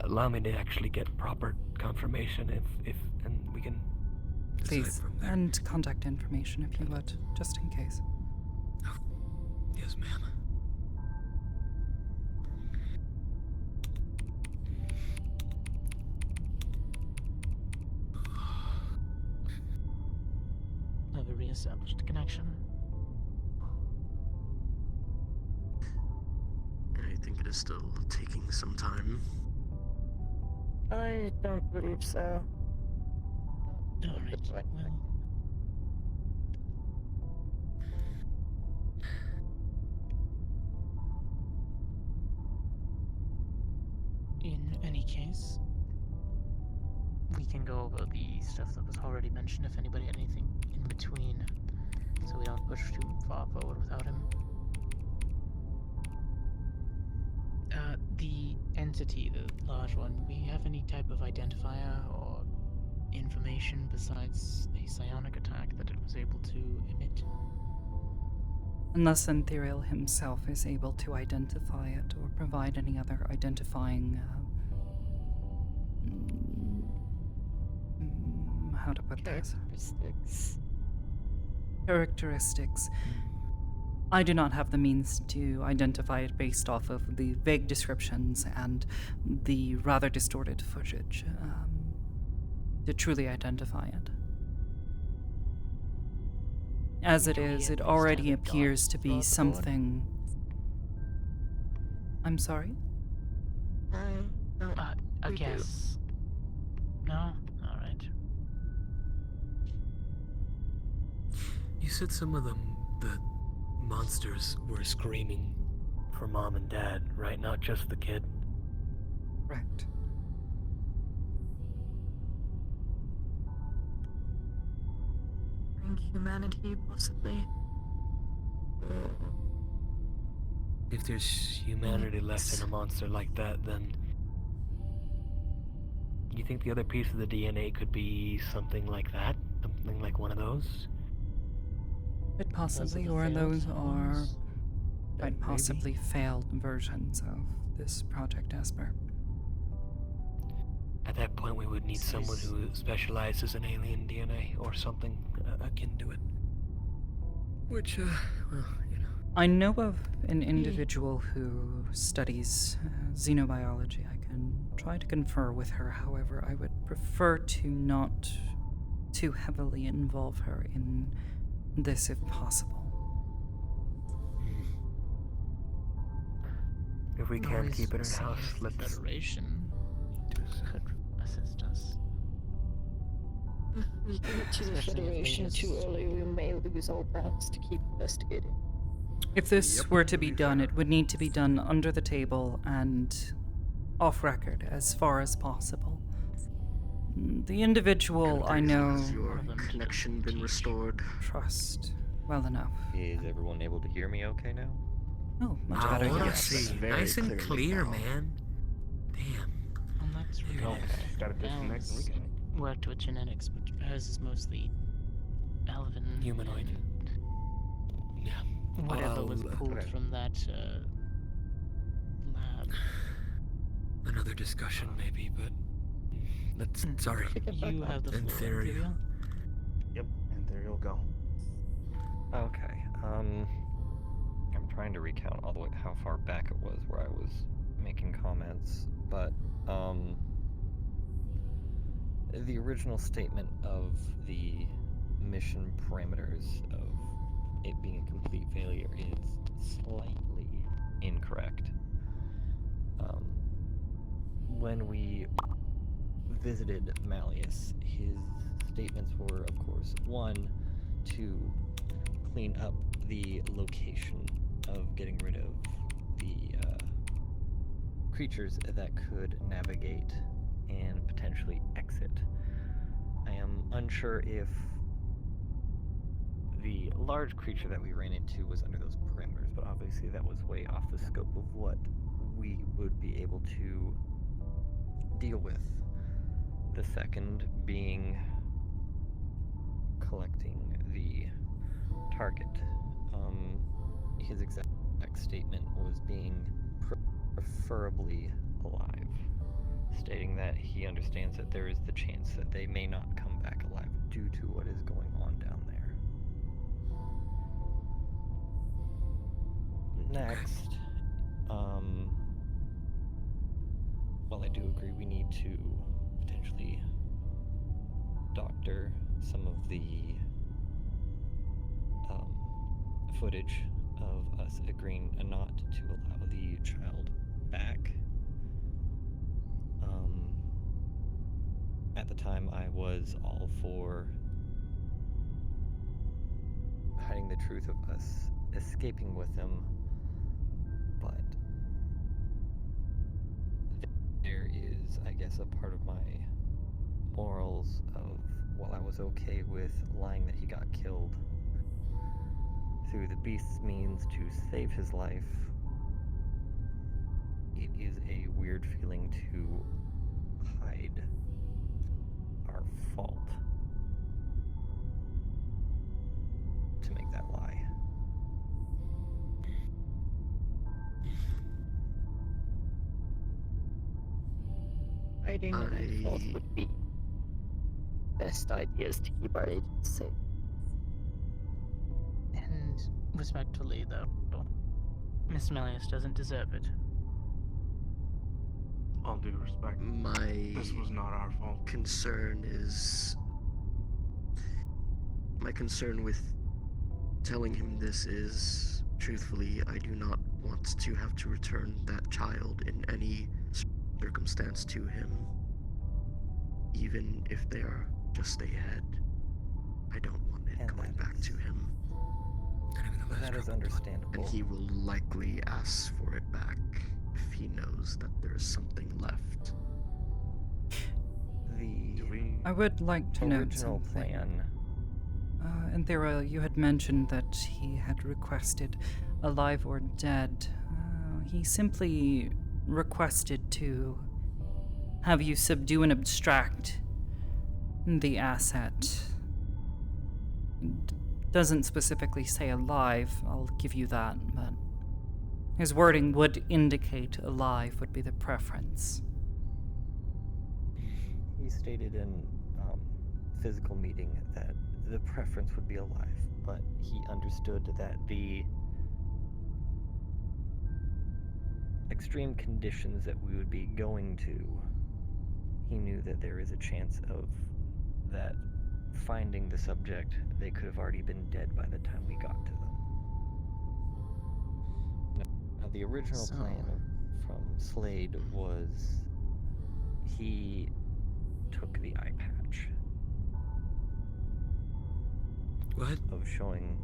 Allow me to actually get proper confirmation if and we can decide Please, from there. and contact information if you would, just in case. Oh, yes, ma'am. Have a reestablished connection. I think it is still taking some time. I don't believe so. Alright, well. In any case, we can go over the stuff that was already mentioned if anybody had anything in between, so we don't push too far forward without him. The entity, the large one, do we have any type of identifier or information besides the psionic attack that it was able to emit? Unless Ethereal himself is able to identify it or provide any other identifying, how to put this? Characteristics. I do not have the means to identify it based off of the vague descriptions and the rather distorted footage to truly identify it. As it is, it already appears to be something. I'm sorry? I guess. No? Alright. You said some of them, the monsters, were screaming for Mom and Dad, right? Not just the kid. Correct. think humanity, possibly. If there's humanity left in a monster like that, then you think the other piece of the DNA could be something like that? Something like one of those? Quite possibly, or those are quite possibly failed versions of this Project Esper. At that point, we would need someone who specializes in alien DNA or something akin to it. Which, well, you know. I know of an individual who studies xenobiology. I can try to confer with her, however, I would prefer to not too heavily involve her in this if possible. If we can't keep it in-house, let's... Federation could assist us. We give it to the Federation too early, we may lose our grounds to keep investigating. If this were to be done, it would need to be done under the table and off record as far as possible. The individual I know... Has your connection been restored? Trust well enough. Is everyone able to hear me okay now? Oh, much better. Yes, nice and clear, man. Damn. Well, that's really Okay. Gotta disconnect and reconnect. Worked with genetics, but hers is mostly elven. Humanoid. Yeah. Whatever was pulled from that lab. Another discussion, maybe, but that's sorry. You have the floor, theory. Imperial. Yep, and there you'll go. Okay. I'm trying to recount all the way how far back it was where I was making comments, but the original statement of the mission parameters of it being a complete failure is slightly incorrect. When we visited Malleus, his statements were, of course, one, to clean up the location of getting rid of the creatures that could navigate and potentially exit. I am unsure if the large creature that we ran into was under those parameters, but obviously that was way off the scope of what we would be able to deal with. The second being collecting the target. His exact statement was being preferably alive, stating that he understands that there is the chance that they may not come back alive due to what is going on down there. Next, well, I do agree we need to potentially doctor some of the footage of us agreeing not to allow the child back. At the time, I was all for hiding the truth of us escaping with him, but there is, I guess, a part of my morals of, while I was okay with lying that he got killed through the beast's means to save his life, it is a weird feeling to hide our fault, to make that lie. Hiding that fault would be best ideas to keep our agents safe. And respectfully, though, Miss Malleus doesn't deserve it. All due respect, this was not our fault. My concern with telling him this is, truthfully, I do not want to have to return that child in any circumstance to him, even if they are just a head. I don't want it going back to him. That is understandable. And he will likely ask for it back if he knows that there is something left. The I would like to note original something. plan Anthera, you had mentioned that he had requested alive or dead. He simply requested to have you subdue and abstract the asset. Doesn't specifically say alive, I'll give you that, but his wording would indicate alive would be the preference. He stated in physical meeting that the preference would be alive, but he understood that the extreme conditions that we would be going to, he knew that there is a chance of that finding the subject, they could have already been dead by the time we got to them. Now, the original plan from Slade was he took the eye patch. What? Of showing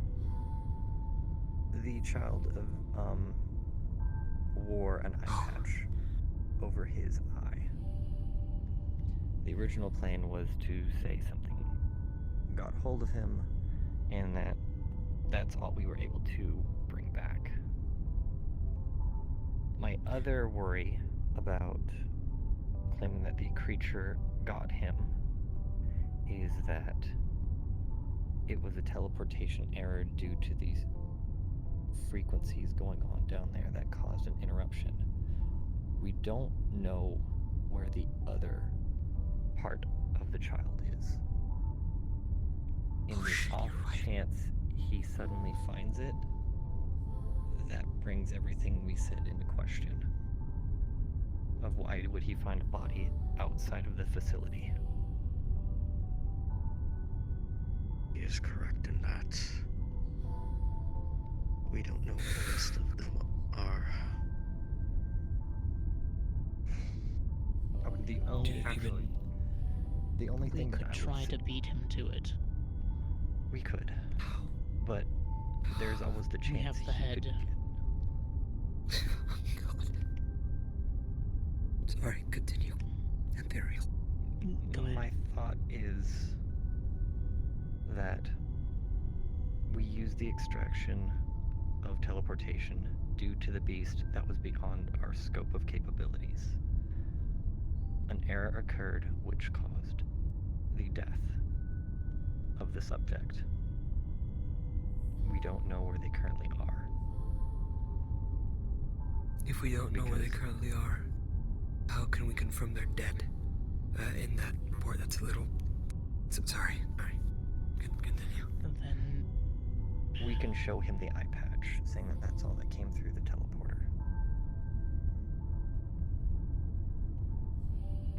the child of wore an eye patch over his eye. The original plan was to say something got hold of him, and that's all we were able to bring back. My other worry about claiming that the creature got him is that it was a teleportation error due to these frequencies going on down there that caused an interruption. We don't know where the other part of the child is. In the off chance he suddenly finds it, that brings everything we said into question. Of why would he find a body outside of the facility? He is correct in that. We don't know where the rest of them are. The only thing we could try to beat him to it. We could, but there's always the chance we have the head. God. Sorry, continue. Ethereal. My thought is that we use the extraction of teleportation due to the beast that was beyond our scope of capabilities. An error occurred which caused the death of the subject. We don't know where they currently are. If we don't know where they currently are, how can we confirm they're dead? In that report, that's a little... Sorry. Continue. Then... We can show him the eye patch, saying that that's all that came through the teleporter.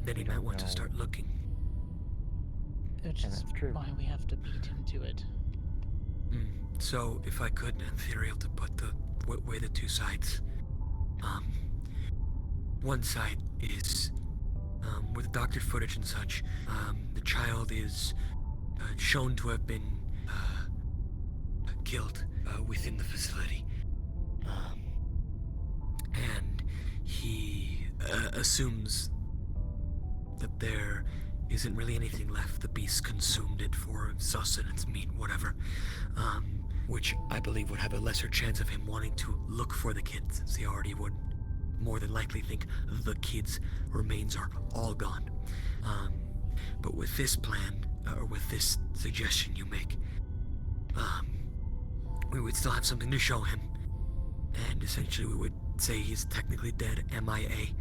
Then he might want to start looking. Which is why we have to beat him to it. So, if I could, Ethereal, to put weigh the two sides. One side is, with doctored footage and such, the child is shown to have been killed within the facility. And he assumes that there isn't really anything left. The beast consumed it for sustenance, meat, whatever. Which I believe would have a lesser chance of him wanting to look for the kids, since he already would more than likely think the kids' remains are all gone. But with this plan, or with this suggestion you make, we would still have something to show him. And essentially we would say he's technically dead, MIA.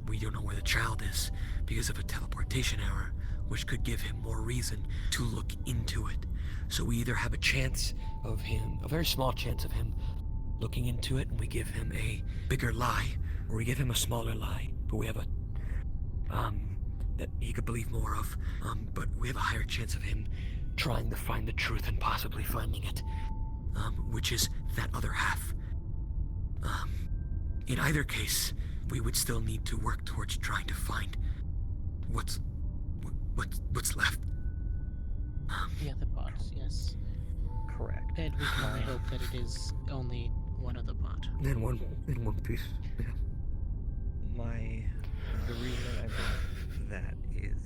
We don't know where the child is because of a teleportation error, which could give him more reason to look into it. So we either have a chance of him, a very small chance of him looking into it, and we give him a bigger lie, or we give him a smaller lie, but we have a, that he could believe more of, but we have a higher chance of him trying to find the truth and possibly finding it, which is that other half. In either case, we would still need to work towards trying to find what's left. The other parts, yes. Correct. And we can only hope that it is only one other part. In one piece. Yeah. The reason I believe that is,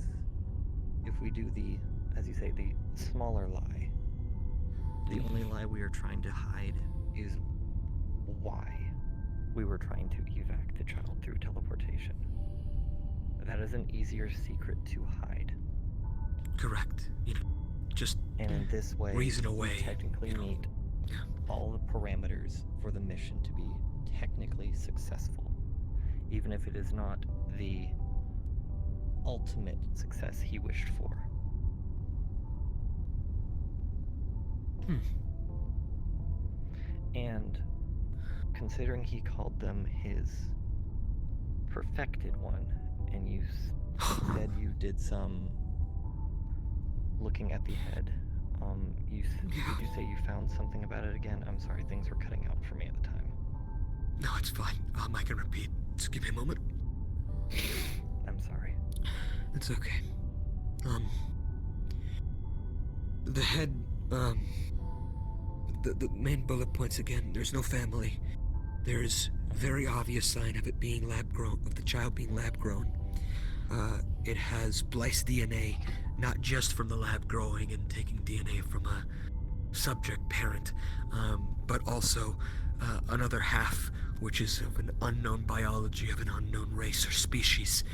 if we do the as you say, the smaller lie. The only lie we are trying to hide is why we were trying to evac the child through teleportation. That is an easier secret to hide. Correct. Just and in this way, reason away. We technically meet all the parameters for the mission to be technically successful, even if it is not the ultimate success he wished for. And considering he called them his perfected one, and you said you did some looking at the head, did you say you found something about it again? I'm sorry, things were cutting out for me at the time. No, it's fine. I can repeat. Just give me a moment. I'm sorry. It's okay. The head, the main bullet points again, there's no family. There's very obvious sign of it being lab grown, of the child being lab grown. It has spliced DNA, not just from the lab growing and taking DNA from a subject parent, but also another half, which is of an unknown biology of an unknown race or species.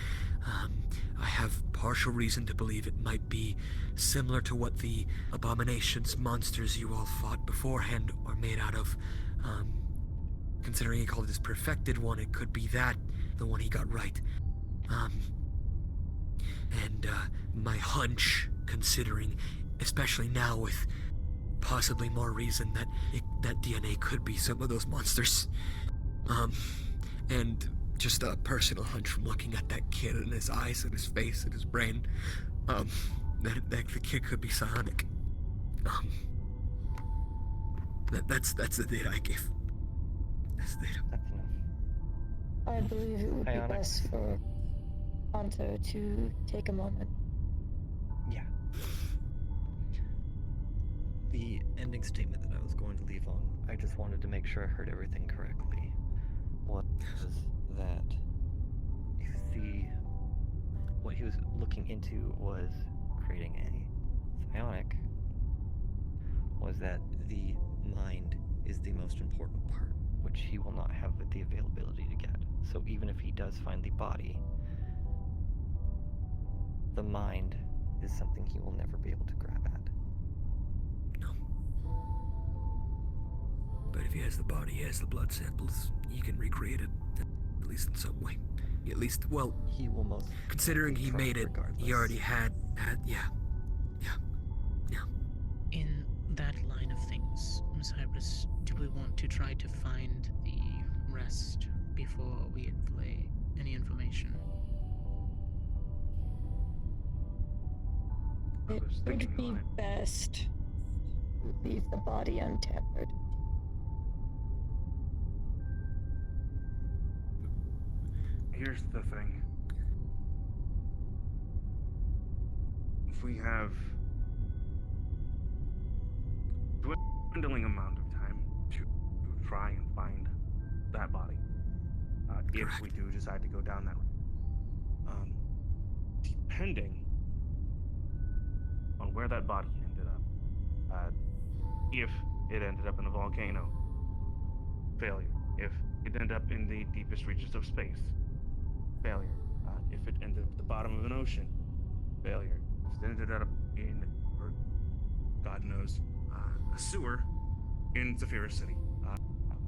I have partial reason to believe it might be similar to what the abominations, monsters you all fought beforehand are made out of. Considering he called it his perfected one, it could be that, the one he got right. And my hunch, considering, especially now with possibly more reason, that that DNA could be some of those monsters. And just a personal hunch from looking at that kid and his eyes and his face and his brain, that the kid could be psionic. That's the data I gave. That's the data. That's enough. I believe it would Ionic. be best for Honto to take a moment. Yeah. The ending statement that I was going to leave on, I just wanted to make sure I heard everything correctly, was that if what he was looking into was creating a psionic, was that the mind is the most important part, which he will not have the availability to get. So even if he does find the body, the mind is something he will never be able to grab at. No. But if he has the body, he has the blood samples, he can recreate it, at least in some way. At least, well, he will most considering he made it, regardless. he already had, yeah. In that line of things, Miss Hybris, do we want to try to find the rest before we inflate any information? It would be best to leave the body untampered. Here's the thing. If we have a dwindling amount of time to try and find that body, if we do decide to go down that route, depending on where that body ended up, if it ended up in a volcano, failure. If it ended up in the deepest reaches of space, failure. If it ended up at the bottom of an ocean, failure. If it ended up in, or God knows, a sewer in Zephyra City,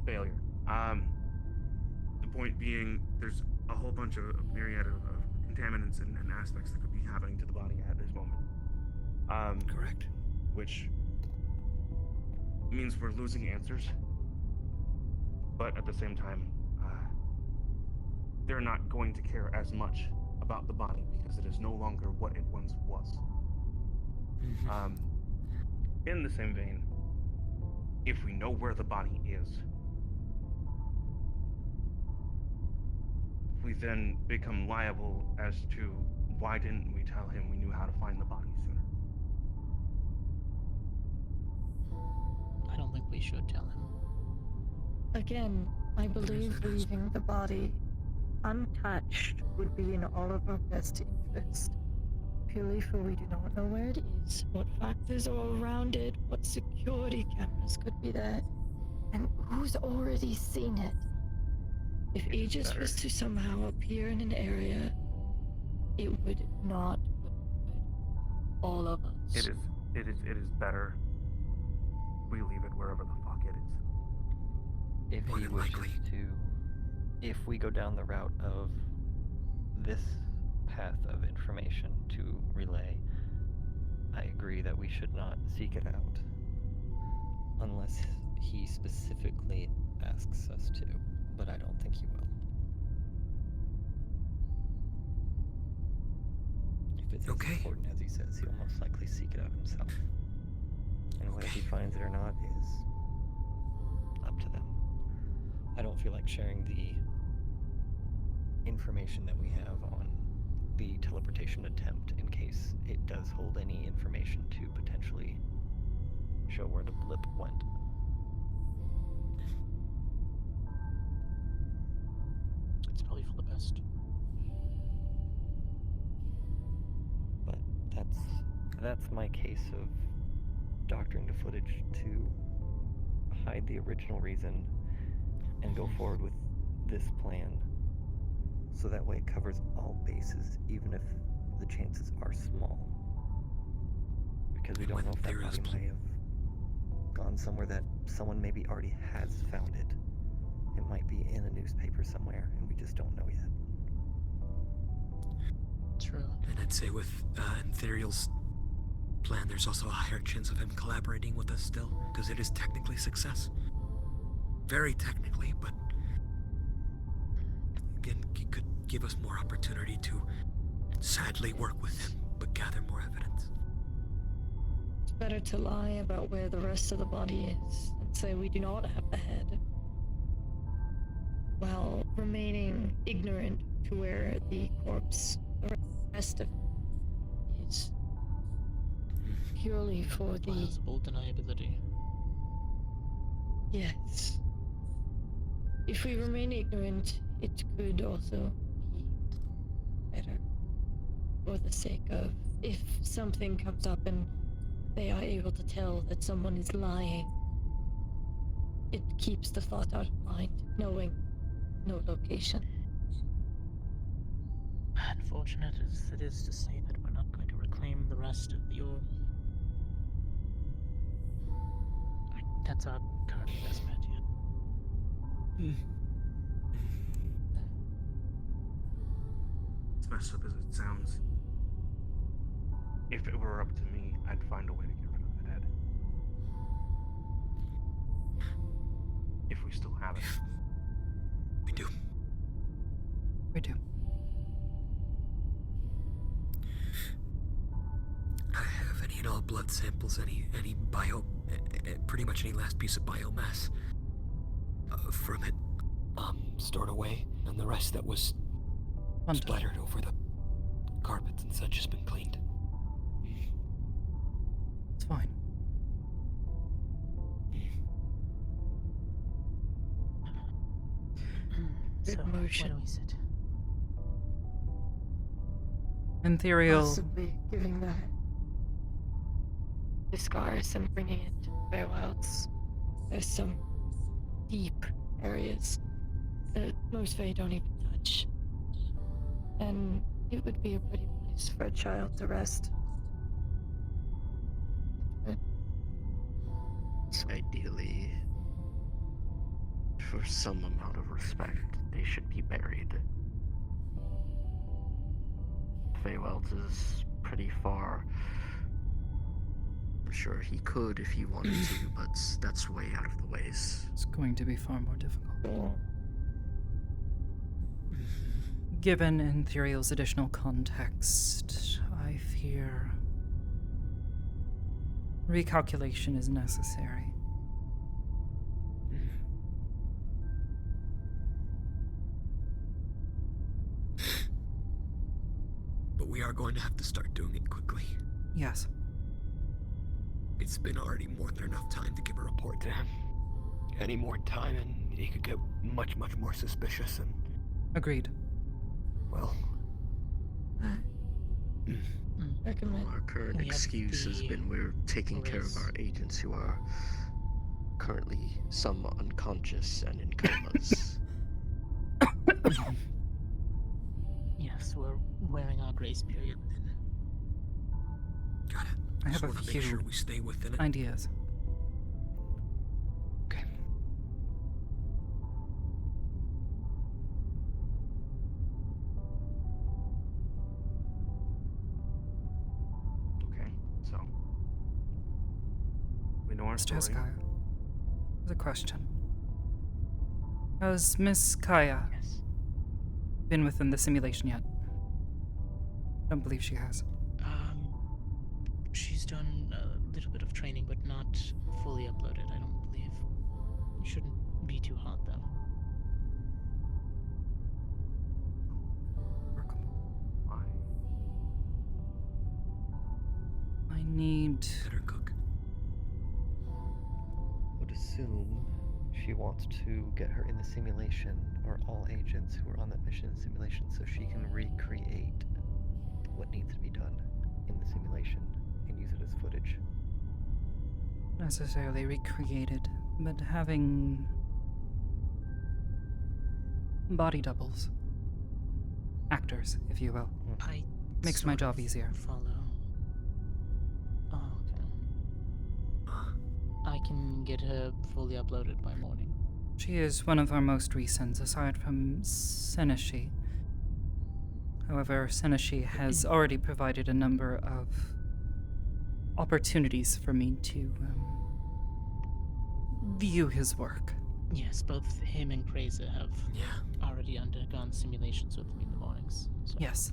failure. The point being, there's a whole bunch of myriad of contaminants and aspects that could be happening to the body at this moment. Correct. Which means we're losing answers, but at the same time, they're not going to care as much about the body because it is no longer what it once was. In the same vein, if we know where the body is, we then become liable as to why didn't we tell him we knew how to find the body sooner. I don't think we should tell him. Again, I believe leaving the body untouched would be in all of our best interest. purely for we do not know where it is, what factors are around it, what security cameras could be there, and who's already seen it. If Aegis was to somehow appear in an area, it would not good all of us. It is better we leave it wherever the fuck it is. If he wishes to, if we go down the route of this path of information to relay, I agree that we should not seek it out unless he specifically asks us to, but I don't think he will. If it's as important as he says, he'll most likely seek it out himself. And whether he finds it or not is up to them. I don't feel like sharing the information that we have on the teleportation attempt in case it does hold any information to potentially show where the blip went. It's probably for the best. But that's my case of doctoring the footage to hide the original reason and go forward with this plan, so that way it covers all bases, even if the chances are small. Because we don't know if that body may have gone somewhere that someone maybe already has found it. It might be in a newspaper somewhere, and we just don't know yet. True. And I'd say with Ethereal's plan, there's also a higher chance of him collaborating with us still, because it is technically success. Very technically, but again, he could give us more opportunity to sadly work with him, but gather more evidence. It's better to lie about where the rest of the body is and say we do not have the head, while remaining ignorant to where the corpse, the rest of it is. Purely for the plausible deniability. Yes. If we remain ignorant, it could also be better. For the sake of, if something comes up and they are able to tell that someone is lying, it keeps the thought out of mind, knowing no location. Unfortunate as it is to say that we're not going to reclaim the rest of your... That's our current best bet yet. As messed up as it sounds, if it were up to me, I'd find a way to get rid of that head. If we still have it. We do. We do. I have any and all blood samples, any pretty much any last piece of biomass from it stored away, and the rest that was splattered over the carpets and such has been cleaned. It's fine. So, where do we sit? Ethereal. Possibly giving the scars and bringing it to Fairwilds. There's some deep areas that most Fae don't even touch. And it would be a pretty place for a child to rest. Ideally, for some amount of respect, they should be buried. Faywells is pretty far. I'm sure he could if he wanted to, but that's way out of the ways. It's going to be far more difficult. Given Ethereal's additional context, I fear recalculation is necessary. But we are going to have to start doing it quickly. Yes. It's been already more than enough time to give a report to him. Any more time and he could get much, much more suspicious and... Agreed. Well... recommend. Our current We have excuse has the been we're taking care of our agents who are currently some unconscious and in comas. Yes, we're wearing our grace period. Got it. I have Just a want to few make sure we stay within it. ideas. Okay, so we know our Mr. story. Hezekiah, there's a question. Has Miss Kaya been within the simulation yet? I don't believe she has. She's done a little bit of training, but not fully uploaded, I don't believe. It shouldn't be too hard, though. Why? I need... Better cook. Would assume she wants to get her in the simulation, or all agents who are on that mission in simulation, so she can recreate what needs to be done in the simulation and use it as footage. necessarily recreated, but having body doubles. Actors, if you will. I Makes my sort job of easier. Follow. Oh, okay. I can get her fully uploaded by morning. She is one of our most recent, aside from Seneshi. However, Seneshi has already provided a number of opportunities for me to view his work. Yes, both him and Krazer have already undergone simulations with me in the mornings. So. Yes.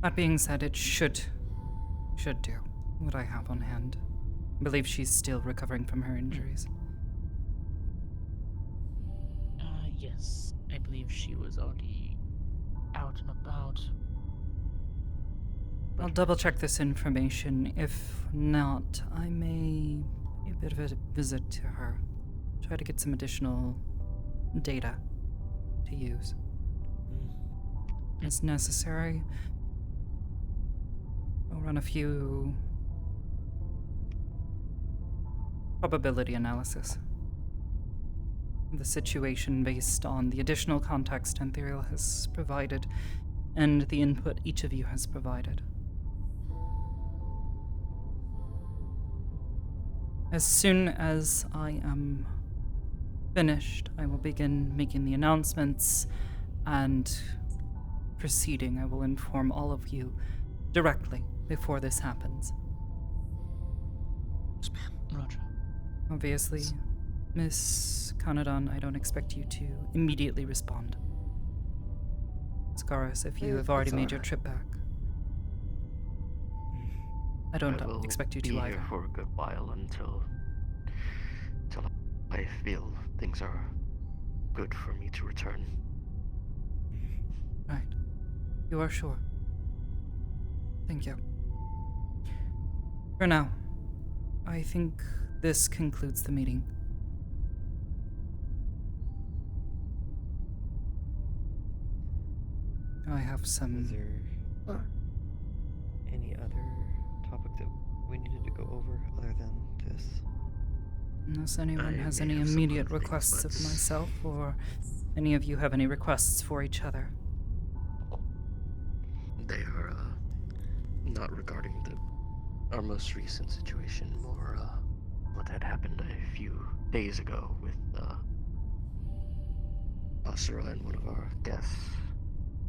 That being said, it should do what I have on hand. I believe she's still recovering from her injuries. Yes, I believe she was already out and about. I'll double check this information. If not, I may pay a bit of a visit to her. Try to get some additional data to use. As necessary, I'll run a few probability analysis of the situation based on the additional context Anthuriel has provided and the input each of you has provided. As soon as I am finished, I will begin making the announcements and proceeding. I will inform all of you directly before this happens. Yes, ma'am. Roger. Obviously, Miss Kanadon, I don't expect you to immediately respond. Scaris, if you have already made your trip back, I don't expect you to be either. here for a good while until I feel things are good for me to return. Right. You are sure? Thank you. For now, I think this concludes the meeting. I have some... Is there any other topic that we needed to go over other than this? Unless anyone has may any have some immediate other things, requests of but- myself, or any of you have any requests for each other. They are not regarding our most recent situation, more what had happened a few days ago with Asura and one of our guests.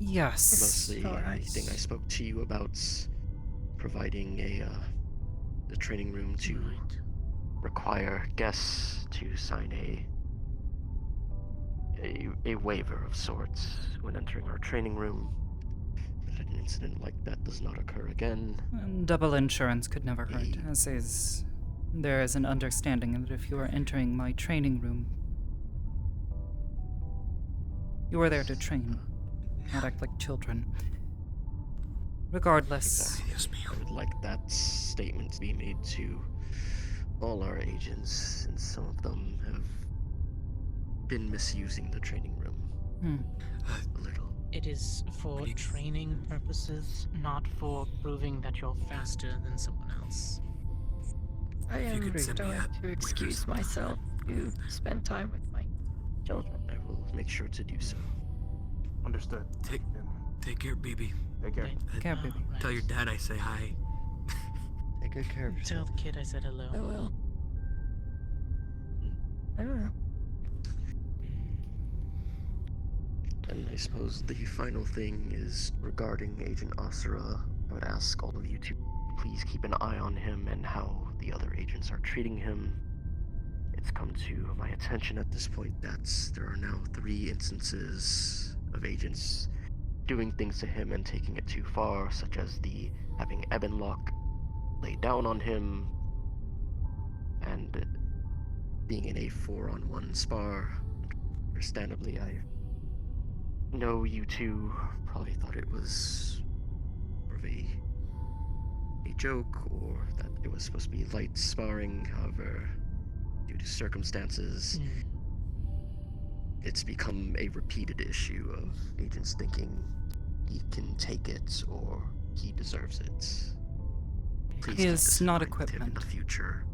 Yes. Mostly, I think I spoke to you about providing the training room to require guests to sign a waiver of sorts when entering our training room. That an incident like that does not occur again. And double insurance could never hurt, as is... There is an understanding that if you are entering my training room, you are there to train, not act like children. Regardless... Exactly. I would like that statement to be made to all our agents, since some of them have been misusing the training room. A little. It is for training purposes, not for proving that you're faster than someone else. I am going to excuse myself to spend time with my children. I will make sure to do so. Understood. Take care, baby. Take care. Care, baby. Tell your dad I say hi. Take good care of Tell yourself. the kid I said hello. I will. I will. And I suppose the final thing is regarding Agent Asura. I would ask all of you to please keep an eye on him and how the other agents are treating him. It's come to my attention at this point that there are now 3 instances of agents doing things to him and taking it too far, such as the having Ebenlock lay down on him and being in a 4-on-1 spar. Understandably, I know you two probably thought it was more of a joke, or that it was supposed to be light sparring. However, due to circumstances, it's become a repeated issue of agents thinking he can take it or he deserves it. Please He is not equipment. in the future.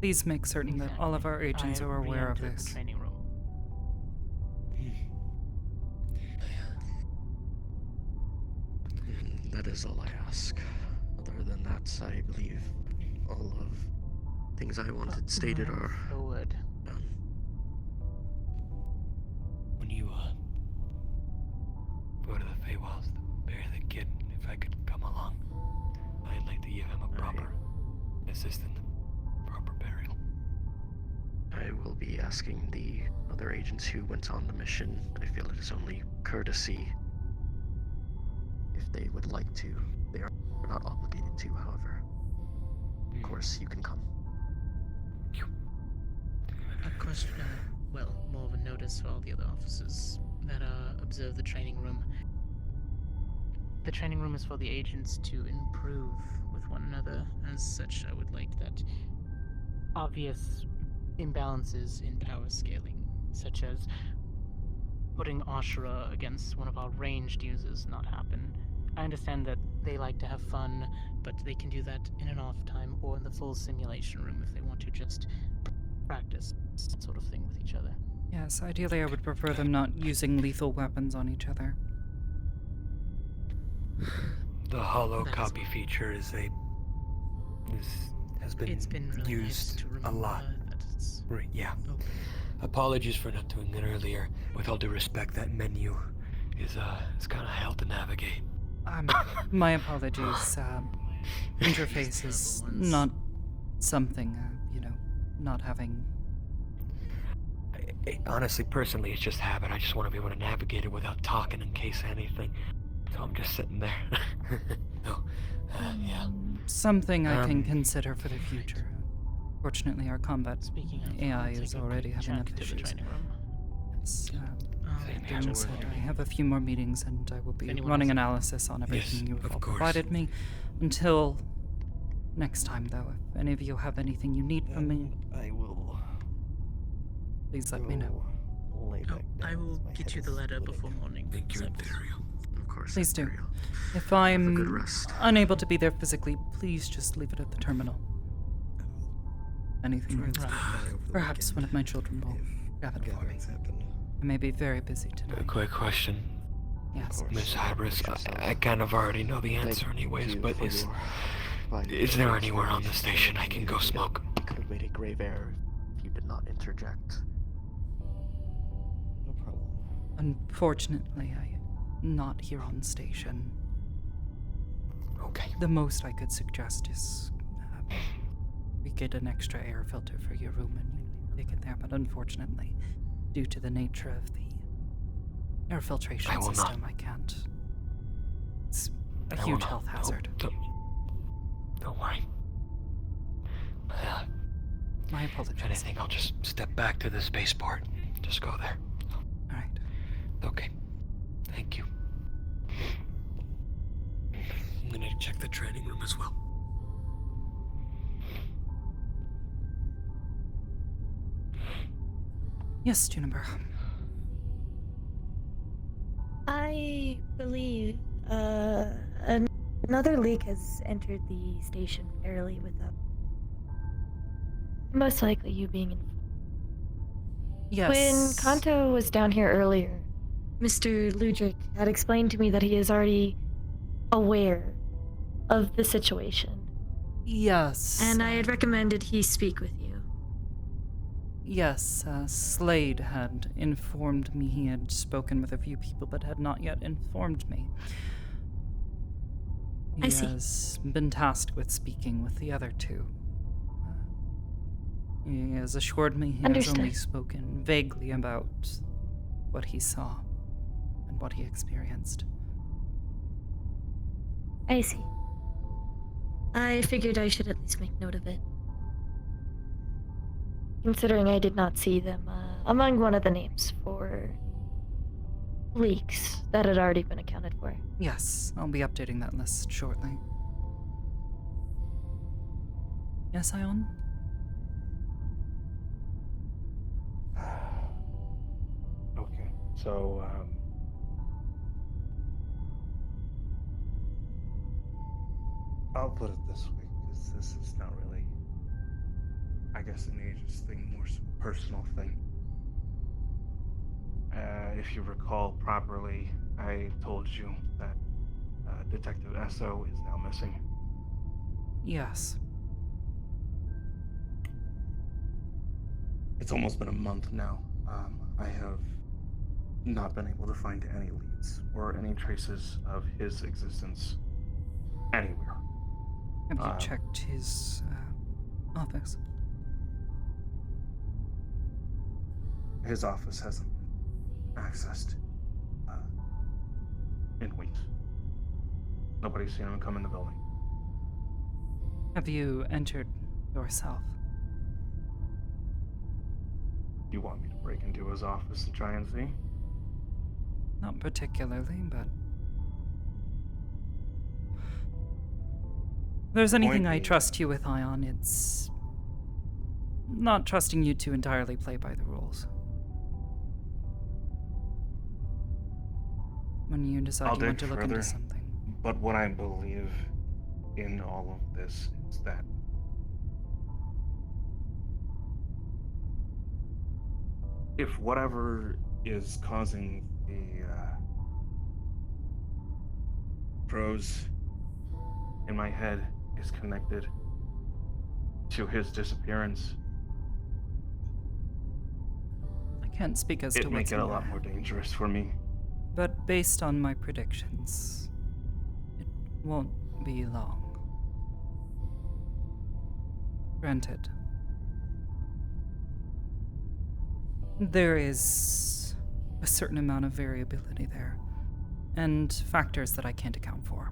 Please make certain that all of our agents are aware of this. Training room. That is all I ask. Other than that, I believe all of things I wanted stated are forward. done. When you go to the Feywilds to bury the kid, if I could come along, I'd like to give him a proper assistant, proper burial. I will be asking the other agents who went on the mission. I feel it is only courtesy. If they would like to, they are not obligated to, however. Of course, you can come. A question, well, more of a notice for all the other officers that observe the training room. The training room is for the agents to improve with one another. As such, I would like that obvious imbalances in power scaling, such as putting Ashura against one of our ranged users, not happen. I understand that they like to have fun, but they can do that in an off time or in the full simulation room if they want to just practice that sort of thing with each other. Yes, ideally I would prefer them not using lethal weapons on each other. The hollow copy feature has been really used a lot. Right, yeah. Apologies for not doing it earlier. With all due respect, that menu is kind of hell to navigate. My apologies. Interface is not something, not having. Honestly, personally, it's just habit. I just want to be able to navigate it without talking in case anything. So I'm just sitting there. Yeah. Something I can consider for the future. Fortunately, our combat AI is already having enough issues. Being said, I have a few more meetings and I will be running analysis on everything you have all provided me. Until next time, though, if any of you have anything you need from me, I will. Please let me know. I will get you the letter before morning. Thank you, Imperial. Of course. Please do. Imperial. If I'm unable to be there physically, please just leave it at the terminal. Anything. Perhaps one of my children will grab it for me. I may be very busy tonight. A quick question. Yes. Miss Hybris, I kind of already know the answer anyways, but is there anywhere on the station I can go smoke? You could have made a grave error if you did not interject. No problem. Unfortunately, I'm not here on station. Okay. The most I could suggest is we get an extra air filter for your room and you take it there, but unfortunately, due to the nature of the air filtration system, I can't. It's a huge health hazard. Don't worry. My apologies. If anything, I'll just step back to the spaceport. Just go there. All right. Okay. Thank you. I'm gonna check the training room as well. Yes, Juniper. I I believe another leak has entered the station fairly without most likely you being informed. Yes. When Kanto was down here earlier, Mr. Ludric had explained to me that he is already aware of the situation. Yes. And I had recommended he speak with you. Yes, Slade had informed me he had spoken with a few people, but had not yet informed me. He has been tasked with speaking with the other two. He has assured me he has only spoken vaguely about what he saw and what he experienced. I see. I figured I should at least make note of it. Considering I did not see them among one of the names for leaks that had already been accounted for. Yes, I'll be updating that list shortly. Yes, Ion? Okay, so, I'll put it this way, because this is not really, I guess, an ageist thing, more so a personal thing. If you recall properly, I told you that Detective Esso is now missing. Yes. It's almost been a month now. I have not been able to find any leads or any traces of his existence anywhere. Have you checked his office? His office hasn't been accessed in weeks. Nobody's seen him come in the building. Have you entered yourself? You want me to break into his office and try and see? Not particularly, but if there's anything I trust you with, Ion, it's not trusting you to entirely play by the rules. When you decide you want to look into something. But what I believe in all of this is that if whatever is causing the pros in my head is connected to his disappearance, I can't speak as to what's in it make it a your lot head. more dangerous for me. But based on my predictions, it won't be long. Granted, there is a certain amount of variability there, and factors that I can't account for.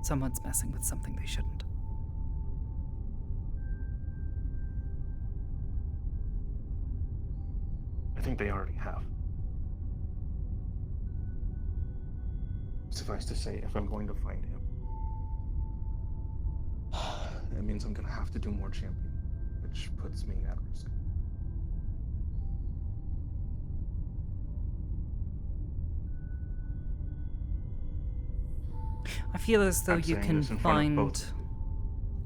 Someone's messing with something they shouldn't. I think they already have. Suffice to say, if I'm going to find him, that means I'm going to have to do more champion, which puts me at risk. I feel as though you can find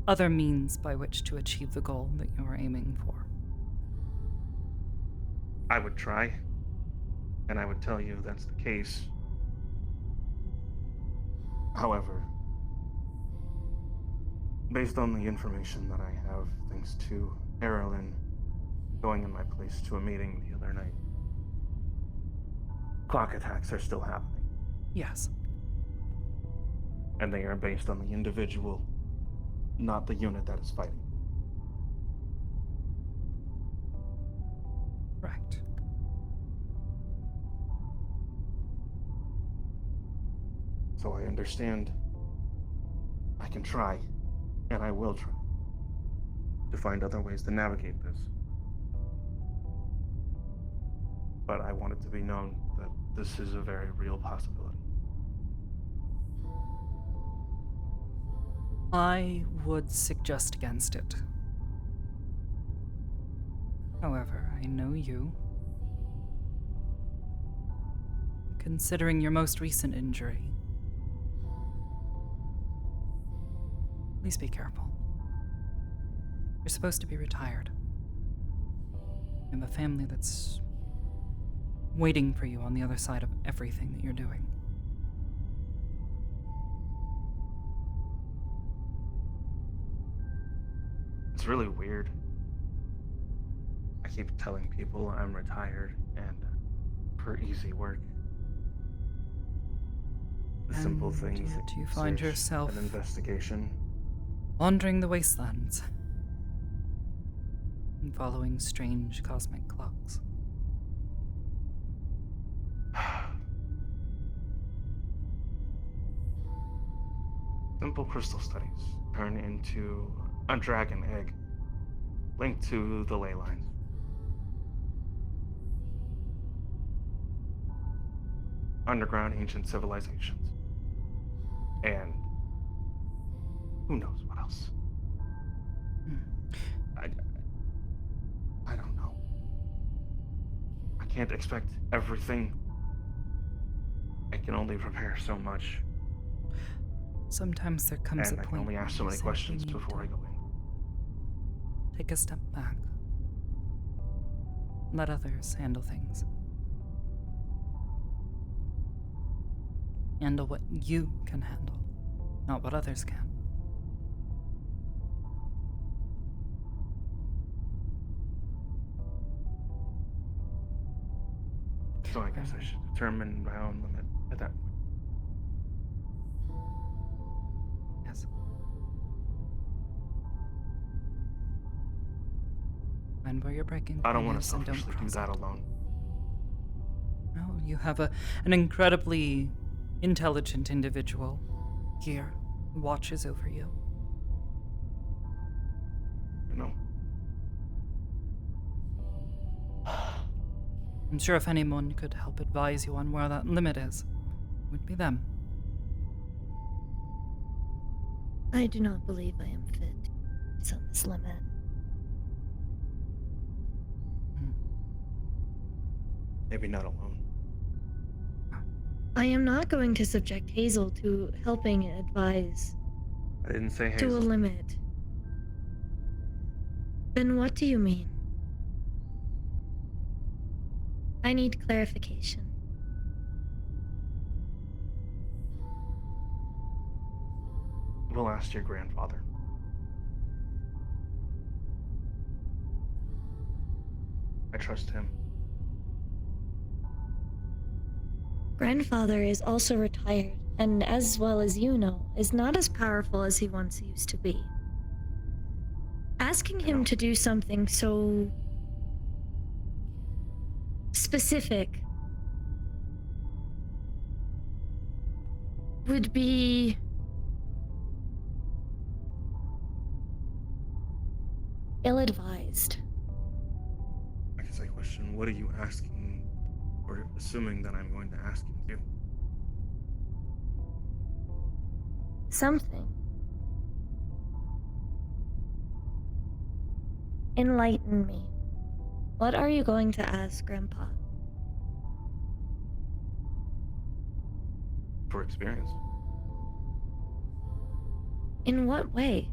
other means by which to achieve the goal that you're aiming for. I would try, and I would tell you that's the case. However, based on the information that I have, thanks to Erilyn going in my place to a meeting the other night, clock attacks are still happening. Yes. And they are based on the individual, not the unit that is fighting. Right. So I understand. I can try, and I will try, to find other ways to navigate this. But I want it to be known that this is a very real possibility. I would suggest against it. However, I know you. considering your most recent injury, please be careful. You're supposed to be retired. You have a family that's waiting for you on the other side of everything that you're doing. It's really weird. I keep telling people I'm retired and for easy work. The simple things Yet like you find search yourself and investigation. wandering the wastelands and following strange cosmic clocks. Simple crystal studies turn into a dragon egg linked to the ley lines. Underground ancient civilizations. And who knows what else? I don't know. I can't expect everything. I can only prepare so much. Sometimes there comes and a I can point only where ask so you many simply questions need before I to go in. take a step back. Let others handle things. Handle what you can handle, not what others can. So I guess I should determine my own limit at that point. Yes. Find where you're breaking I don't want to through and don't selfishly do cross that it. alone. No, you have an incredibly intelligent individual here who watches over you. You know. I'm sure if anyone could help advise you on where that limit is, it would be them. I do not believe I am fit to on this limit. Maybe not alone. I am not going to subject Hazel to helping advise I didn't say to a Hazel. limit. Then what do you mean? I need clarification. We'll ask your grandfather. I trust him. Grandfather is also retired, and as well as you know, is not as powerful as he once used to be. Asking him to do something so specific would be ill-advised. I guess I question, what are you asking, or assuming that I'm going to ask him to do? Something. Enlighten me. What are you going to ask, Grandpa? For experience. In what way?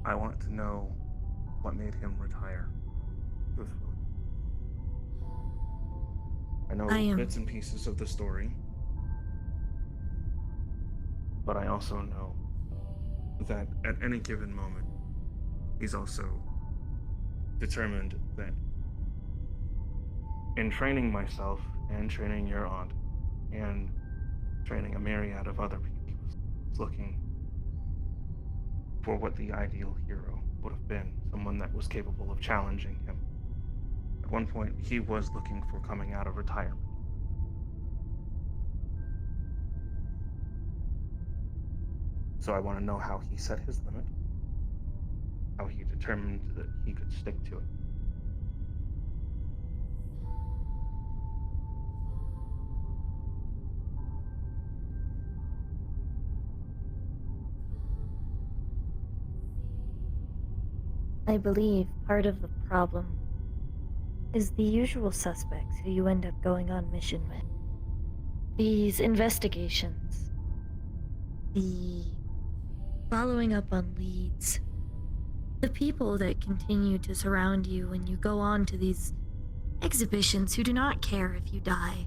I want to know what made him retire. Truthfully. I know bits and pieces of the story, but I also know that at any given moment, he's also determined that in training myself and training your aunt and training a myriad of other people, he's looking for what the ideal hero would have been, someone that was capable of challenging him. At one point, he was looking for coming out of retirement. So I want to know how he set his limit, how he determined that he could stick to it. I believe part of the problem is the usual suspects who you end up going on mission with. These investigations, the following up on leads, the people that continue to surround you when you go on to these exhibitions who do not care if you die,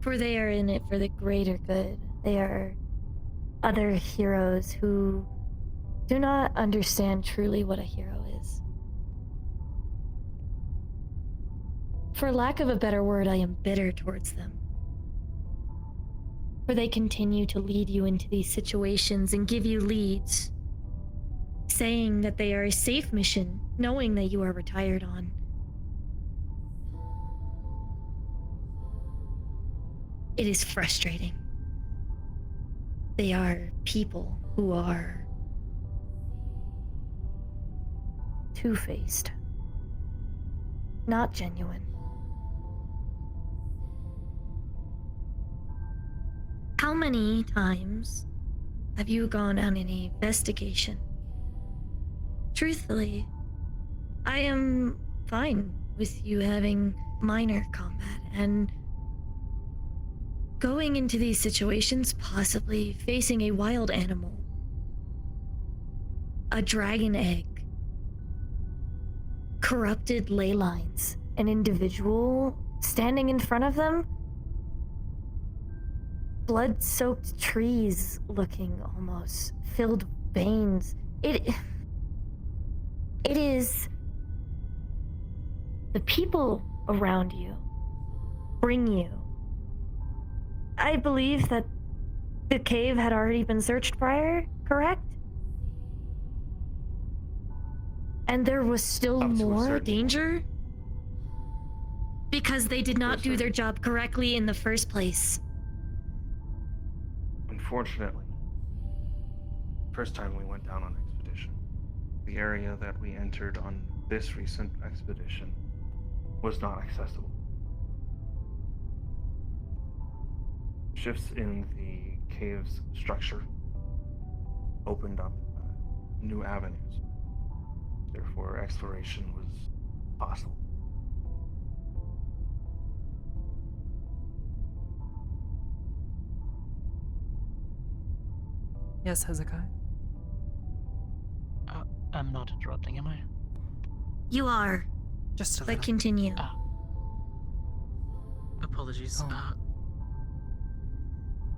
for they are in it for the greater good. They are other heroes who do not understand truly what a hero is. For lack of a better word, I am bitter towards them. For they continue to lead you into these situations and give you leads, saying that they are a safe mission, knowing that you are retired on. It is frustrating. They are people who are two-faced, not genuine. How many times have you gone on an investigation? Truthfully, I am fine with you having minor combat and going into these situations, possibly facing a wild animal, a dragon egg, corrupted ley lines, an individual standing in front of them, blood-soaked trees looking almost, filled veins. It is the people around you bring you. I believe that the cave had already been searched prior, correct? And there was still more danger? Because they did not do their job correctly in the first place. Unfortunately, first time we went down on expedition, the area that we entered on this recent expedition was not accessible. Shifts in the cave's structure opened up new avenues. Therefore, exploration was possible. Yes, Hezekiah? I'm not interrupting, am I? You are. Just a but little. Continue. Apologies. Oh.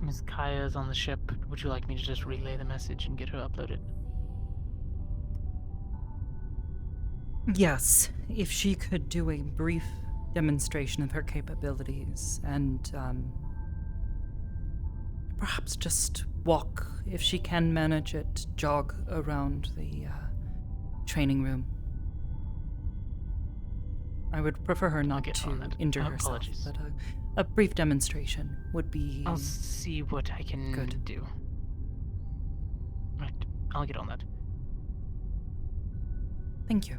Ms. Kaya is on the ship. Would you like me to just relay the message and get her uploaded? Yes, if she could do a brief demonstration of her capabilities and perhaps just walk, if she can manage it, jog around the training room. I would prefer her not to injure herself, Apologies. but a brief demonstration would be... I'll see what I can do. Right, I'll get on that. Thank you.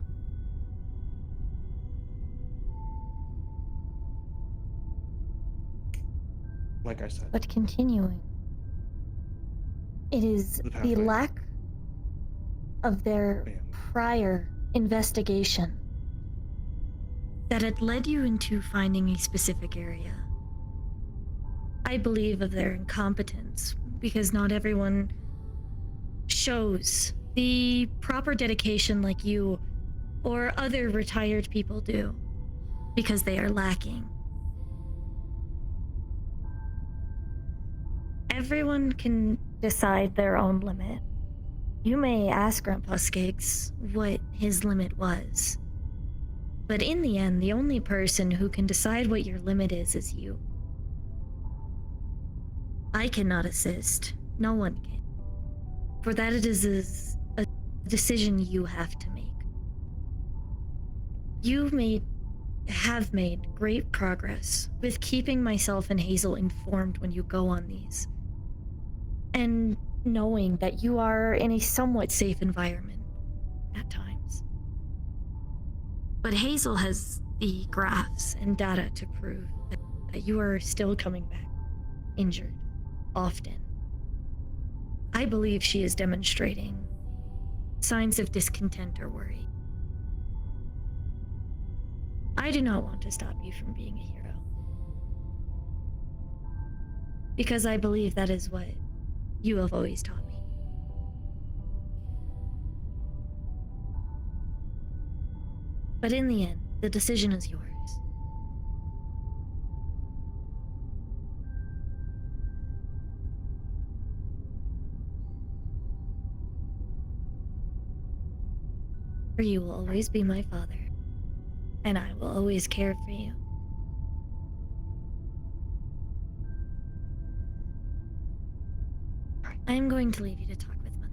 Like I said. But continuing, it is the lack of their prior investigation that had led you into finding a specific area. I believe of their incompetence because not everyone shows the proper dedication like you or other retired people do because they are lacking. Everyone can decide their own limit. You may ask Grandpa Skiggs what his limit was, but in the end, the only person who can decide what your limit is you. I cannot assist. No one can. For that it is a decision you have to make. You have made great progress with keeping myself and Hazel informed when you go on these. And knowing that you are in a somewhat safe environment at times. But Hazel has the graphs and data to prove that you are still coming back injured often. I believe she is demonstrating signs of discontent or worry. I do not want to stop you from being a hero. Because I believe that is what you have always taught me. But in the end, the decision is yours. For you will always be my father, and I will always care for you. I am going to leave you to talk with Mother.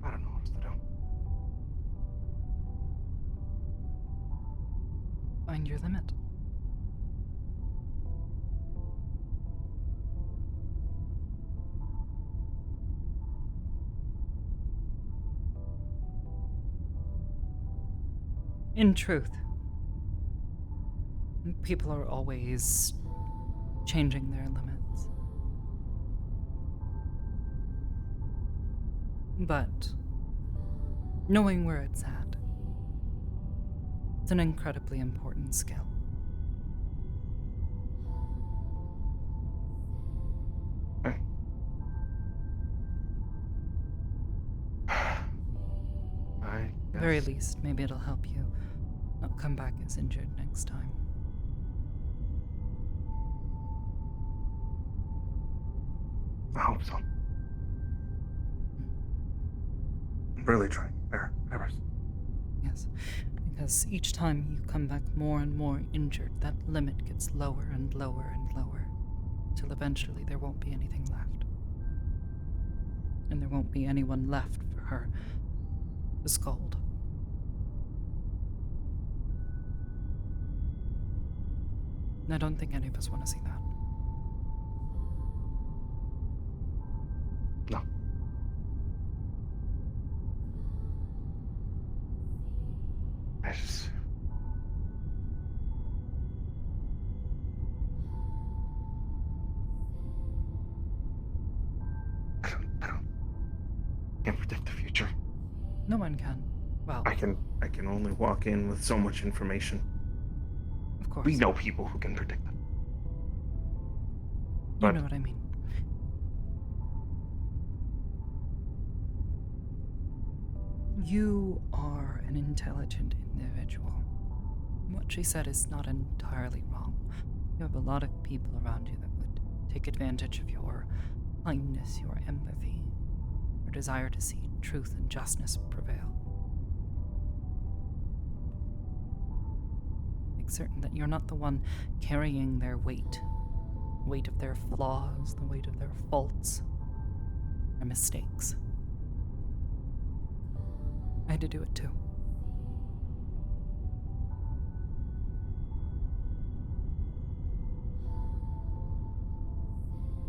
I don't know what else to do. Find your limit. In truth, people are always changing their limits. But knowing where it's at, it's an incredibly important skill. At the very least, maybe it'll help you not come back as injured next time. I hope so. I'm really trying. There, Hybris. Yes, because each time you come back more and more injured, that limit gets lower and lower and lower, till eventually there won't be anything left. And there won't be anyone left for her to scold. And I don't think any of us want to see that. No. I just... I don't can't predict the future. No one can. Well, I can only walk in with so much information. Of course. We know people who can predict it. You know what I mean. You are an intelligent individual. What she said is not entirely wrong. You have a lot of people around you that would take advantage of your kindness, your empathy, your desire to see truth and justice prevail. Make certain that you're not the one carrying their weight of their flaws, the weight of their faults, their mistakes. I had to do it too.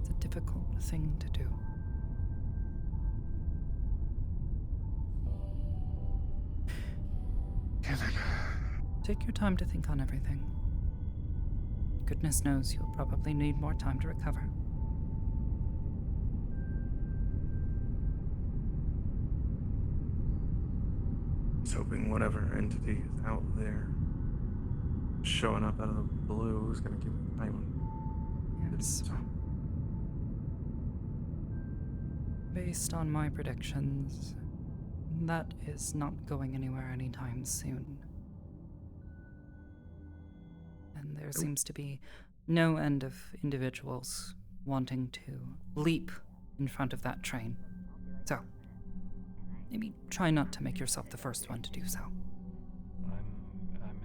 It's a difficult thing to do. Take your time to think on everything. Goodness knows you'll probably need more time to recover. I was hoping whatever entity is out there showing up out of the blue is going to give me time. Yes. Based on my predictions, that is not going anywhere anytime soon. And there seems to be no end of individuals wanting to leap in front of that train. So, maybe try not to make yourself the first one to do so.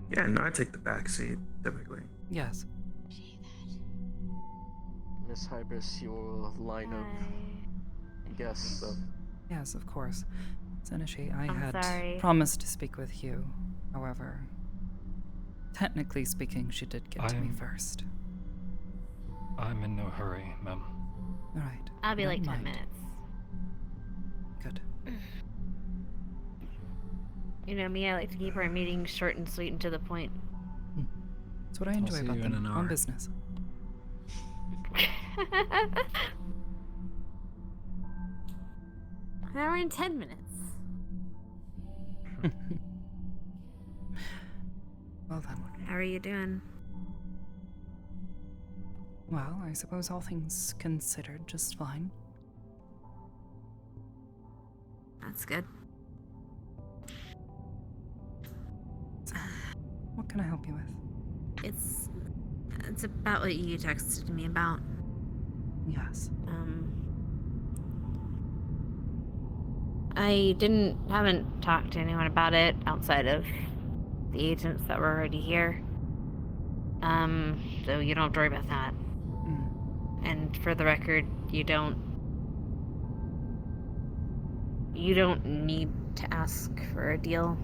Yeah, no, I take the back seat typically. Yes. Miss Hybris, your line of guests. Yes, of course. Seneshi, I I'm had sorry. promised to speak with you. However, technically speaking, she did get to me first. I'm in no hurry, ma'am. All right. I'll be don't like 10 mind. minutes. Good. You know me, I like to keep our meetings short and sweet and to the point. That's what I enjoy about them. On business. An hour and 10 minutes. Well then. How are you doing? Well, I suppose all things considered, just fine. That's good. So, what can I help you with? It's about what you texted me about. Yes. I haven't talked to anyone about it outside of the agents that were already here. So you don't have to worry about that. And for the record, you don't need to ask for a deal,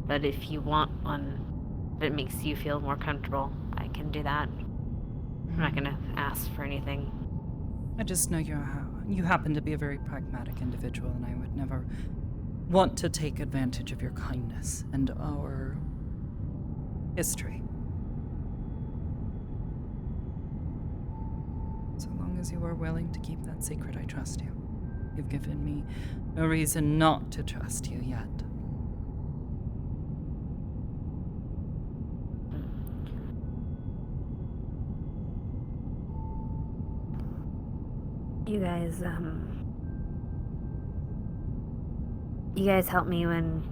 but if you want one that makes you feel more comfortable, I can do that. I'm not gonna ask for anything. I just know you happen to be a very pragmatic individual, and I would never want to take advantage of your kindness and our history. So long as you are willing to keep that secret, I trust you. You've given me no reason not to trust you yet. You guys helped me when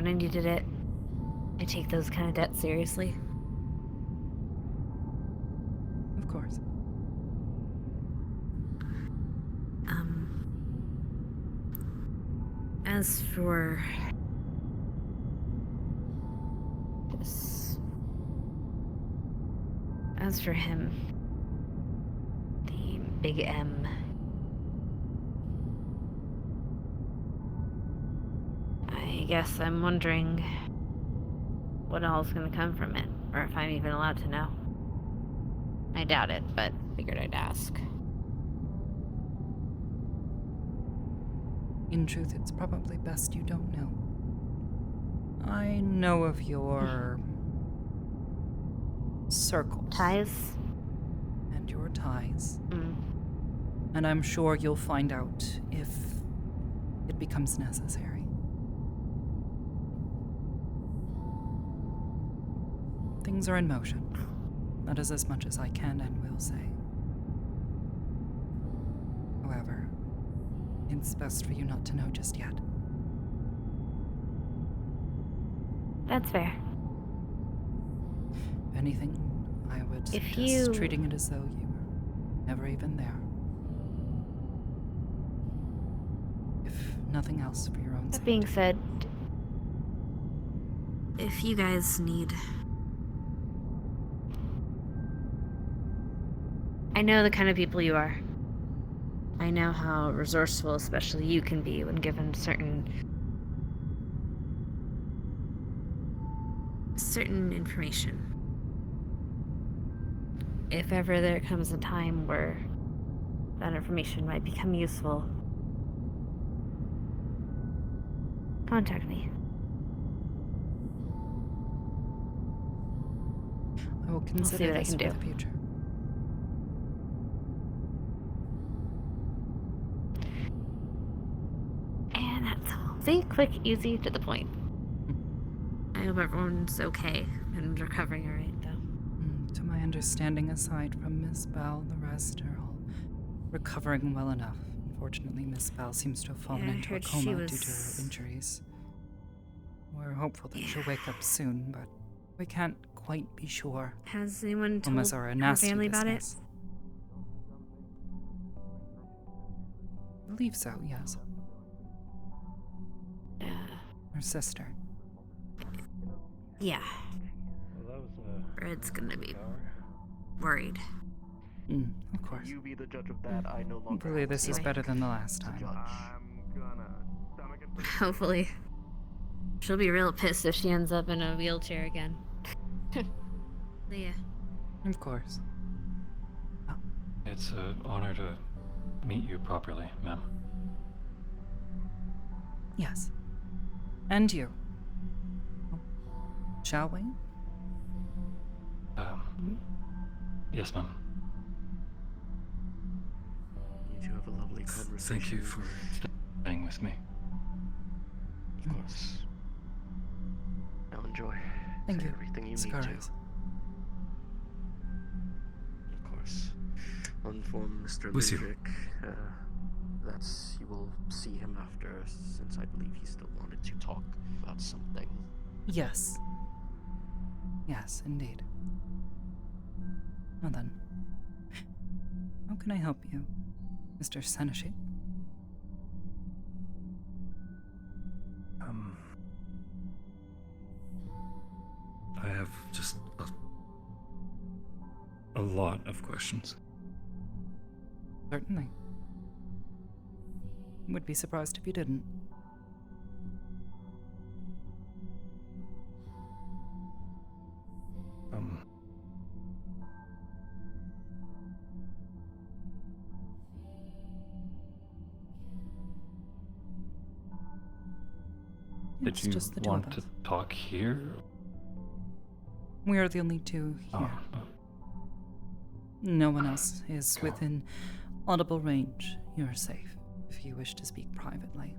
I needed it. I take those kind of debts seriously. Of course. As for him, the big M, I guess I'm wondering what all's gonna come from it, or if I'm even allowed to know. I doubt it, but figured I'd ask. In truth, it's probably best you don't know. I know of your circles. Ties? And your ties. And I'm sure you'll find out if it becomes necessary. Things are in motion. That is as much as I can and will say. However, it's best for you not to know just yet. That's fair. If anything, I would suggest treating it as though you were never even there. If nothing else, for your own sake. That being said, if you guys need... I know the kind of people you are. I know how resourceful, especially you, can be when given certain information. If ever there comes a time where that information might become useful, contact me. I will consider what I this can for do. the future. And that's all. See? Quick, easy, to the point. I hope everyone's okay and recovering alright, though. To my understanding, aside from Miss Bell, the rest are all recovering well enough. Unfortunately, Miss Bell seems to have fallen into a coma due to her injuries. We're hopeful that she'll wake up soon, but we can't quite be sure. Has anyone told Homes are a her nasty family about it? business. I believe so, yes. Her sister. Yeah. Well, that was Red's gonna be worried. Of course. You be the judge of that. I no longer. Hopefully this is better than the last time. Hopefully. She'll be real pissed if she ends up in a wheelchair again. Yeah. Of course. It's an honor to meet you properly, ma'am. Yes. And you. Shall we? Yes, ma'am. You have a lovely conversation. Thank you for staying with me. Of course. Now enjoy. Thank Say you. everything you need Scars. to. Of course. I'll inform Mr. With you. Ludwig that you will see him after, since I believe he still wanted to talk about something. Yes. Yes, indeed. Well then. How can I help you, Mr. Seneshi? I have just a lot of questions. Certainly. Would be surprised if you didn't. Did It's you just the two want of to us. talk here? We are the only two here. No one else is within audible range. You're safe if you wish to speak privately.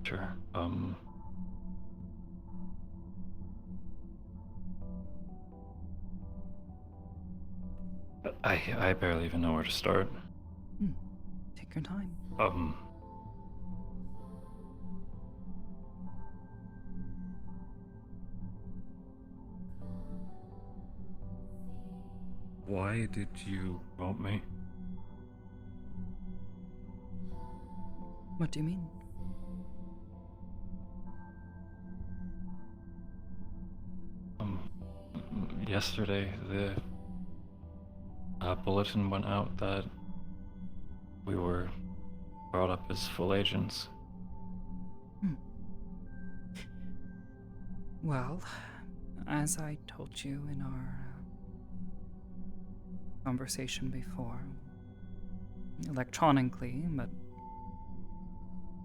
Sure. I barely even know where to start. Take your time. Why did you want me? What do you mean? Yesterday, the bulletin went out that we were brought up as full agents. Well, as I told you in our conversation before, electronically, but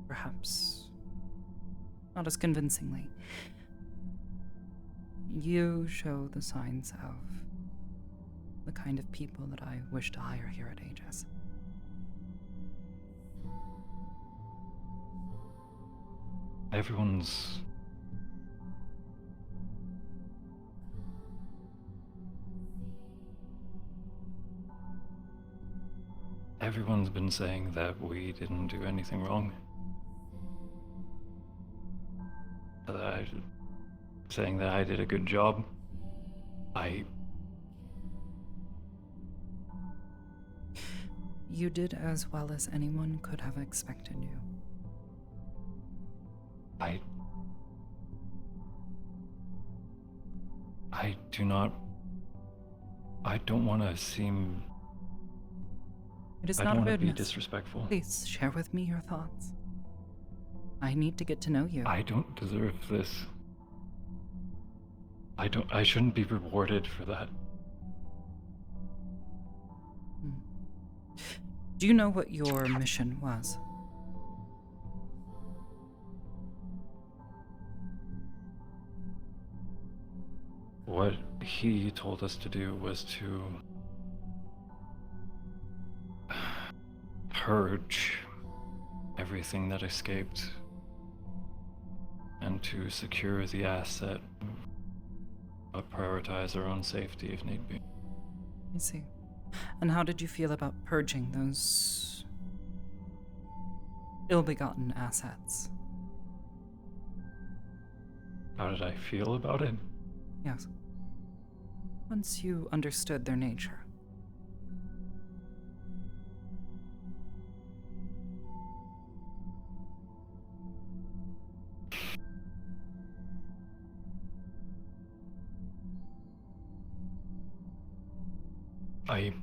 perhaps not as convincingly, you show the signs of the kind of people that I wish to hire here at Aegis. Everyone's been saying that we didn't do anything wrong. Saying that I did a good job. You did as well as anyone could have expected you. I don't want to seem... It is I not don't want to be rudeness. disrespectful. Please share with me your thoughts. I need to get to know you. I don't deserve this. I shouldn't be rewarded for that. Do you know what your mission was? What he told us to do was to purge everything that escaped and to secure the asset, but prioritize our own safety if need be. I see. And how did you feel about purging those ill-begotten assets? How did I feel about it? Yes. Once you understood their nature. I've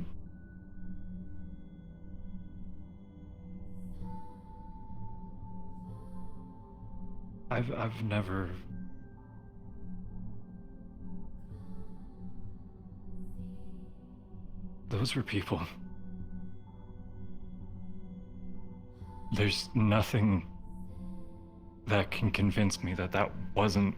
never. Those were people. There's nothing that can convince me that that wasn't.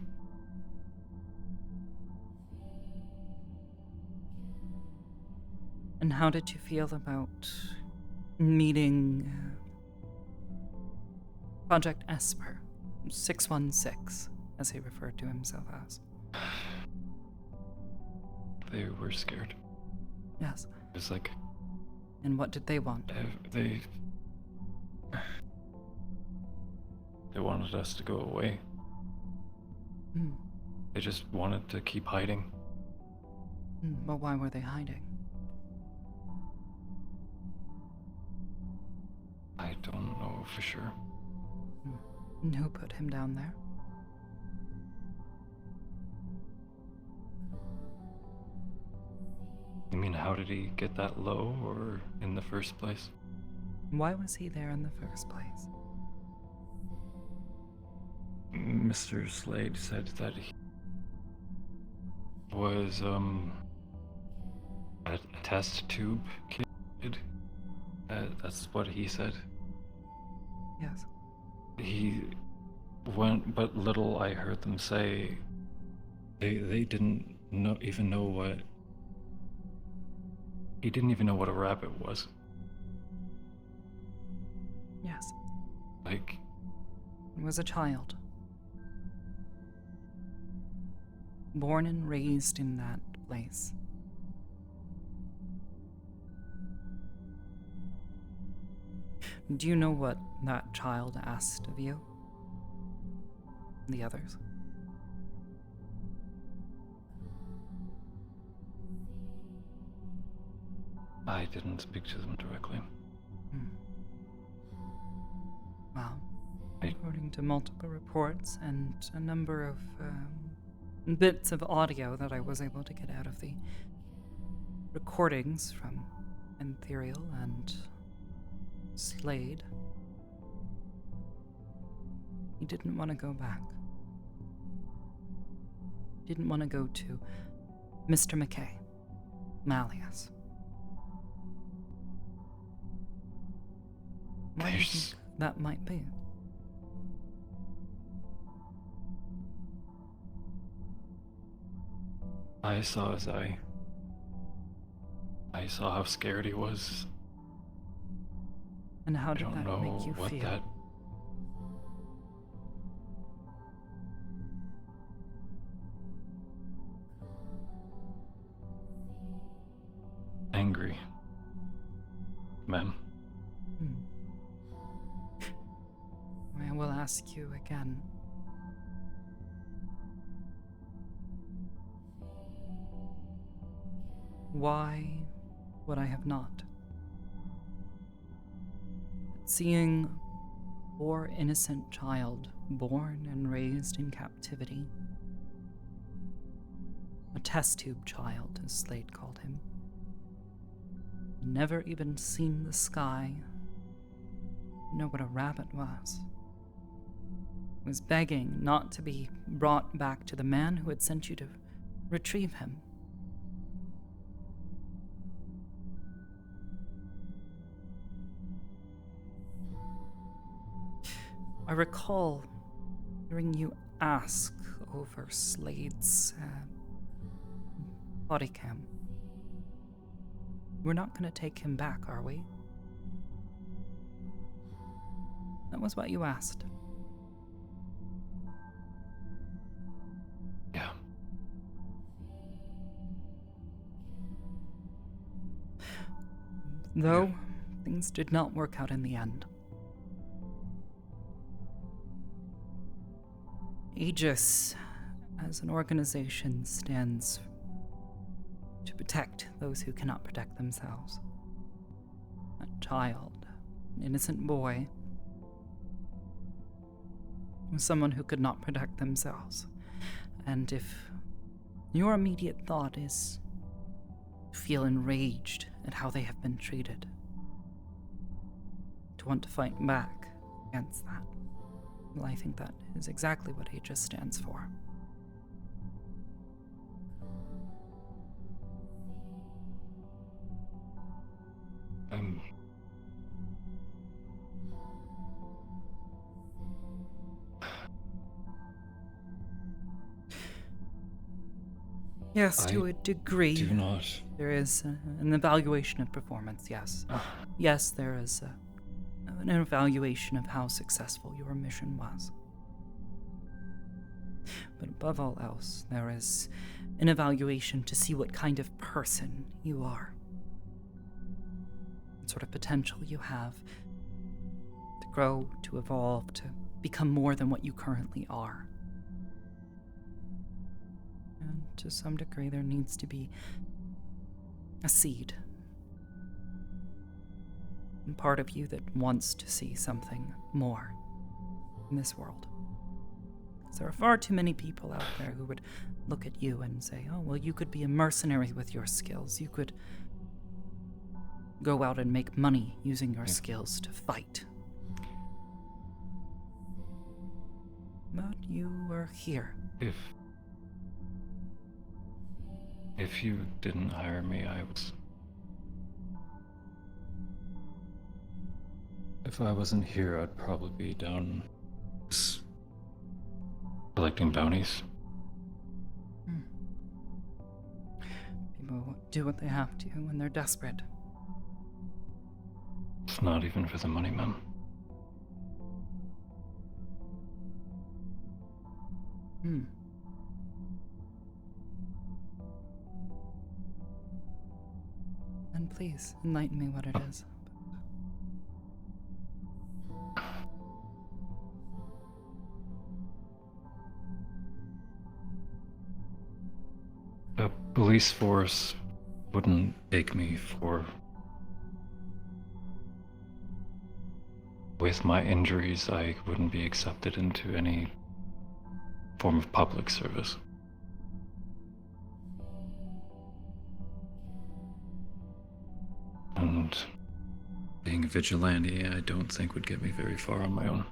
And how did you feel about meeting Project Esper, 616, as he referred to himself as? They were scared. Yes. It was like. And what did they want? They wanted us to go away. They just wanted to keep hiding. But why were they hiding? I don't know for sure. And who put him down there? You mean, how did he get that low, or in the first place? Why was he there in the first place? Mr. Slade said that he was, a test tube kid. That's what he said. Yes. He went, but little I heard them say, they didn't even know what. He didn't even know what a rabbit was. Yes. Like. He was a child. Born and raised in that place. Do you know what that child asked of you? The others? I didn't speak to them directly. Well, according to multiple reports and a number of bits of audio that I was able to get out of the recordings from Ethereal and Slade, he didn't want to go back. Didn't want to go to Mr. McKay, Malleus. What do you think that might be? I saw his eye. I saw how scared he was. And how did that make you what feel? That... Angry, ma'am. I will ask you again. Why would I have not? Seeing a poor innocent child born and raised in captivity, a test tube child, as Slade called him, never even seen the sky, know what a rabbit was begging not to be brought back to the man who had sent you to retrieve him. I recall hearing you ask over Slade's body cam. We're not going to take him back, are we? That was what you asked. Yeah. Though, things did not work out in the end. Aegis, as an organization, stands to protect those who cannot protect themselves. A child, an innocent boy, was someone who could not protect themselves. And if your immediate thought is feel enraged at how they have been treated, to want to fight back against that. Well, I think that is exactly what Aegis stands for. Yes, to a degree. Do not. There is an evaluation of performance, yes. Yes, there is an evaluation of how successful your mission was. But above all else, there is an evaluation to see what kind of person you are. What sort of potential you have to grow, to evolve, to become more than what you currently are. And to some degree, there needs to be a seed. A part of you that wants to see something more in this world. Because there are far too many people out there who would look at you and say, oh, well, you could be a mercenary with your skills. You could go out and make money using your skills to fight. But you were here. If you didn't hire me, if I wasn't here, I'd probably be down collecting bounties. People do what they have to when they're desperate. It's not even for the money, man. Then please, enlighten me what it is. A police force wouldn't take me for... With my injuries, I wouldn't be accepted into any form of public service. And being a vigilante, I don't think would get me very far on my own.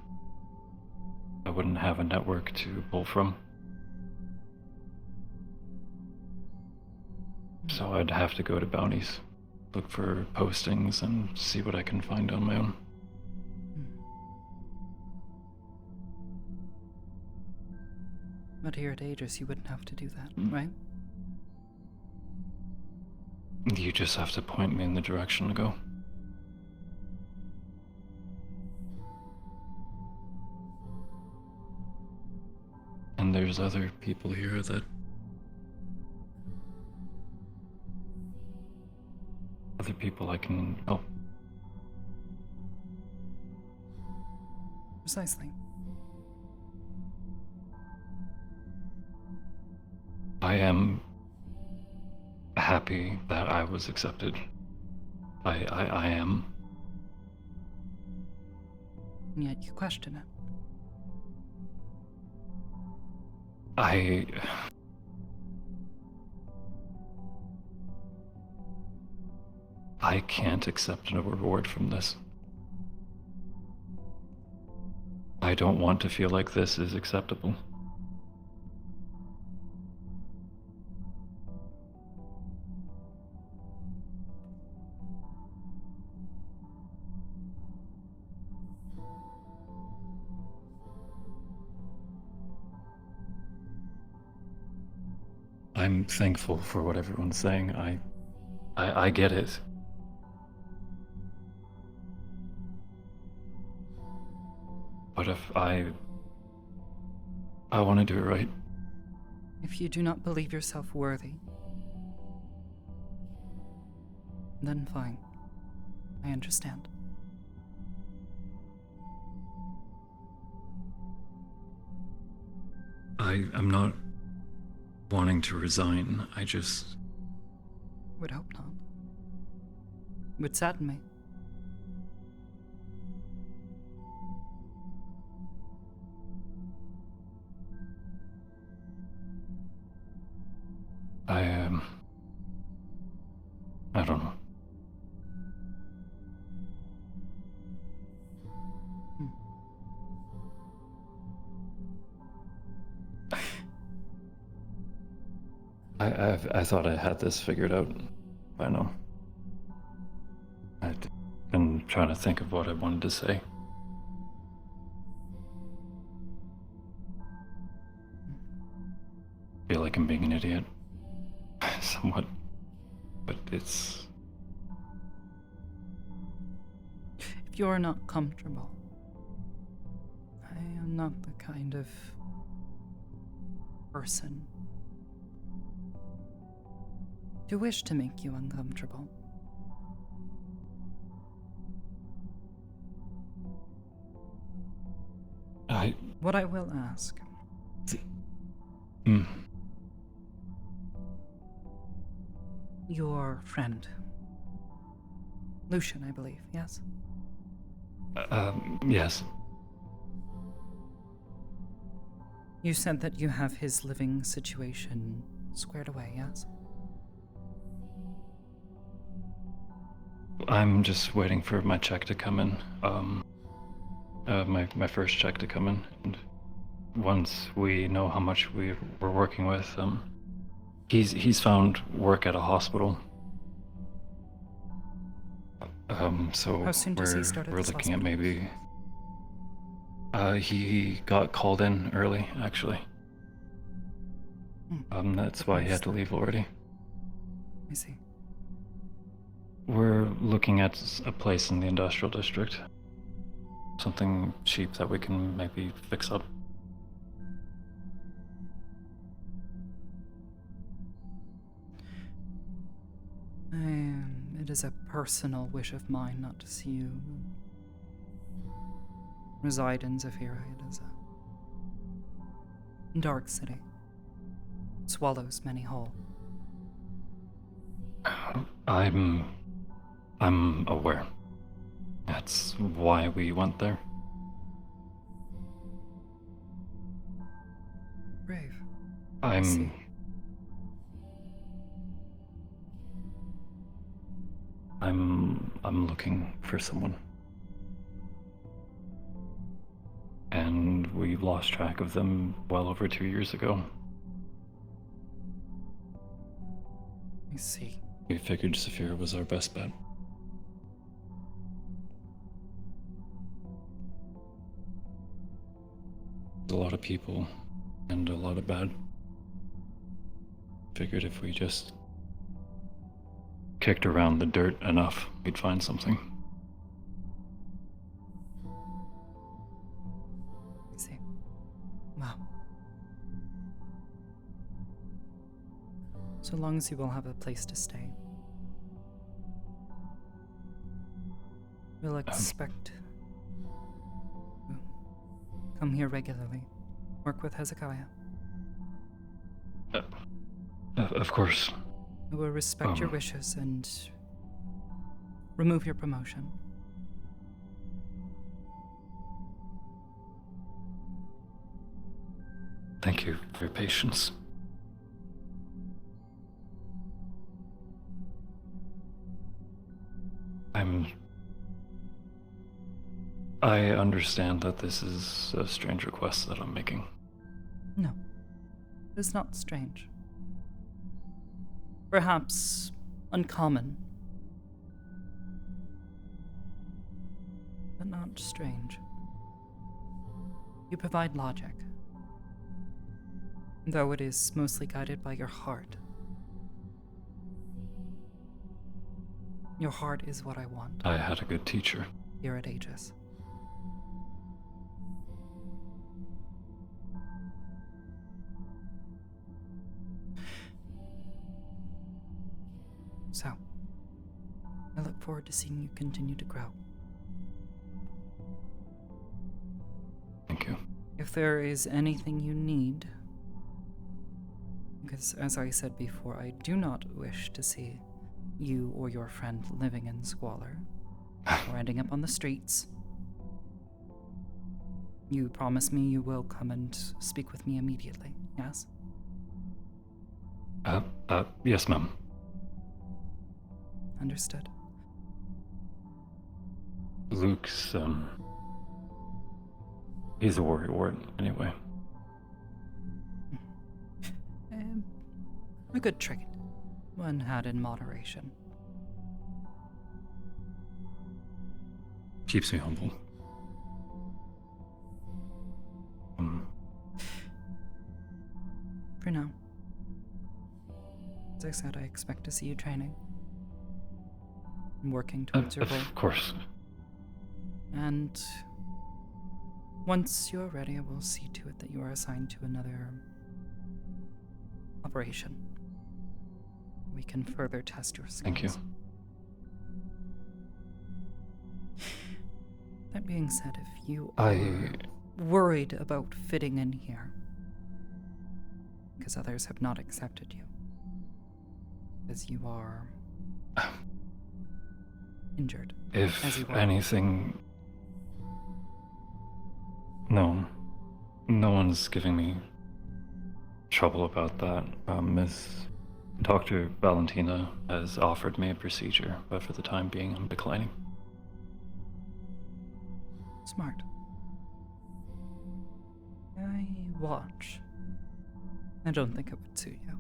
I wouldn't have a network to pull from. So I'd have to go to bounties, look for postings, and see what I can find on my own. But here at Aegis, you wouldn't have to do that, right? You just have to point me in the direction to go. And there's other people here that... Other people I can help. Precisely. I am happy that I was accepted. I am. And yet you question it. I can't accept a reward from this. I don't want to feel like this is acceptable. I'm thankful for what everyone's saying. I get it. But if I want to do it right. If you do not believe yourself worthy, then fine. I understand. I'm not wanting to resign. I just... Would hope not. Would sadden me. I don't know. I thought I had this figured out by now. I've been trying to think of what I wanted to say. I feel like I'm being an idiot. Somewhat. But it's... If you're not comfortable, I am not the kind of person to wish to make you uncomfortable. What I will ask. Your friend, Lucian, I believe, yes? Yes. You said that you have his living situation squared away, yes? I'm just waiting for my check to come in. My first check to come in. And once we know how much we're working with, he's found work at a hospital. So how soon does he start at we're this looking hospital? at maybe. He got called in early, actually. That's why he had to leave already. I see. We're looking at a place in the industrial district. Something cheap that we can maybe fix up. It is a personal wish of mine not to see you reside in Zephyra. It is a dark city. Swallows many whole. I'm aware. That's why we went there. Brave. I'm looking for someone. And we lost track of them well over 2 years ago. I see. We figured Zephyra was our best bet. A lot of people and a lot of bad. Figured if we just kicked around the dirt enough, we'd find something. I see. Wow. So long as you will have a place to stay. We'll expect you come here regularly. Work with Hezekiah. Of course. I will respect your wishes and remove your promotion. Thank you for your patience. I understand that this is a strange request that I'm making. No, it's not strange. Perhaps uncommon, but not strange. You provide logic, though it is mostly guided by your heart. Your heart is what I want. I had a good teacher. Here at Aegis. So, I look forward to seeing you continue to grow. Thank you. If there is anything you need, because as I said before, I do not wish to see you or your friend living in squalor or ending up on the streets. You promise me you will come and speak with me immediately, yes? Yes, ma'am. Understood. Luke's, he's a warrior ward, anyway. A good trade. One had in moderation. Keeps me humble. For now. As I said, I expect to see you training. And working towards your goal. Of course. And once you are ready, I will see to it that you are assigned to another operation. We can further test your skills. Thank you. That being said, if you are worried about fitting in here, because others have not accepted you, as you are injured. If anything, no one's giving me trouble about that. Dr. Valentina has offered me a procedure, but for the time being, I'm declining. Smart. I watch. I don't think it would suit you.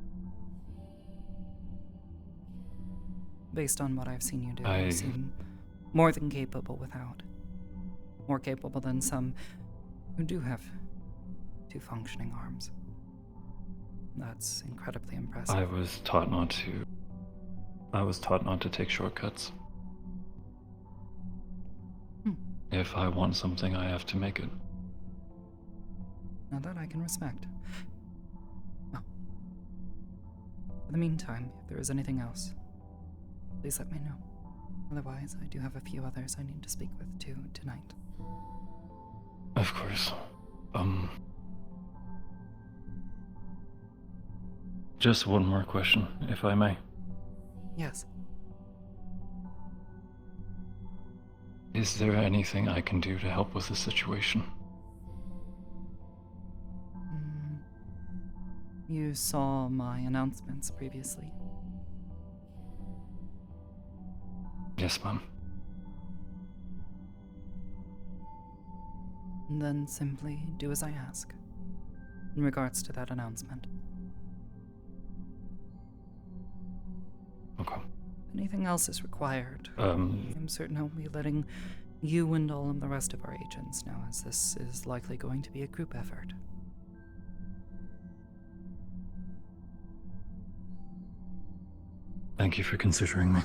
Based on what I've seen you do, you seem more than capable without. More capable than some who do have 2 functioning arms. That's incredibly impressive. I was taught not to take shortcuts. If I want something, I have to make it. Now that I can respect. Well, for the meantime, if there is anything else, please let me know. Otherwise, I do have a few others I need to speak with too tonight. Of course. Just one more question, if I may. Yes. Is there anything I can do to help with the situation? You saw my announcements previously. Yes, ma'am. And then simply do as I ask, in regards to that announcement. Okay. If anything else is required, I'm certain I'll be letting you and all of the rest of our agents know, as this is likely going to be a group effort. Thank you for considering me.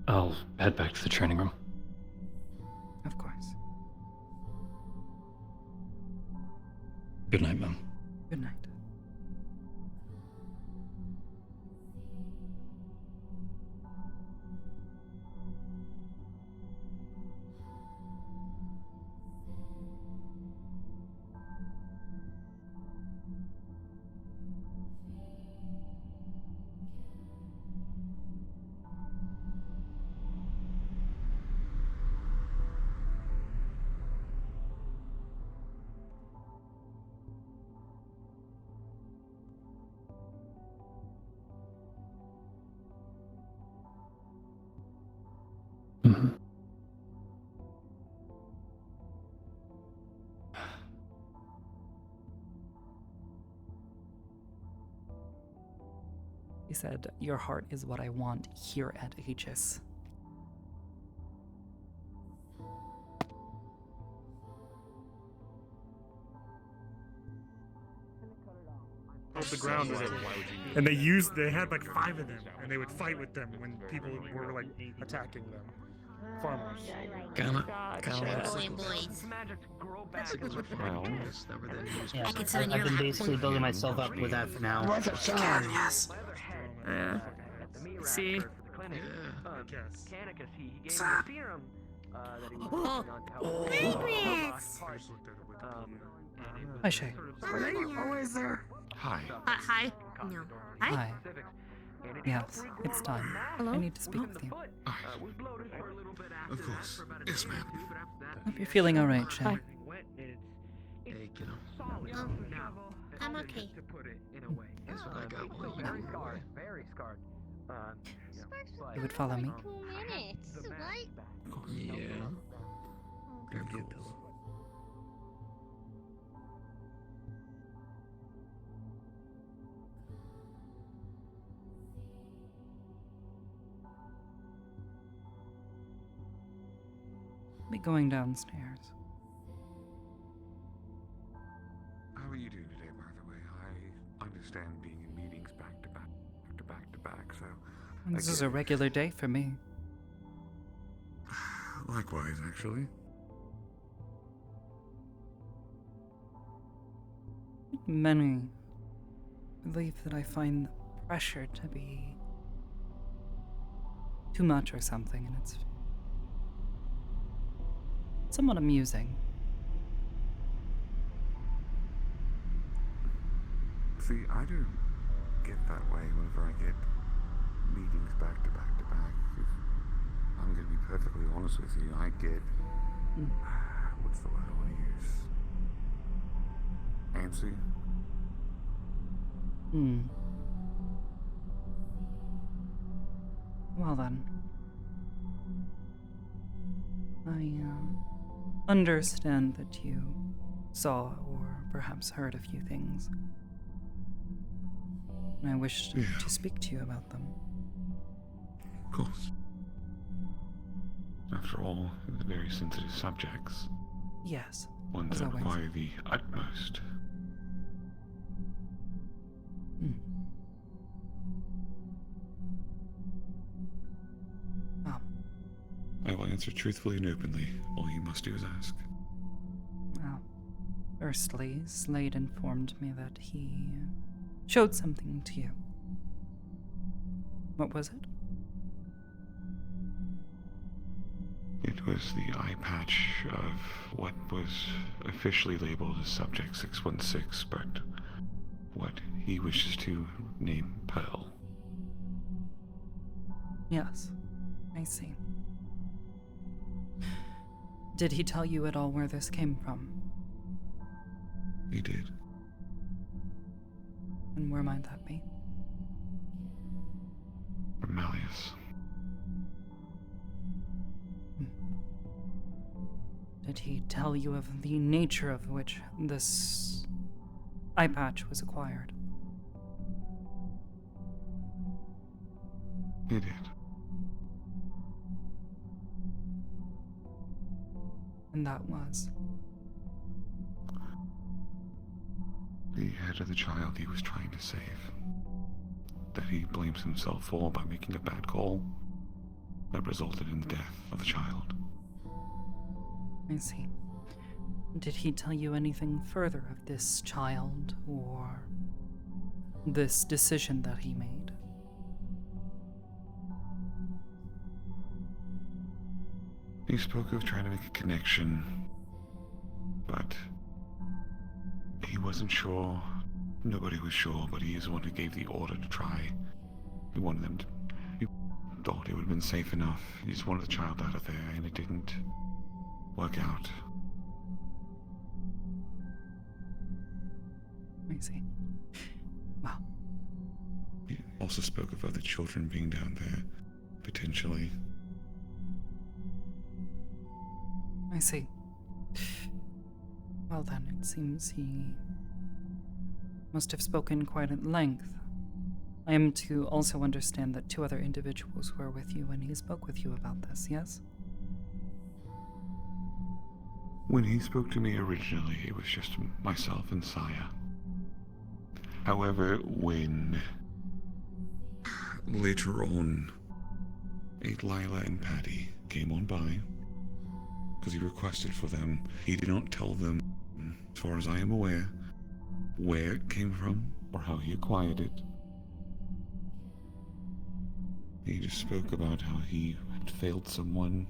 I'll head back to the training room. Of course. Good night, ma'am. Good night. He said, "Your heart is what I want here at Aegis." The ground with it. And they had like 5 of them, and they would fight with them when people were like attacking them. Farmers. Kinda like boys. Yeah, I've been basically building myself up with that for now. Yes. See? Hybris! Hi, Shay. Always there. Hi. Hi. No. Hi. Hi. Yes, it's time. Hello? I need to speak with you. Of course. Yes, ma'am. Hope you're feeling alright, Shay. Hi. Hey, kiddo. I'm okay. Guess what I got while you were away? You would follow me? 2 minutes. What? Yeah. Grab you a pillow. Be going downstairs. How are you doing today, by the way? I understand being in meetings back to back, so... This is a regular day for me. Likewise, actually. Many believe that I find the pressure to be too much or something, and it's somewhat amusing. See, I don't get that way whenever I get meetings back to back. If I'm going to be perfectly honest with you, I get... What's the word I want to use? Antsy? Well then. I understand that you saw or perhaps heard a few things. And I wish to speak to you about them. Of course. After all, they're very sensitive subjects. Yes. One that require the utmost. I will answer truthfully and openly. All you must do is ask. Well, firstly, Slade informed me that he showed something to you. What was it? It was the eye patch of what was officially labeled as Subject 616, but what he wishes to name Pearl. Yes, I see. Did he tell you at all where this came from? He did. And where might that be? From Malleus. Did he tell you of the nature of which this eye patch was acquired? He did. And that was? The head of the child he was trying to save. That he blames himself for by making a bad call that resulted in the death of the child. I see. Did he tell you anything further of this child or this decision that he made? He spoke of trying to make a connection, but he wasn't sure. Nobody was sure, but he is the one who gave the order to try. He wanted them to... He thought it would have been safe enough. He just wanted the child out of there, and it didn't work out. I see. Wow. He also spoke of other children being down there, potentially. I see. Well then, it seems he must have spoken quite at length. I am to also understand that 2 other individuals were with you when he spoke with you about this, yes? When he spoke to me originally, it was just myself and Saya. However, when later on, Lila and Patty came on by, because he requested for them, he did not tell them, as far as I am aware, where it came from or how he acquired it. He just spoke about how he had failed someone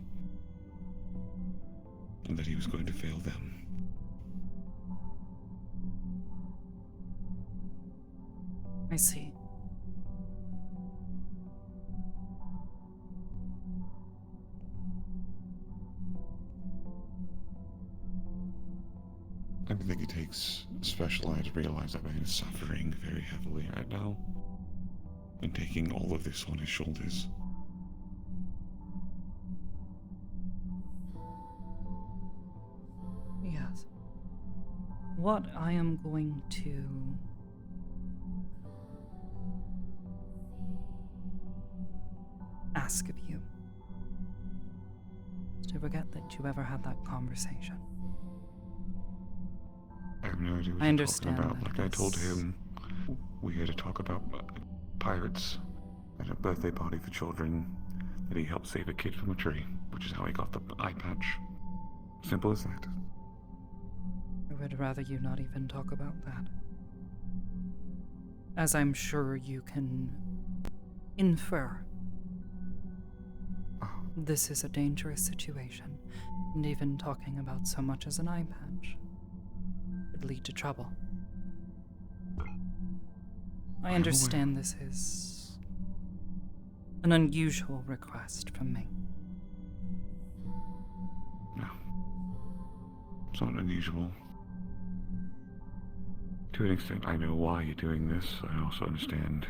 and that he was going to fail them. I see. I don't think it takes special eye to realize that man is suffering very heavily right now. and taking all of this on his shoulders. Yes. What I am going to ask of you is to forget that you ever had that conversation. I have no idea what I you're understand talking about. that Like I told it's- him, we had to talk about pirates at a birthday party for children that he helped save a kid from a tree, which is how he got the eye patch. Simple as that. I would rather you not even talk about that. As I'm sure you can infer. This is a dangerous situation, and even talking about so much as an eye patch could lead to trouble. I understand this is an unusual request from me. No. It's not unusual. To an extent, I know why you're doing this. I also understand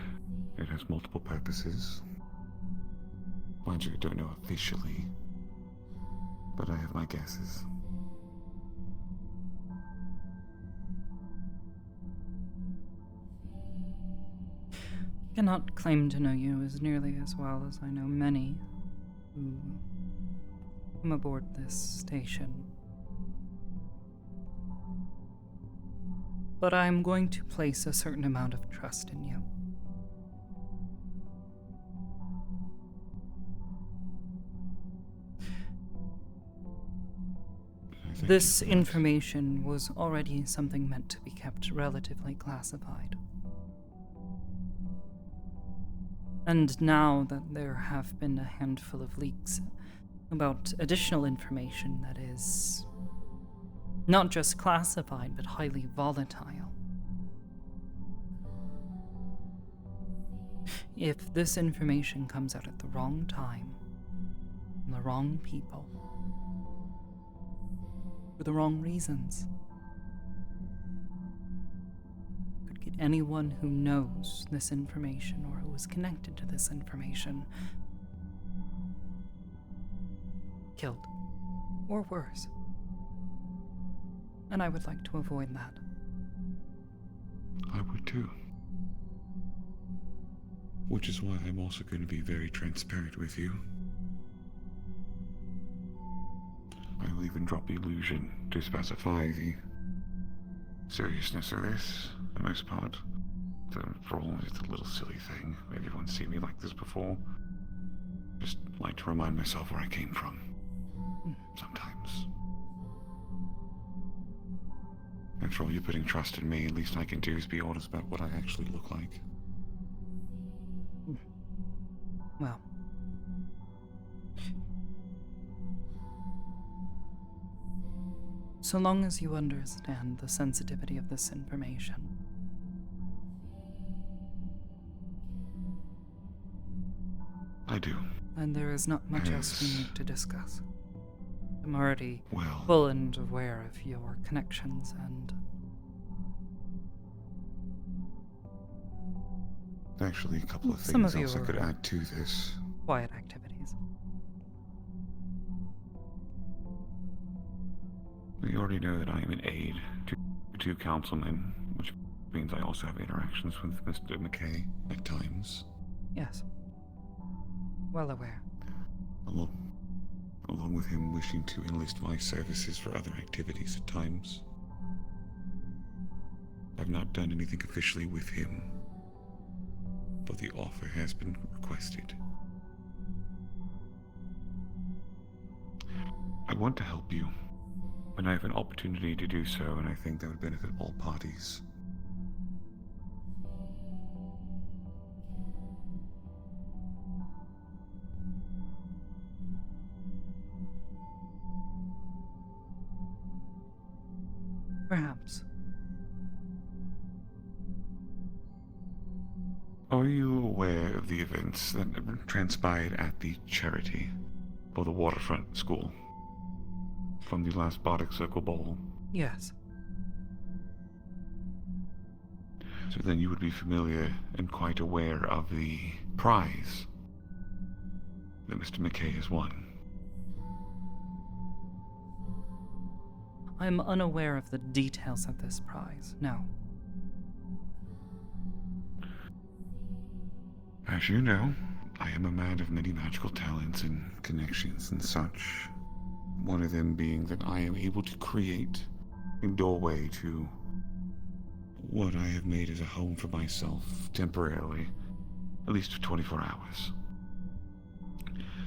it has multiple purposes. Mind you, I don't know officially, but I have my guesses. I cannot claim to know you as nearly as well as I know many who come aboard this station. But I'm going to place a certain amount of trust in you. This information was already something meant to be kept relatively classified. And now that there have been a handful of leaks about additional information that is not just classified, but highly volatile. If this information comes out at the wrong time, from the wrong people, for the wrong reasons, could get anyone who knows this information or who is connected to this information killed, or worse. And I would like to avoid that. I would too. Which is why I'm also going to be very transparent with you. I will even drop the illusion to specify the seriousness of this, for the most part. For all, it's a little silly thing. Maybe everyone's seen me like this before. Just like to remind myself where I came from. Sometimes. After all, you're putting trust in me, at least I can do is be honest about what I actually look like. Well, so long as you understand the sensitivity of this information, I do. and there is not much else we need to discuss. I'm already well full and aware of your connections and actually a couple of some things of else I your could add to this. quiet activities. You already know that I am an aide to two councilmen, which means I also have interactions with Mr. McKay at times. Yes. Well aware. Along with him wishing to enlist my services for other activities at times. I've not done anything officially with him, but the offer has been requested. I want to help you when I have an opportunity to do so, and I think that would benefit all parties. Perhaps. Are you aware of the events that transpired at the charity, or the waterfront school, from the last Bardic Circle Bowl? Yes. So then you would be familiar and quite aware of the prize that Mr. McKay has won. I'm unaware of the details of this prize, no. As you know, I am a man of many magical talents and connections and such. One of them being that I am able to create a doorway to what I have made as a home for myself temporarily, at least for 24 hours.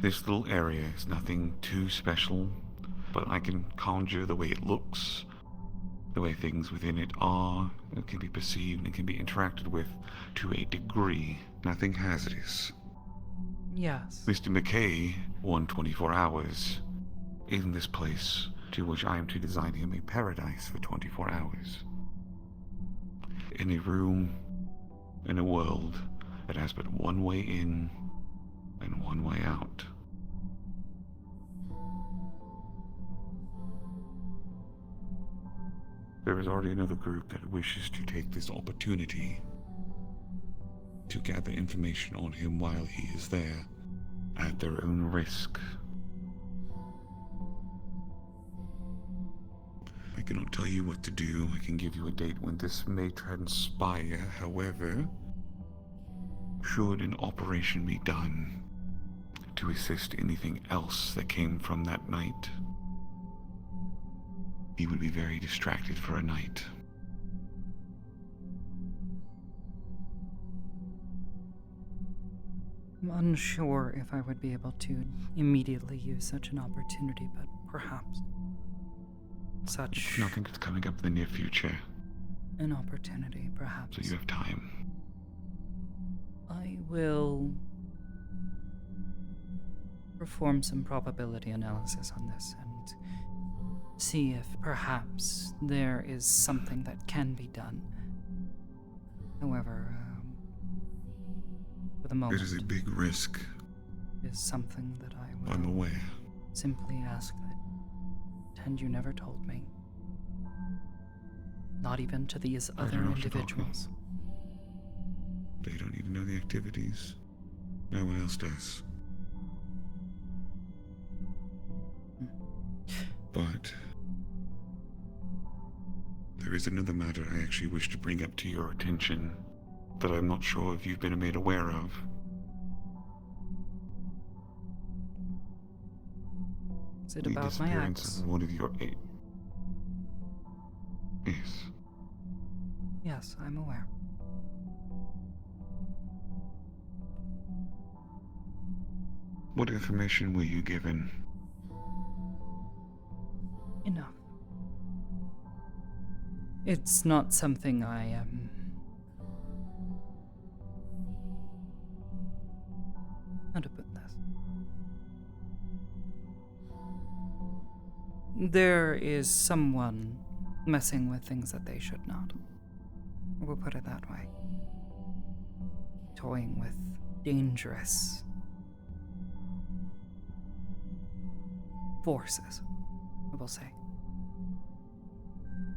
This little area is nothing too special, but I can conjure the way it looks, the way things within it are, it can be perceived and can be interacted with to a degree. Nothing hazardous. Yes. Mr. McKay won 24 hours in this place, to which I am to design him a paradise for 24 hours. In a room, in a world that has but one way in and one way out. There is already another group that wishes to take this opportunity to gather information on him while he is there, at their own risk. I cannot tell you what to do. I can give you a date when this may transpire. However, should an operation be done to assist anything else that came from that night, he would be very distracted for a night. I'm unsure if I would be able to immediately use such an opportunity, but perhaps such nothing that's coming up in the near future. An opportunity, perhaps. So you have time. I will perform some probability analysis on this and see if perhaps there is something that can be done. However, for the moment, it is a big risk. Is something that I will I'm aware. Simply ask that pretend you never told me. Not even to these other individuals. They don't even know the activities. No one else does. But there is another matter I actually wish to bring up to your attention that I'm not sure if you've been made aware of. Is it about my ex? Of one of your eight. Yes. Yes, I'm aware. What information were you given? Enough. It's not something I how to put this? There is someone messing with things that they should not. We'll put it that way. Toying with dangerous forces, I will say.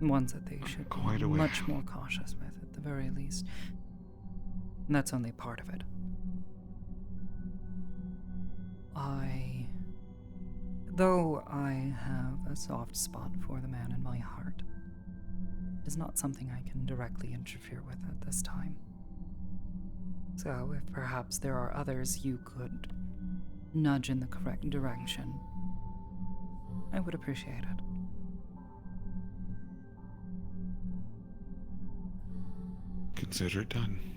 Ones that they should be much more cautious with, at the very least. And that's only part of it. Though I have a soft spot for the man in my heart, it is not something I can directly interfere with at this time. So if perhaps there are others you could nudge in the correct direction, I would appreciate it. Consider it done.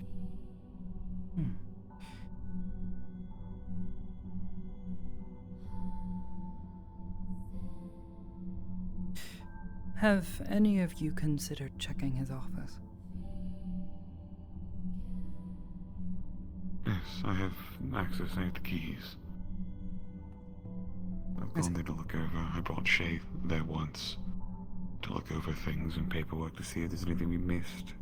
Have any of you considered checking his office? Yes, I have access. I have the keys. I've gone there to look over. I brought Shay there once to look over things and paperwork to see if there's anything we missed.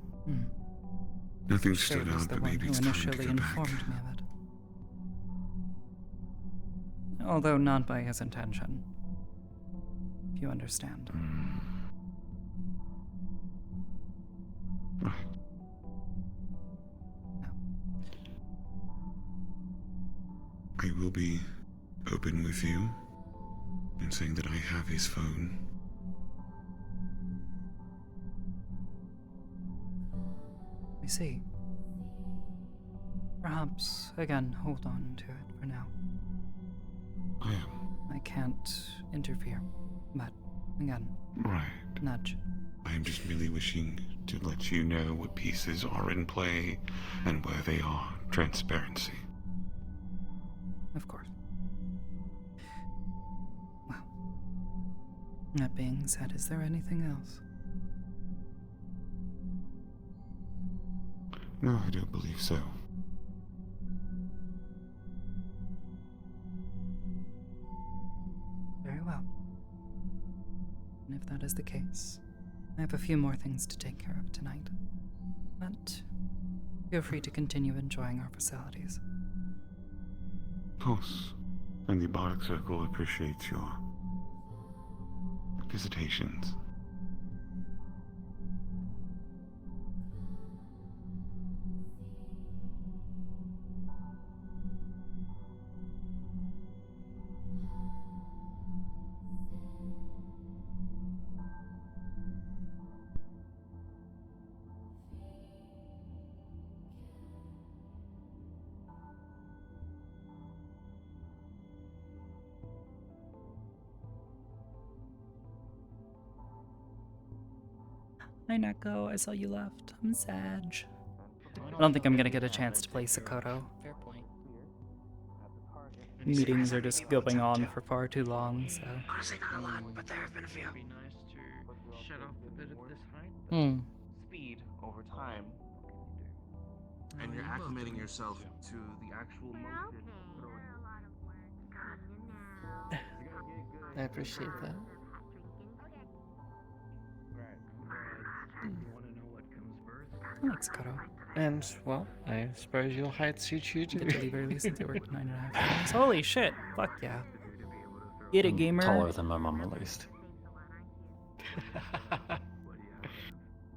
Nothing stood out, but maybe it's time to initially go back. informed me of it. Although not by his intention. If you understand. Right. I will be open with you and saying that I have his phone. I see. Perhaps, again, hold on to it for now. I am. I can't interfere, but again, Right. nudge. I am just merely wishing to let you know what pieces are in play and where they are. Transparency. Of course. Well, that being said, is there anything else? No, I don't believe so. Very well. And if that is the case, I have a few more things to take care of tonight. But feel free to continue enjoying our facilities. Of course. And the Bardic Circle appreciates your visitations. Hi, Neko. I saw you left. I'm sad. I don't think I'm gonna get a chance to play Sokoto. Fair point. Meetings are just going on for far too long, so. Honestly, not a lot, but there have been a few. It'd be nice to shut off a bit of this speed over time. And you're acclimating yourself to the actual motion. I appreciate that. Thanks, Sokoto. And, well, I suppose your height suits you too. Get to leave early since I work 9.5 hours. Holy shit. Fuck yeah. Get it, gamer. Taller than my mom, at least.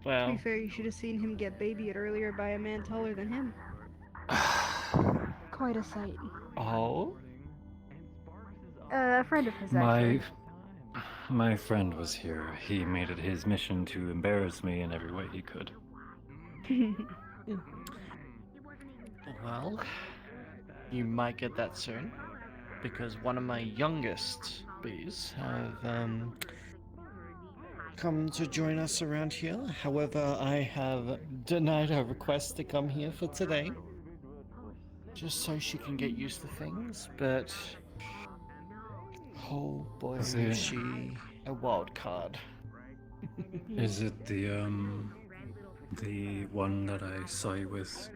Well, To be fair, you should have seen him get babied earlier by a man taller than him. Quite a sight. oh? A friend of his, actually. My friend was here. He made it his mission to embarrass me in every way he could. Well, you might get that soon, because one of my youngest bees have come to join us around here. However, I have denied her request to come here for today, just so she can get used to things, but oh boy, Is is it- she a wild card. Is it the one that I saw you with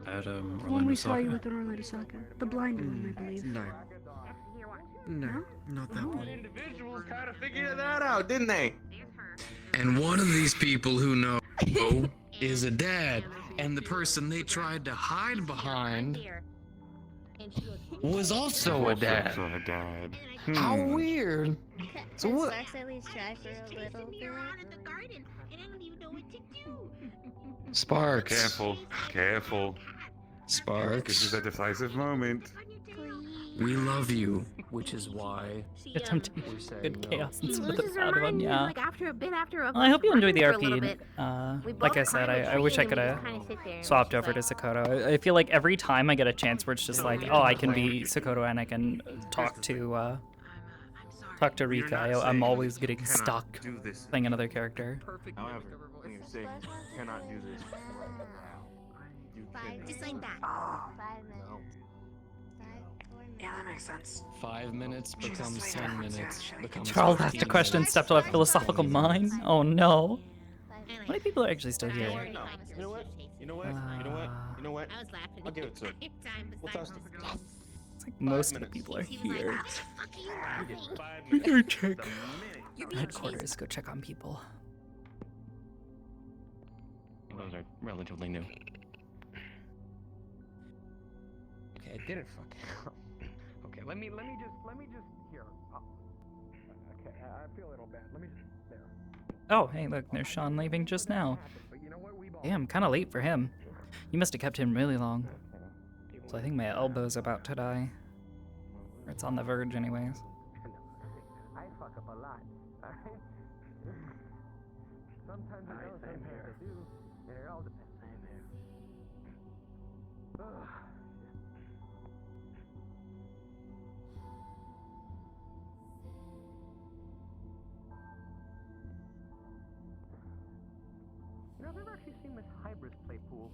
at The one Orlando we saw you Soccer? with at Orlando Soccer. The blind one, I believe. No. No, not that one. Individuals kind of figured that out, didn't they? And one of these people who know is a dad, and the person they tried to hide behind was also a dad. A dad. How weird. So what? Sparks at least try for a little bit. At the garden, and I don't even know what to do. Sparks. Careful, careful. Sparks. This is a decisive moment. We love you. Which is why Attempting good chaos He instead of the loses bad her one, mind, yeah. like after a bit after a Well, I hope you enjoyed the for a little RP. bit. We Like both I said, climbed a I wish I tree could and we have just kinda sit there and swapped just over to Sokoto. I feel like every time I get a chance where it's just like, oh, I can be Sokoto and I can talk to Rika. I'm always getting stuck playing another character. However, when you say cannot do this, Just like that. 5 minutes. 5, 4 minutes. Yeah, that makes sense. 5 minutes becomes 10 minutes. Becomes Charles 15 asked a question and minutes. stepped on a philosophical mine. Oh no. How many people are actually still here? You know what? You know what? You know what? You know what? I was laughing. I'll give it to him. We'll toss it. It's like most of the people are here. You Go check. Headquarters, go check on people. Those are relatively new. Okay, I did it. Fuck. Okay, let me just here. Okay, I feel a little bad. Let me just there. Oh, hey, look, there's Sean leaving just now. Damn, kind of late for him. You must have kept him really long. So I think my elbow's about to die. Or it's on the verge, anyways. I fuck up a lot, alright? Sometimes I don't, sometimes I do, and it all depends. Same here. You know, I've never actually seen Miss Hybris play pool.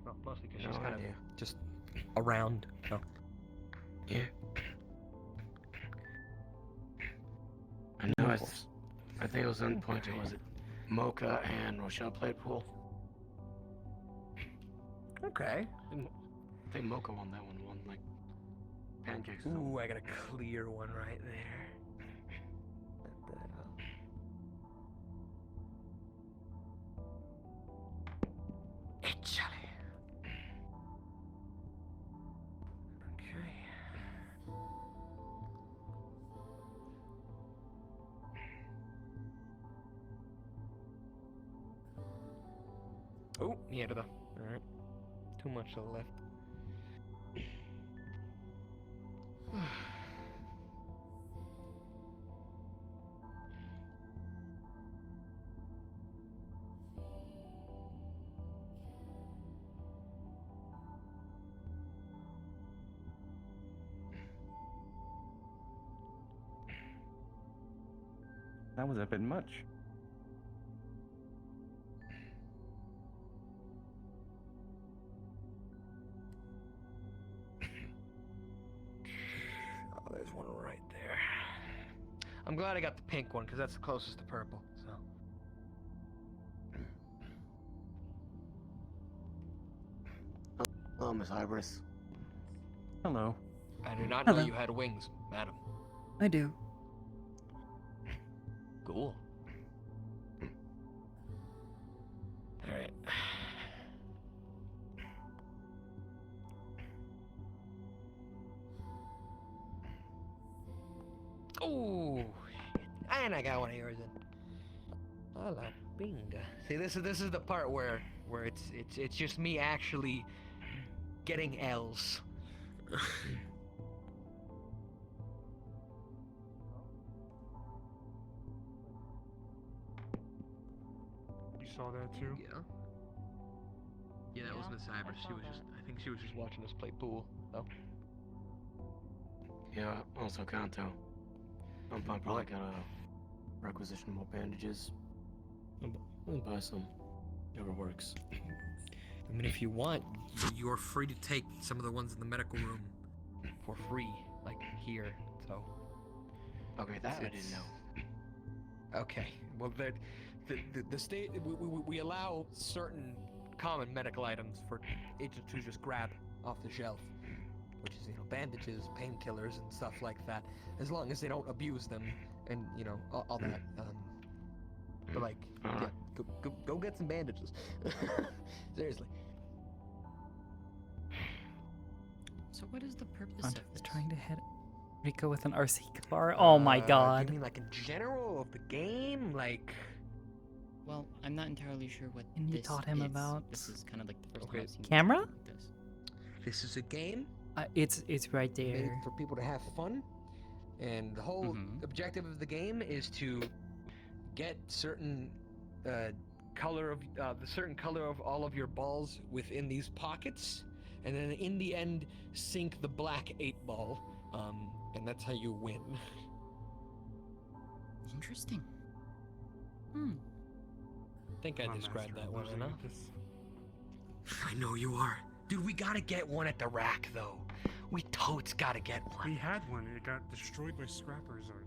Well, mostly because she's kind of just around, so. Yeah. I know. I think it was on point. Was it Mocha and Rochelle played pool? Okay. I think Mocha won that one. Won like pancakes. Ooh, I got a clear one right there. Set that up. Échale. Okay. Oh, mierda. Alright. Too much to the left. That was a bit much. Oh, there's one right there. I'm glad I got the pink one because that's the closest to purple. So. Hello, Miss Hybris. Hello. I did not Hello. know you had wings, madam. I do. Cool. All right. Oh, and I got one of yours in. A la pinga. See, this is the part where it's just me actually getting L's. You saw that too? Yeah. Yeah, that was Miss Hybris. I think she was just watching us play pool, though. Yeah, also Kanto. I'm probably gonna requisition more bandages. I'll buy some. Never works. I mean, if you want, you're free to take some of the ones in the medical room for free, like here. So. Okay, that I didn't know. Okay. Well, the state we allow certain common medical items for agents to just grab off the shelf, which is bandages, painkillers, and stuff like that, as long as they don't abuse them and all that. But like, yeah, go get some bandages. Seriously. So what is the purpose Contact of is this? trying to hit Rico with an RC car. Oh my god. You mean like in general of the game, like? Well, I'm not entirely sure what And you this taught him is. about This is kind of like the first time I've seen camera? something like this. This is a game. It's right Made there. for people to have fun, and the whole objective of the game is to get certain color of the certain color of all of your balls within these pockets, and then in the end sink the black 8-ball, and that's how you win. Interesting. I think I described that well enough. I know you are. Dude, we gotta get one at the rack, though. We totes gotta get one. We had one. It got destroyed by scrappers or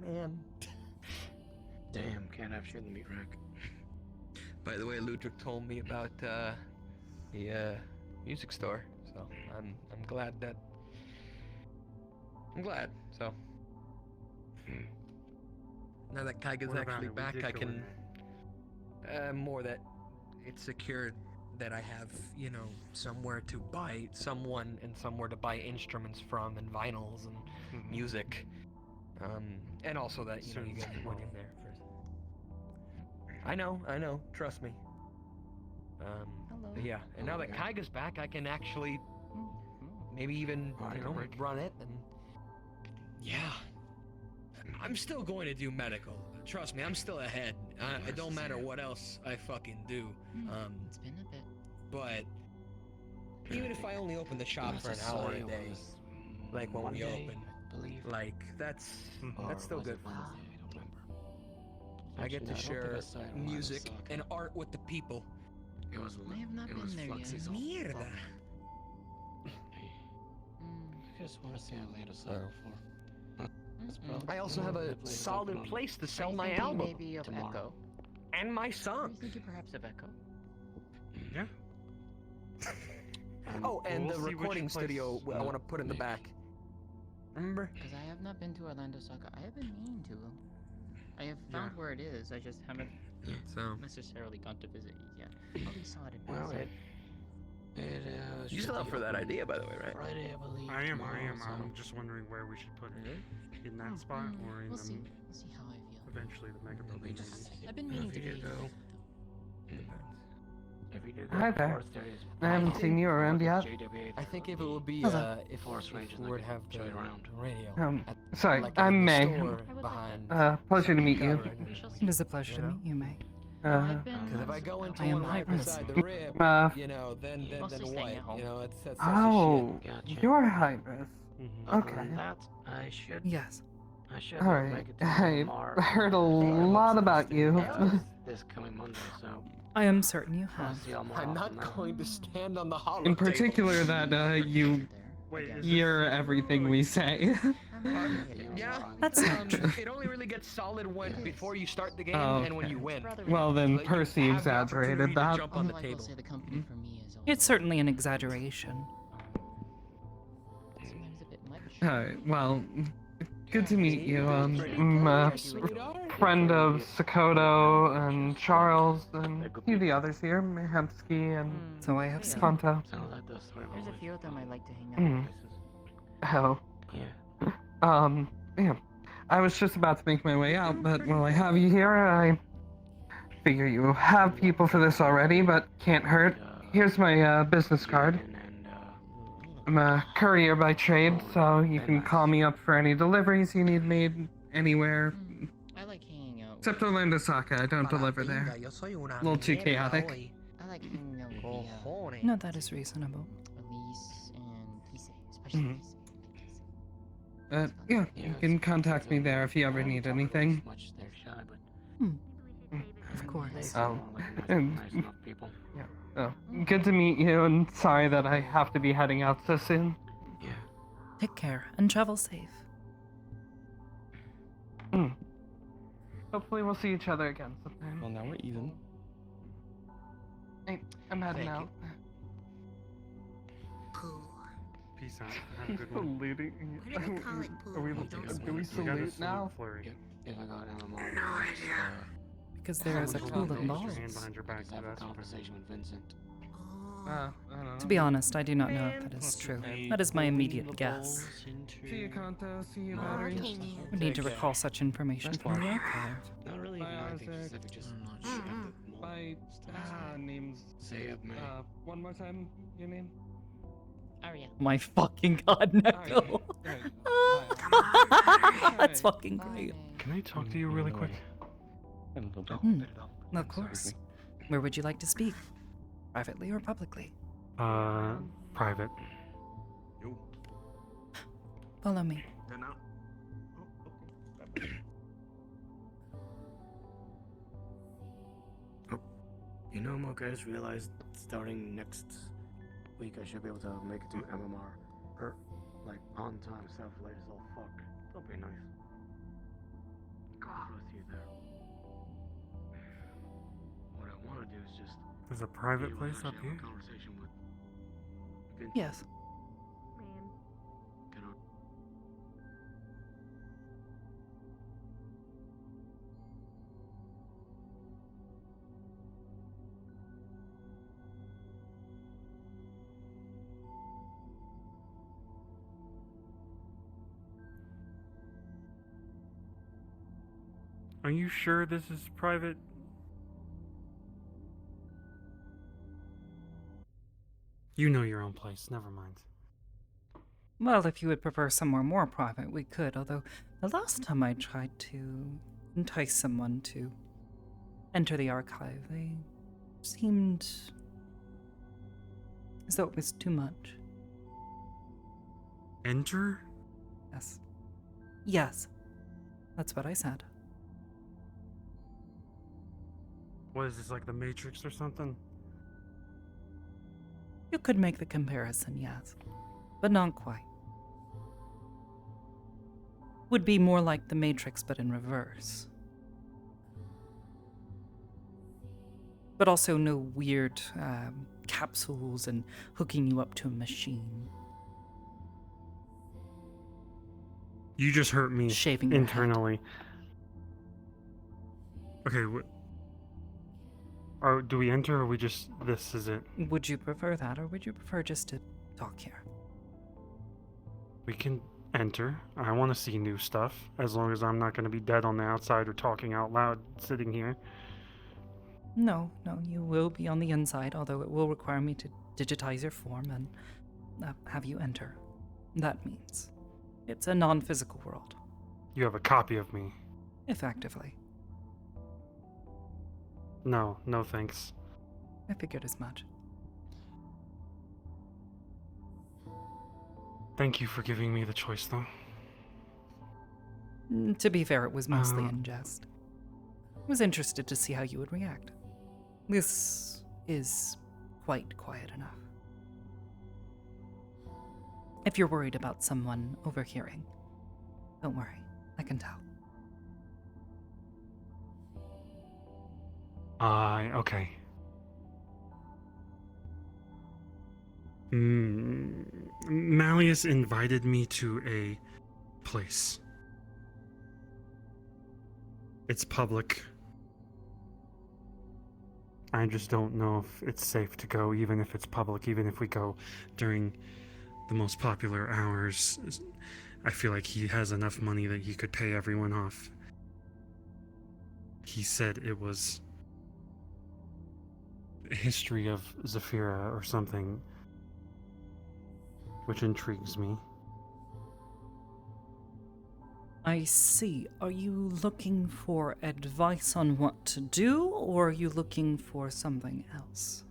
something. Man. Damn, can't have shit in the meat rack. By the way, Ludwig told me about the music store, so I'm glad that so. Now that Kaiga's What about actually it? We back, did I go can more that it's secured that I have, somewhere to buy someone and somewhere to buy instruments from and vinyls and music. And also that, you guys went in there first. I know, trust me. Yeah, and now that Kaiga's back, I can actually maybe even run it. And yeah, I'm still going to do medical. Trust me, I'm still ahead. It don't matter what else I fucking do. It's been a bit. But even if I only open the shop for an hour a day, like when we open, like that's still good for me. I get to share music and art with the people. I have not been there yet. Mierda. I just want to see how late us are for. I also have a solid place to sell my Thinking album maybe of Echo. and my Are you songs. thinking perhaps of Echo? Yeah. Oh, and We'll the see which recording place, studio I want to put in the back. Remember? Because I have not been to Orlando Saga. I have been meaning to. I have found where it is. I just haven't necessarily gone to visit it yet. Probably saw it in passing. You still up for that idea, by the way, right? Friday, I believe. I am. So. I'm just wondering where we should put it. In that spot or in We'll see. We'll see how I feel. eventually the mega building. I've been meaning to be. Hi there. I haven't seen you around yet. I think if it would be if we would have the radio. Sorry, like I'm in the May. store behind Pleasure to meet you. It is a pleasure to meet you, May. Because if I go into I am one right Hybris. beside the rib, you know, then what? You know, that's Oh, shit. you're Hybris. Okay. I should. Yes. I should. Alright, I heard a lot about you. This coming Monday, so. I am certain you have. I'm not going to stand on the hollow In particular, that you hear everything we say. Yeah, That's not true. It only really gets solid when before you start the game Oh, and when okay. you win. Well, then Like, you Percy have the exaggerated opportunity to that. jump on the table. It's certainly an exaggeration. Alright, well, good to meet you. I'm a friend of Sakoto and Charles and a few of the others here, Mehemsky and So I have seen. Fanta. There's a few of them I like to hang out with. Oh. Yeah. I was just about to make my way out, but while I have you here, I figure you have people for this already, but can't hurt. Here's my business card. I'm a courier by trade, so you can call me up for any deliveries you need made anywhere. I like hanging out. Except Orlando Saka, I don't deliver there. A little too chaotic. I like hanging out with No, that is reasonable. Elise and Kise, especially Kise. Yeah, you can contact me there if you ever need anything. Of course. Oh. Oh, good to meet you, and sorry that I have to be heading out so soon. Take care and travel safe. Hopefully we'll see each other again sometime. Well, now we're even. Hey, I'm heading out. Peace out. Have a good one. Saluting. Why do we call it pool? Are we, do we salute now? If I got MMR, No idea. Because there is a pool of balls. Hand behind your back. have a conversation with Vincent. I don't know. To be honest, I do not know if that is true. That is my immediate guess. See you, Kanto. See you, Battery. We need to recall such information from the archive. Not really Bye, anything Isaac. specific, just Bye. Names. Say it, man. One more time, your name? Arya. My fucking god, no. That's fucking great. Can I talk to you really quick? Of course. Where would you like to speak? Privately or publicly? Private. Follow me. You know, Mocha, I just realized starting next week I should be able to make it to MMR. Or, like, on time, stuff late as all fuck. Don't be nice. God bless you there. What I want to do is just. There's a private be able to place up actually have here? a conversation with Vincent. Yes. Get on. Are you sure this is private? You know your own place. Never mind. Well, if you would prefer somewhere more private, we could, although the last time I tried to entice someone to enter the archive, they seemed as though it was too much. Enter? Yes. Yes. That's what I said. What is this, like the Matrix or something? You could make the comparison, yes. But not quite. Would be more like the Matrix, but in reverse. But also no weird capsules and hooking you up to a machine. You just hurt me Shaving your internally. Okay, do we enter or we just, this is it? Would you prefer that, or would you prefer just to talk here? We can enter. I want to see new stuff, as long as I'm not going to be dead on the outside or talking out loud sitting here. No, you will be on the inside, although it will require me to digitize your form and have you enter. That means it's a non-physical world. You have a copy of me. Effectively. No thanks. I figured as much. Thank you for giving me the choice, though. To be fair, it was mostly in jest. I was interested to see how you would react. This is quite quiet enough. If you're worried about someone overhearing, don't worry, I can tell. Okay. Malleus invited me to a place. It's public. I just don't know if it's safe to go, even if it's public, even if we go during the most popular hours. I feel like he has enough money that he could pay everyone off. He said it was history of Zephyra or something, which intrigues me. I see. Are you looking for advice on what to do, or are you looking for something else?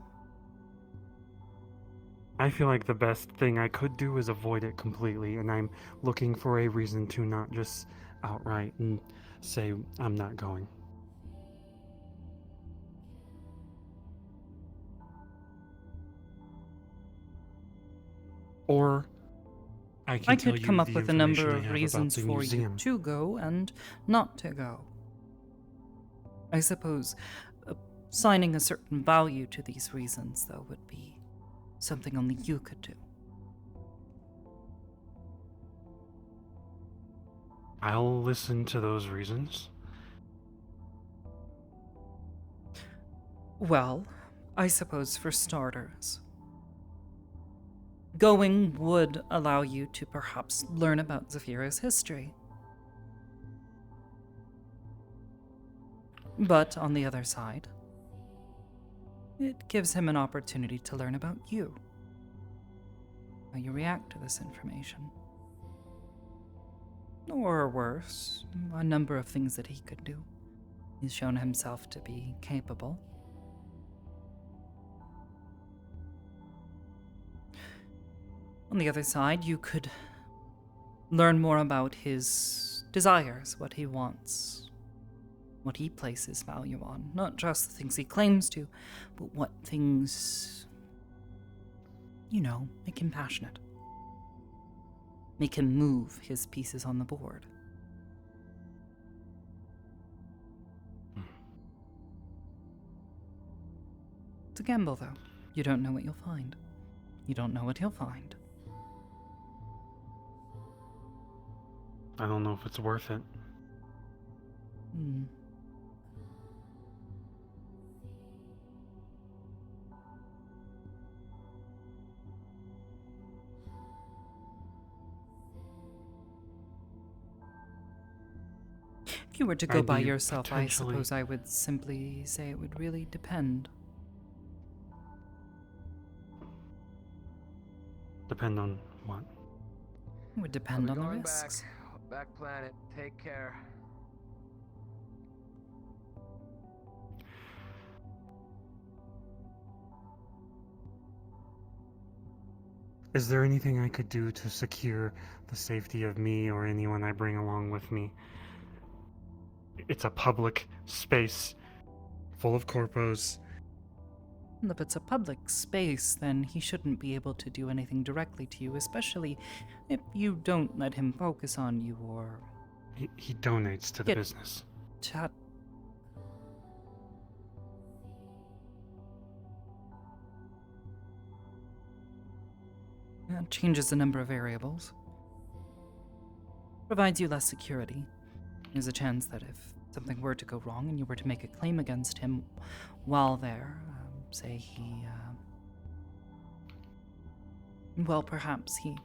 I feel like the best thing I could do is avoid it completely, and I'm looking for a reason to not just outright and say I'm not going. Or I could come up with a number of reasons for you to go and not to go. I suppose assigning a certain value to these reasons, though, would be something only you could do. I'll listen to those reasons. Well, I suppose for starters, going would allow you to perhaps learn about Zephyra's history. But on the other side, it gives him an opportunity to learn about you, how you react to this information. Or worse, a number of things that he could do. He's shown himself to be capable. On the other side, you could learn more about his desires, what he wants, what he places value on. Not just the things he claims to, but what things, make him passionate. Make him move his pieces on the board. It's a gamble, though. You don't know what you'll find. You don't know what he'll find. I don't know if it's worth it. If you were to go by yourself, I suppose I would simply say it would really depend. Depend on what? It would depend on the Going risks. back planet. Take care. Is there anything I could do to secure the safety of me or anyone I bring along with me? It's a public space full of corpos. If it's a public space, then he shouldn't be able to do anything directly to you, especially if you don't let him focus on you or... He donates to the business. Chat. That changes the number of variables. Provides you less security. There's a chance that if something were to go wrong and you were to make a claim against him while there, say he, well, perhaps he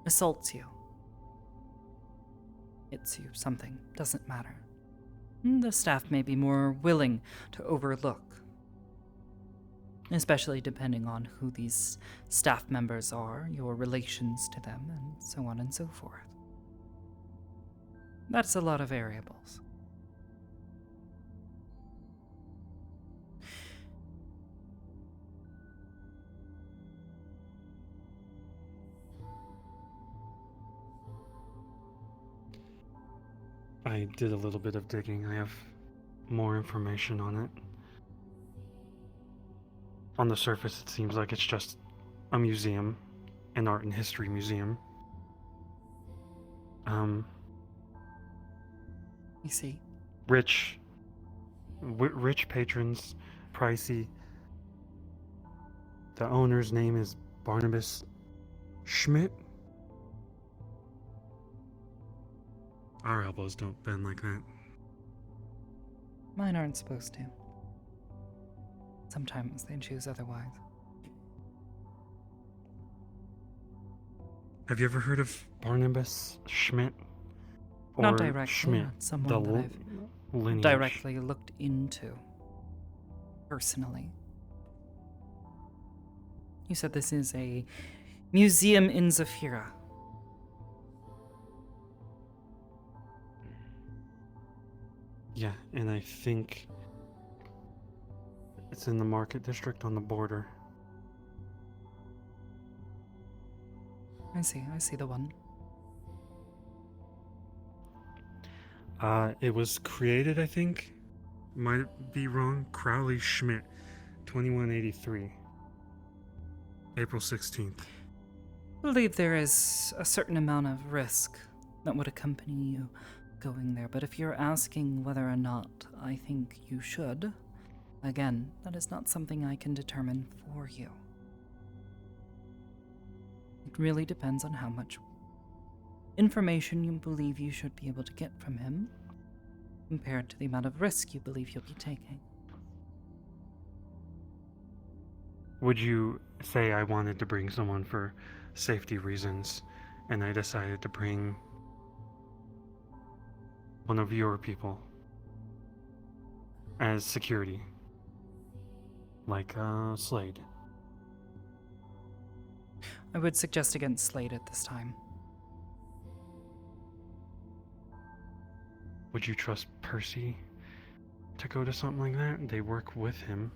assaults you, hits you, something, doesn't matter. The staff may be more willing to overlook, especially depending on who these staff members are, your relations to them, and so on and so forth. That's a lot of variables. I did a little bit of digging. I have more information on it. On the surface, it seems like it's just a museum, an art and history museum. You see? Rich patrons, pricey. The owner's name is Barnabas Schmidt. Our elbows don't bend like that. Mine aren't supposed to. Sometimes they choose otherwise. Have you ever heard of Barnabas Schmidt? Or Not directly, Schmidt, not someone the that I've lineage. directly looked into. Personally. You said this is a museum in Zafira. Yeah, and I think it's in the market district on the border. I see the one. It was created, I think, might be wrong, Crowley Schmidt, 2183, April 16th. I believe there is a certain amount of risk that would accompany you going there, but if you're asking whether or not I think you should, again, that is not something I can determine for you. It really depends on how much information you believe you should be able to get from him, compared to the amount of risk you believe you'll be taking. Would you say I wanted to bring someone for safety reasons, and I decided to bring one of your people as security, like Slade? I would suggest against Slade at this time. Would you trust Percy to go to something like that? They work with him.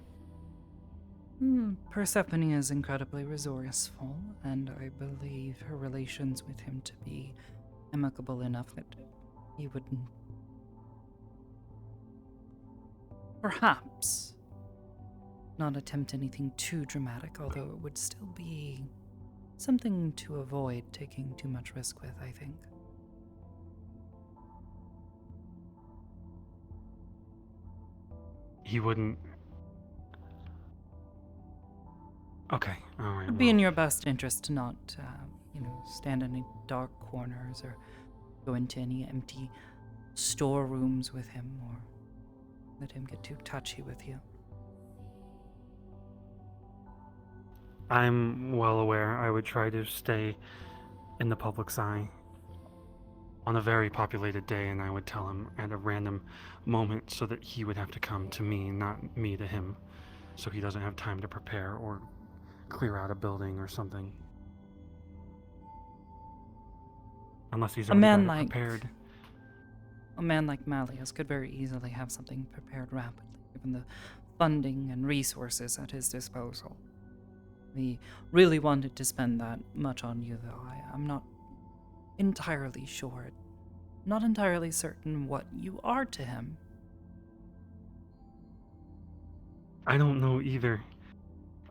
Persephone is incredibly resourceful, and I believe her relations with him to be amicable enough that he would perhaps not attempt anything too dramatic, although it would still be something to avoid taking too much risk with, I think. He wouldn't. Okay, alright. It would be in your best interest to not, stand in any dark corners or go into any empty storerooms with him or let him get too touchy with you. I'm well aware. I would try to stay in the public's eye on a very populated day, and I would tell him at a random moment so that he would have to come to me, not me to him, so he doesn't have time to prepare or clear out a building or something. Unless he's A already man got it like prepared. a man like Malleus could very easily have something prepared rapidly, given the funding and resources at his disposal. He really wanted to spend that much on you, though. I'm not entirely sure, not entirely certain what you are to him. I don't know either.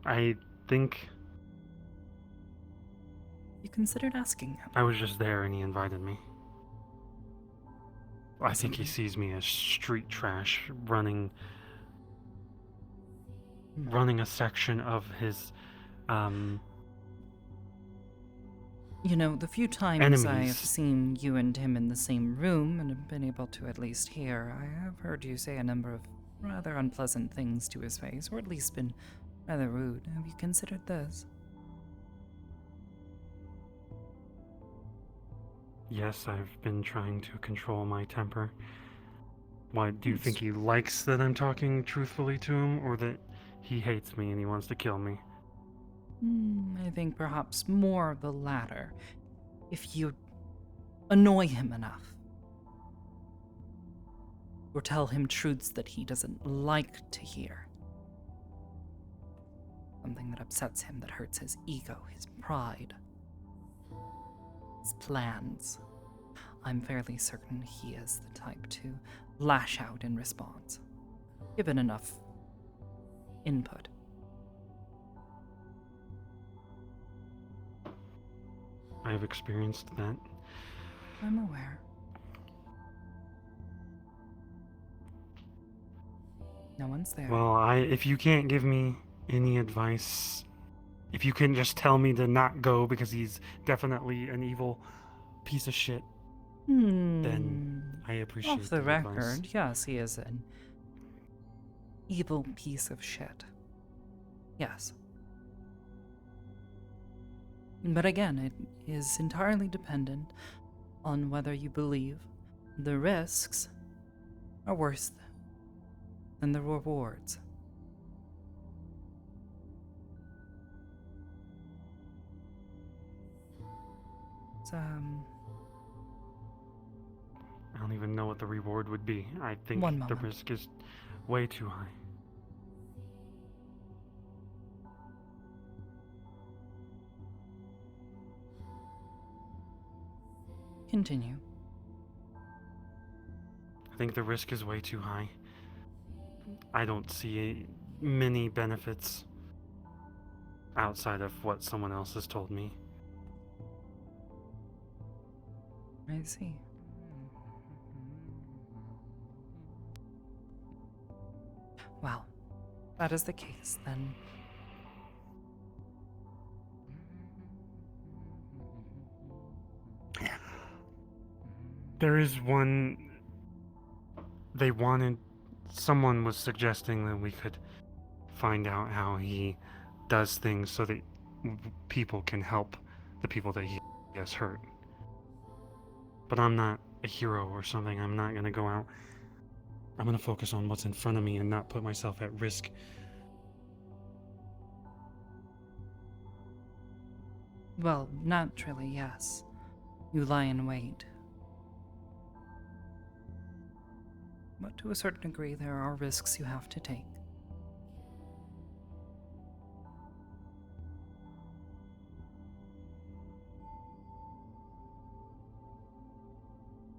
I think You considered asking him. I was just there and he invited me. I think he sees me as street trash running a section of his You know, the few times enemies. I have seen you and him in the same room and have been able to at least hear, I have heard you say a number of rather unpleasant things to his face, or at least been rather rude. Have you considered this? Yes, I've been trying to control my temper. Why, do you think he likes that I'm talking truthfully to him, or that he hates me and he wants to kill me? I think perhaps more of the latter. If you annoy him enough, or tell him truths that he doesn't like to hear. Something that upsets him, that hurts his ego, his pride, his plans. I'm fairly certain he is the type to lash out in response, given enough input. I've experienced that. I'm aware. No one's there. Well, if you can't give me any advice, if you can just tell me to not go because he's definitely an evil piece of shit, then I appreciate Off the advice. record, yes, he is an evil piece of shit. Yes. But again, it is entirely dependent on whether you believe the risks are worse than the rewards. So, I don't even know what the reward would be. I think One the moment. risk is way too high. continue. I think the risk is way too high. I don't see many benefits outside of what someone else has told me. I see. Well, that is the case, then. There is one. Someone was suggesting that we could find out how he does things so that people can help the people that he has hurt. But I'm not a hero or something. I'm not gonna go out. I'm gonna focus on what's in front of me and not put myself at risk. Well, naturally, yes. You lie in wait. But to a certain degree, there are risks you have to take.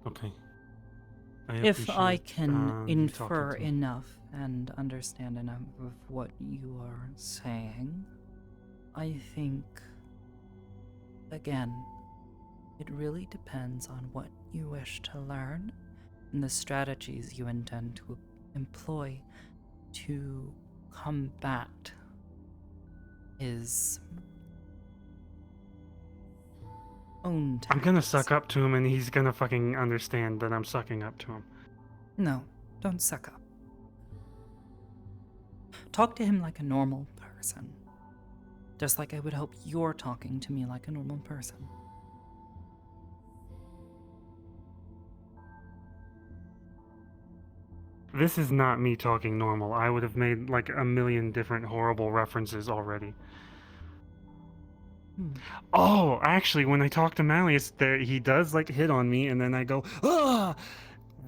Okay. If I can you infer talking to me. enough and understand enough of what you are saying, I think, again, it really depends on what you wish to learn and the strategies you intend to employ to combat his own I'm gonna suck up to him and he's gonna fucking understand that I'm sucking up to him. No, don't suck up. Talk to him like a normal person. Just like I would hope you're talking to me like a normal person. This is not me talking normal. I would have made like a million different horrible references already. Oh, actually, when I talk to Malleus, there he does like hit on me, and then I go ah,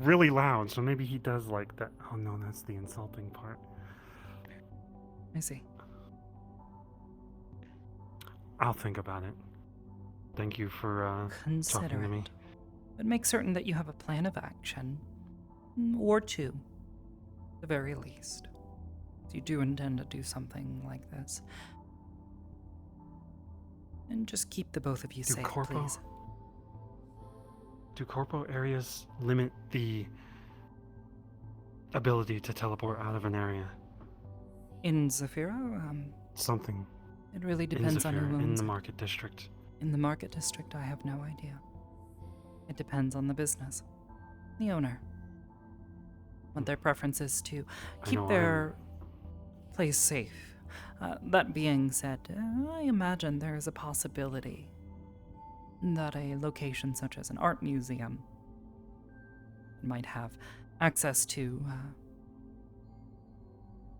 really loud. So maybe he does like that. Oh no, that's the insulting part. I see. I'll think about it. Thank you for Consider talking to me. it. But make certain that you have a plan of action, or two, at the very least. If you do intend to do something like this. And just keep the both of you safe, please. Do corpo areas limit the ability to teleport out of an area? In Zafira, Something. it really depends on who owns in the it. market district. In the market district, I have no idea. It depends on the business, the owner, what their preference is to keep their place safe. That being said, I imagine there is a possibility that a location such as an art museum might have access to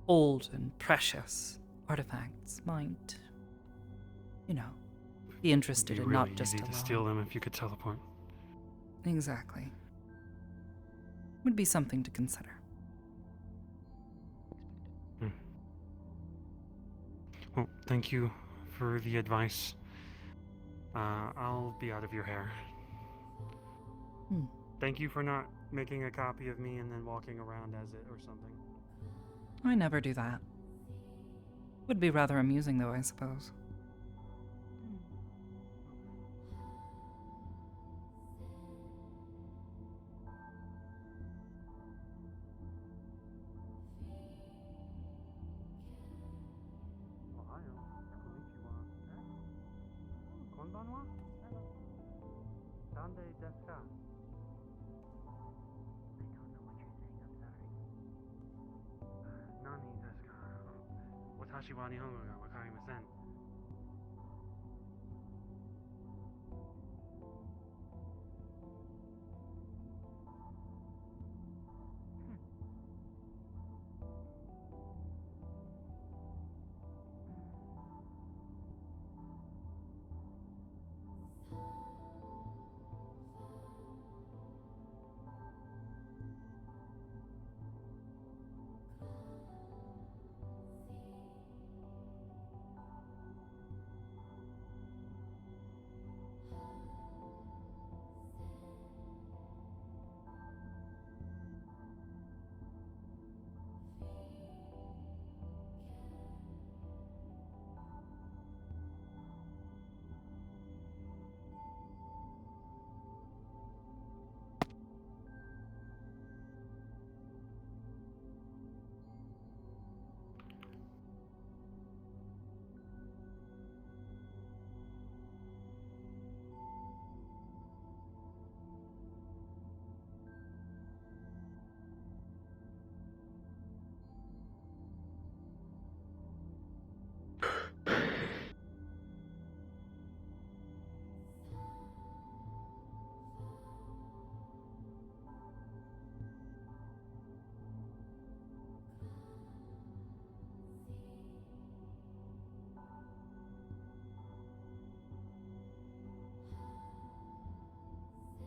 old and precious artifacts, might, be interested It'd in be not really just easy to steal them if you could teleport. Exactly. Would be something to consider. Well, thank you for the advice. I'll be out of your hair. Thank you for not making a copy of me and then walking around as it or something. I never do that. Would be rather amusing, though, I suppose.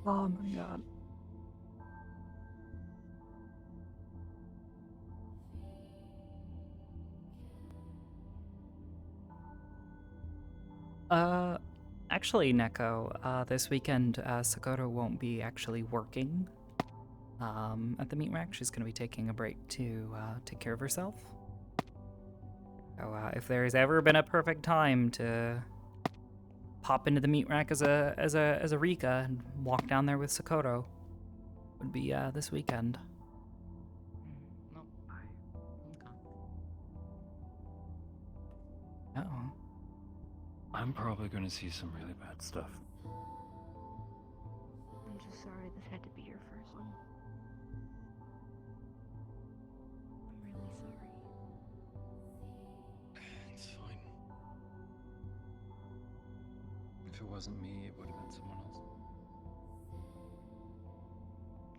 Oh my god. Actually, Neko, this weekend, Sakura won't be actually working at the meat rack. She's going to be taking a break to take care of herself. So, if there's ever been a perfect time to pop into the meat rack as a Rika and walk down there with Sokoto, would be this weekend. Uh-oh. I'm probably going to see some really bad stuff. I'm just sorry this had to be your first one. I'm really sorry. It's fine. If it wasn't me, it would have been someone else.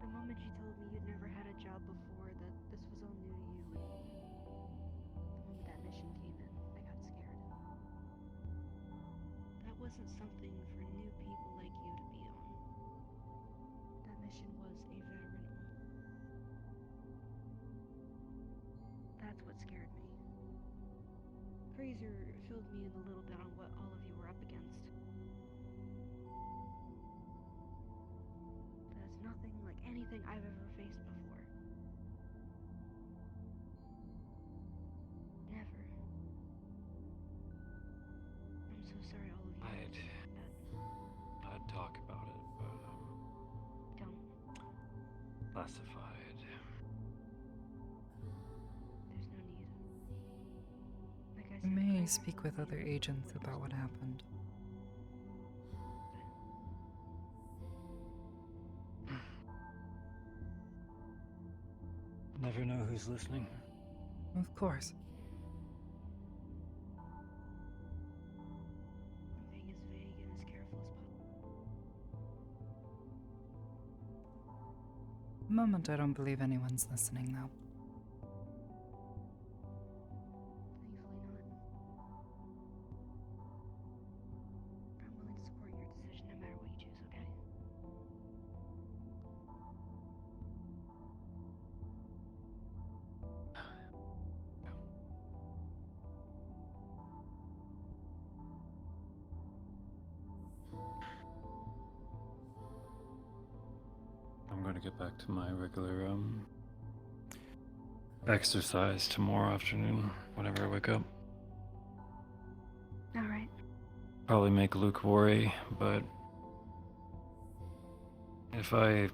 The moment you told me you'd never had a job before, that this was all new to you, the moment that mission came in, I got scared. wasn't something for new people like you to be on. That mission was a veteran only. That's what scared me. Fraser filled me in a little bit on what all of you were up against. That's nothing like anything I've ever faced before. Never. I'm so sorry all of you. I'd talk about it, but Don't. classified. There's no need. Like I You said, may Fraser speak filled with me other in. agents about what happened. Never know who's listening. Of course. I'm being as vague and as careful as possible. The moment I don't believe anyone's listening, though. Thankfully not. I'm willing to support your decision no matter what you choose, okay? I'm going to get back to my regular exercise tomorrow afternoon whenever I wake up. Alright. Probably make Luke worry, but if I'm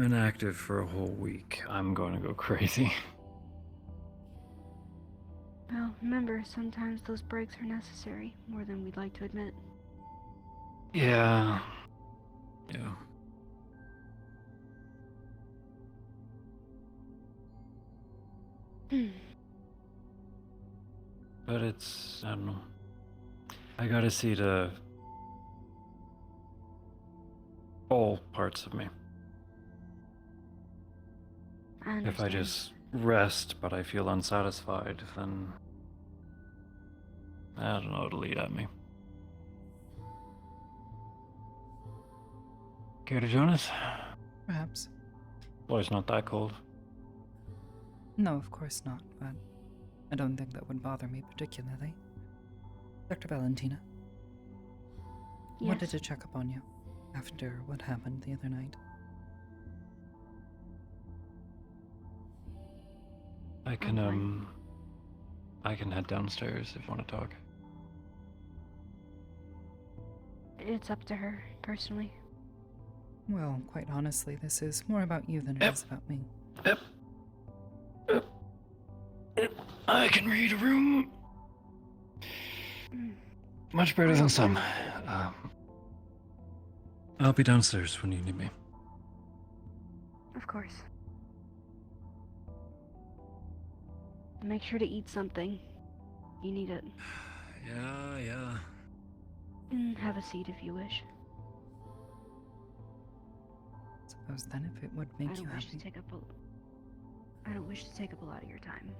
inactive for a whole week, I'm going to go crazy. Well, remember, sometimes those breaks are necessary, more than we'd like to admit. Yeah. But I don't know. I gotta see all parts of me. I understand. If I just rest, but I feel unsatisfied, then I don't know, it'll eat at me. Care to join us? Perhaps. Well, it's not that cold. No, of course not, but I don't think that would bother me particularly. Dr. Valentina, wanted to check up on you after what happened the other night. I can head downstairs if you want to talk. It's up to her, personally. Well, quite honestly, this is more about you than it is about me. I can read a room. Much better than some. I'll be downstairs when you need me. Of course. Make sure to eat something. You need it. Yeah. And have a seat if you wish. Suppose then if it would make you happy. I don't wish to take up a lot of your time.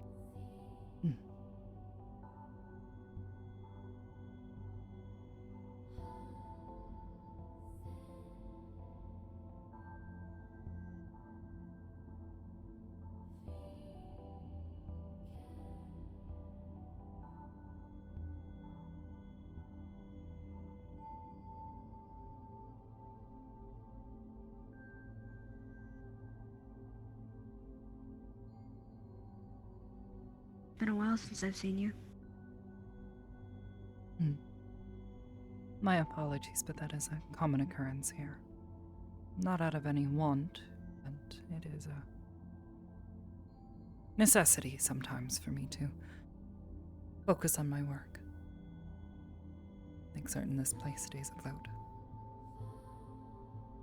Been a while since I've seen you. My apologies, but that is a common occurrence here. Not out of any want, but it is a necessity sometimes for me to focus on my work. Make certain this place stays afloat.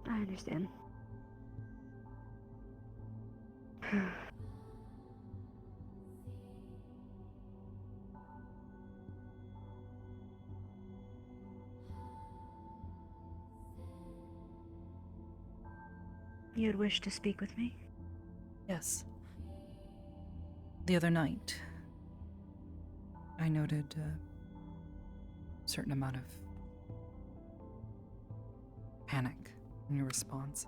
I understand. You had wished to speak with me? Yes. The other night, I noted certain amount of panic in your response.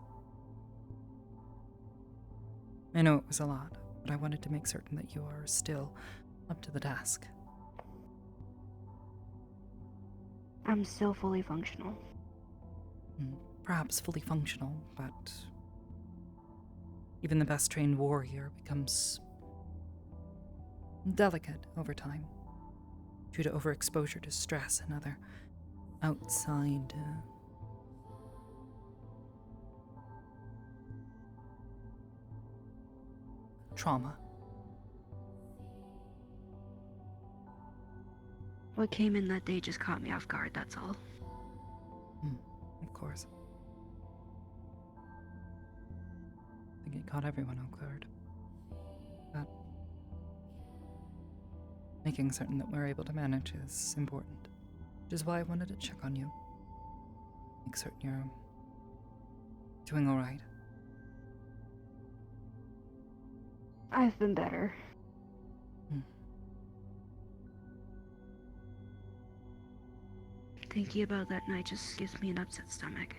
I know it was a lot, but I wanted to make certain that you are still up to the task. I'm still fully functional. Perhaps fully functional, but even the best trained warrior becomes delicate over time due to overexposure to stress and other outside trauma. What came in that day just caught me off guard, that's all. Of course. I think it caught everyone off guard. But making certain that we're able to manage is important, which is why I wanted to check on you. Make certain you're doing all right. I've been better. Thinking about that night just gives me an upset stomach.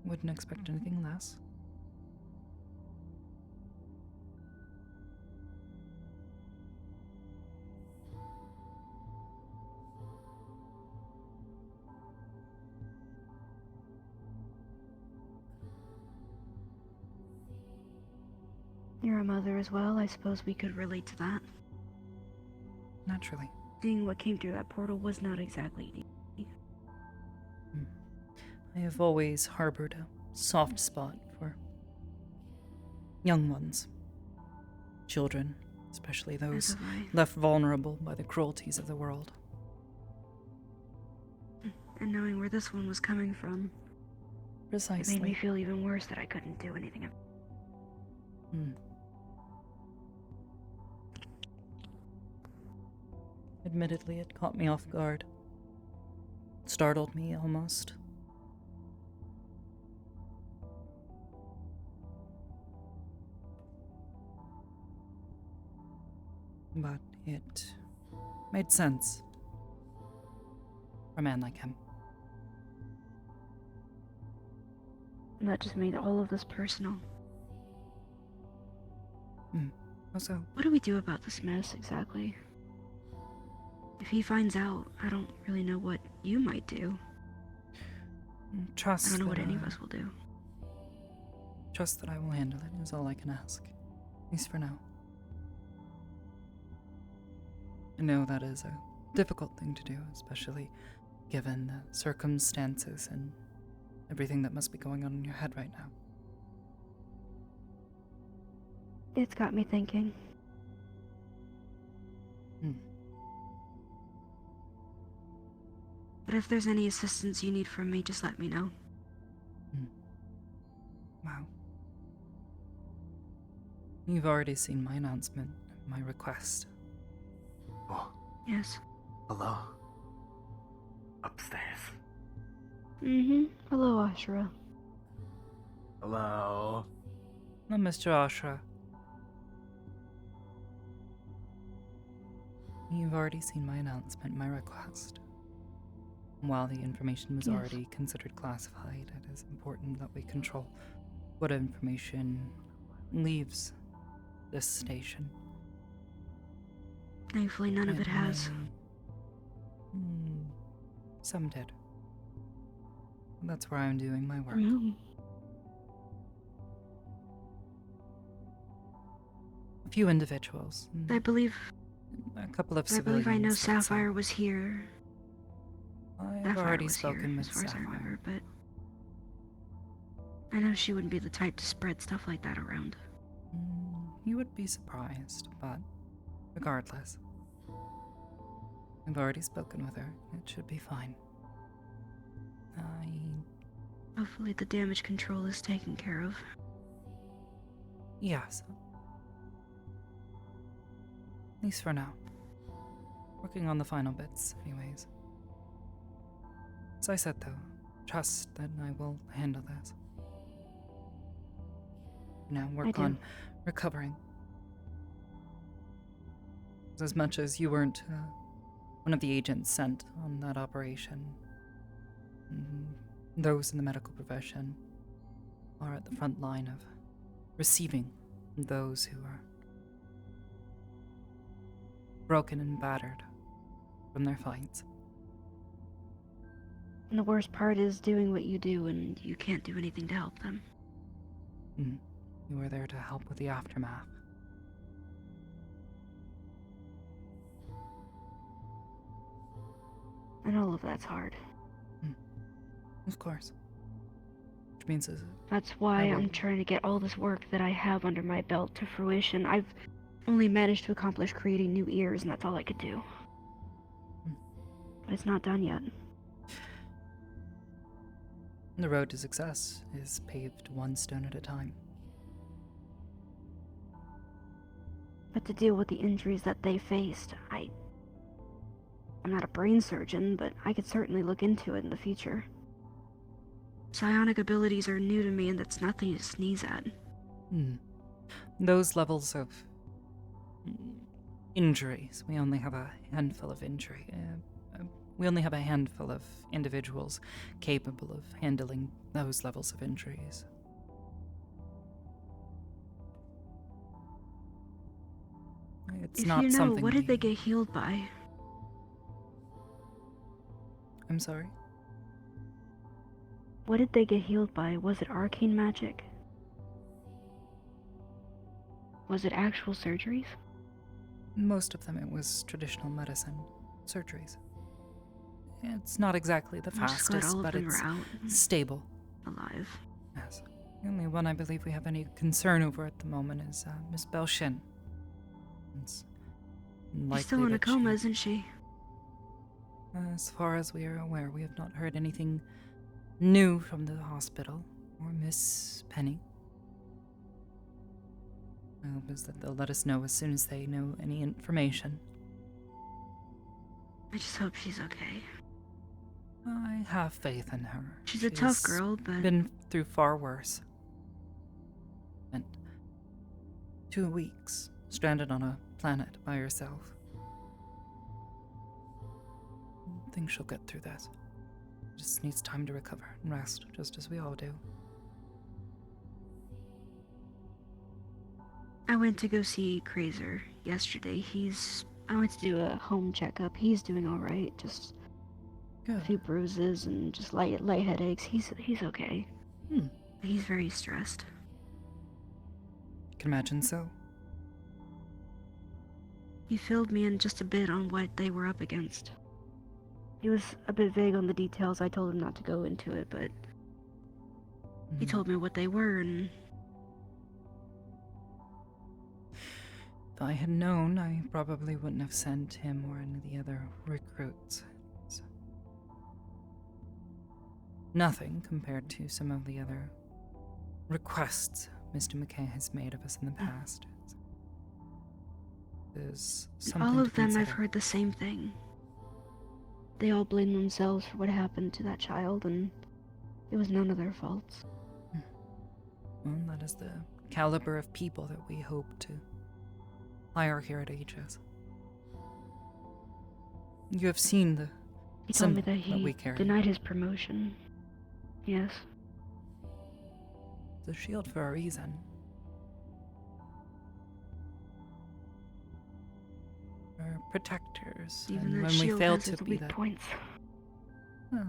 Wouldn't expect anything less. You're a mother as well, I suppose we could relate to that. Naturally. Seeing what came through that portal was not exactly easy. I have always harbored a soft spot for young ones. Children, especially those left vulnerable by the cruelties of the world. And knowing where this one was coming from, Precisely. it made me feel even worse that I couldn't do anything. Admittedly, it caught me off guard. It startled me almost. But it made sense for a man like him. And that just made all of this personal. Also, what do we do about this mess exactly? If he finds out, I don't really know what you might do. Trust I don't know what that, any of us will do. Trust that I will handle it is all I can ask. At least for now. I know that is a difficult thing to do, especially given the circumstances and everything that must be going on in your head right now. It's got me thinking. But if there's any assistance you need from me, just let me know. Wow. You've already seen my announcement, my request. Oh, Yes. hello. Upstairs. Hello, Ashura. Hello. No, Mr. Ashra. You've already seen my announcement, my request. While the information was already considered classified, it is important that we control what information leaves this station. Thankfully, none of it has. Some did. That's where I'm doing my work. A few individuals. I believe. A couple of I civilians. believe I know that's Sapphire was here. I've Sapphire already was spoken here, with as far as I Sapphire. remember, but I know she wouldn't be the type to spread stuff like that around. You would be surprised, but regardless, I've already spoken with her. It should be fine. Hopefully the damage control is taken care of. Yes. At least for now. Working on the final bits, anyways. As I said, though, trust that I will handle this. Now work on recovering. as much as you weren't one of the agents sent on that operation, those in the medical profession are at the front line of receiving those who are broken and battered from their fights. And the worst part is doing what you do and you can't do anything to help them. You were there to help with the aftermath. And all of that's hard. Of course. Which means that's why I'm trying to get all this work that I have under my belt to fruition. I've only managed to accomplish creating new ears, and that's all I could do. But it's not done yet. The road to success is paved one stone at a time. But to deal with the injuries that they faced, I'm not a brain surgeon, but I could certainly look into it in the future. Psionic abilities are new to me, and that's nothing to sneeze at. Those levels of injuries, we only have a handful of we only have a handful of individuals capable of handling those levels of injuries. It's not something. What did they get healed by? I'm sorry? What did they get healed by? Was it arcane magic? Was it actual surgeries? Most of them, it was traditional medicine surgeries. It's not exactly the fastest, but it's stable. Alive. Yes. The only one I believe we have any concern over at the moment is Miss Belshin. She's still in a coma, isn't she? As far as we are aware, we have not heard anything new from the hospital or Miss Penny. I hope is that they'll let us know as soon as they know any information. I just hope she's okay. I have faith in her. She's a tough girl, but been through far worse. Spent 2 weeks stranded on a planet by herself. I think she'll get through this. Just needs time to recover and rest, just as we all do. I went to go see Krazer yesterday. I went to do a home checkup. He's doing all right. Just a few bruises and just light headaches. He's okay. He's very stressed. I can imagine so. He filled me in just a bit on what they were up against. He was a bit vague on the details. I told him not to go into it, but he told me what they were, and if I had known, I probably wouldn't have sent him or any of the other recruits. So, nothing compared to some of the other requests Mr. McKay has made of us in the past. There's something all of to them consider. I've heard the same thing. They all blame themselves for what happened to that child, and it was none of their faults. Well, that is the caliber of people that we hope to hire here at Aegis. You have seen the He told me symbol that he we carry. denied his promotion. Yes. It's a shield for a reason. We're protectors, Even and that when we shield fail has to its be weak that, points. well,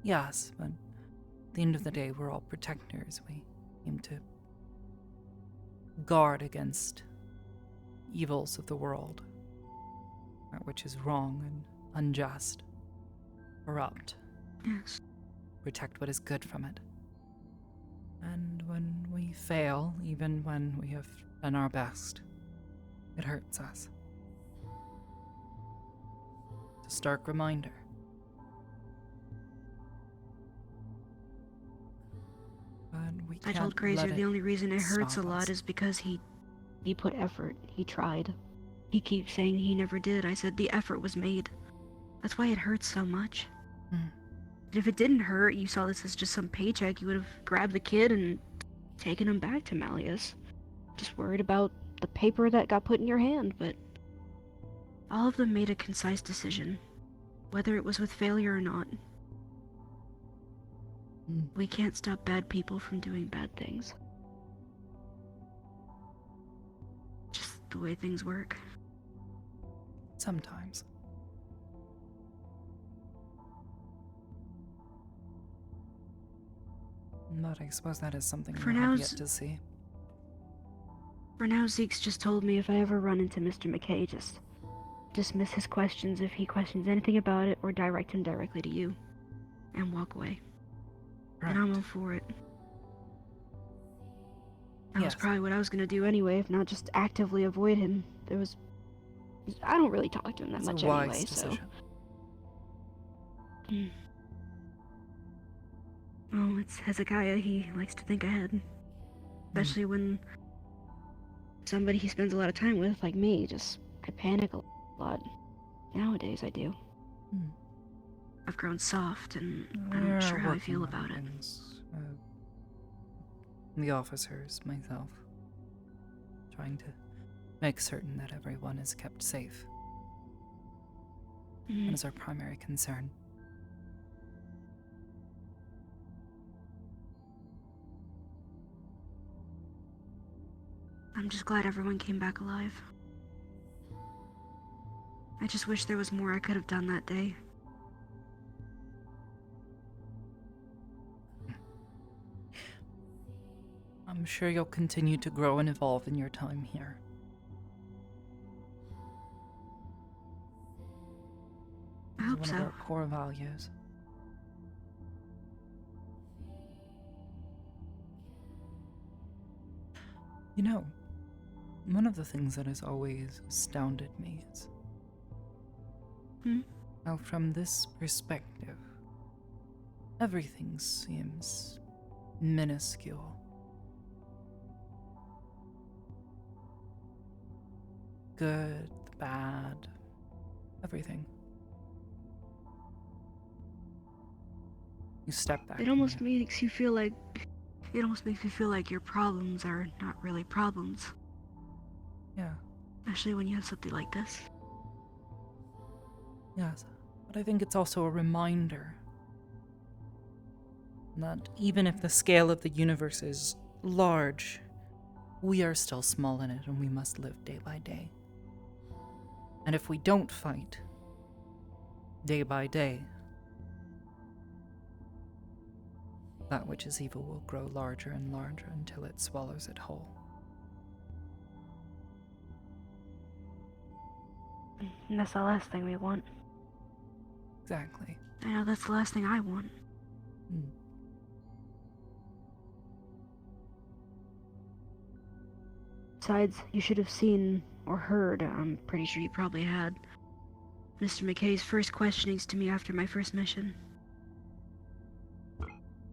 yes, but at the end of the day, we're all protectors. We aim to guard against evils of the world, that which is wrong and unjust, corrupt. Yes. Protect what is good from it. And when we fail, even when we have done our best, it hurts us. It's a stark reminder. But we I can't told let Grazer the only reason it hurts a stop lot us. is because he put effort. He tried. He keeps saying he never did. I said the effort was made. That's why it hurts so much. If it didn't hurt, you saw this as just some paycheck, you would have grabbed the kid and taken him back to Malleus. Just worried about the paper that got put in your hand, but All of them made a concise decision, whether it was with failure or not. We can't stop bad people from doing bad things. Just the way things work. Sometimes. But I suppose that is something we have yet to see. For now, Zeke's just told me if I ever run into Mr. McKay, just dismiss his questions if he questions anything about it, or direct him directly to you. And walk away. Right. And I'm all for it. That was probably what I was gonna do anyway, if not just actively avoid him. I don't really talk to him that much anyway, so... Well, it's Hezekiah, he likes to think ahead. Especially when somebody he spends a lot of time with, like me, I panic a lot. Nowadays, I do. I've grown soft, and I'm not sure how I feel about it. The officers, myself, trying to make certain that everyone is kept safe. That is our primary concern. I'm just glad everyone came back alive. I just wish there was more I could have done that day. I'm sure you'll continue to grow and evolve in your time here. I hope so. One of our core values. You know, one of the things that has always astounded me is how from this perspective, everything seems minuscule. Good, the bad, everything. You step back. It almost makes you feel like your problems are not really problems. Yeah. Especially when you have something like this. Yes, but I think it's also a reminder that even if the scale of the universe is large, we are still small in it and we must live day by day. And if we don't fight, day by day, that which is evil will grow larger and larger until it swallows it whole. And that's the last thing we want. Exactly. I know that's the last thing I want. Besides, you should have seen or heard, I'm pretty sure you probably had, Mr. McKay's first questionings to me after my first mission.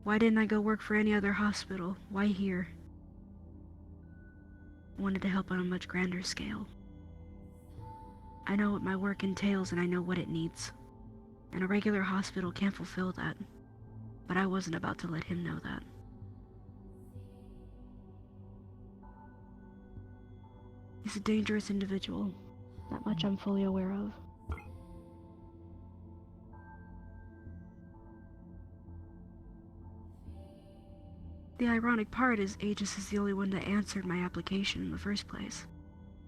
Why didn't I go work for any other hospital? Why here? I wanted to help on a much grander scale. I know what my work entails and I know what it needs. And a regular hospital can't fulfill that. But I wasn't about to let him know that. He's a dangerous individual. That much I'm fully aware of. The ironic part is Aegis is the only one that answered my application in the first place.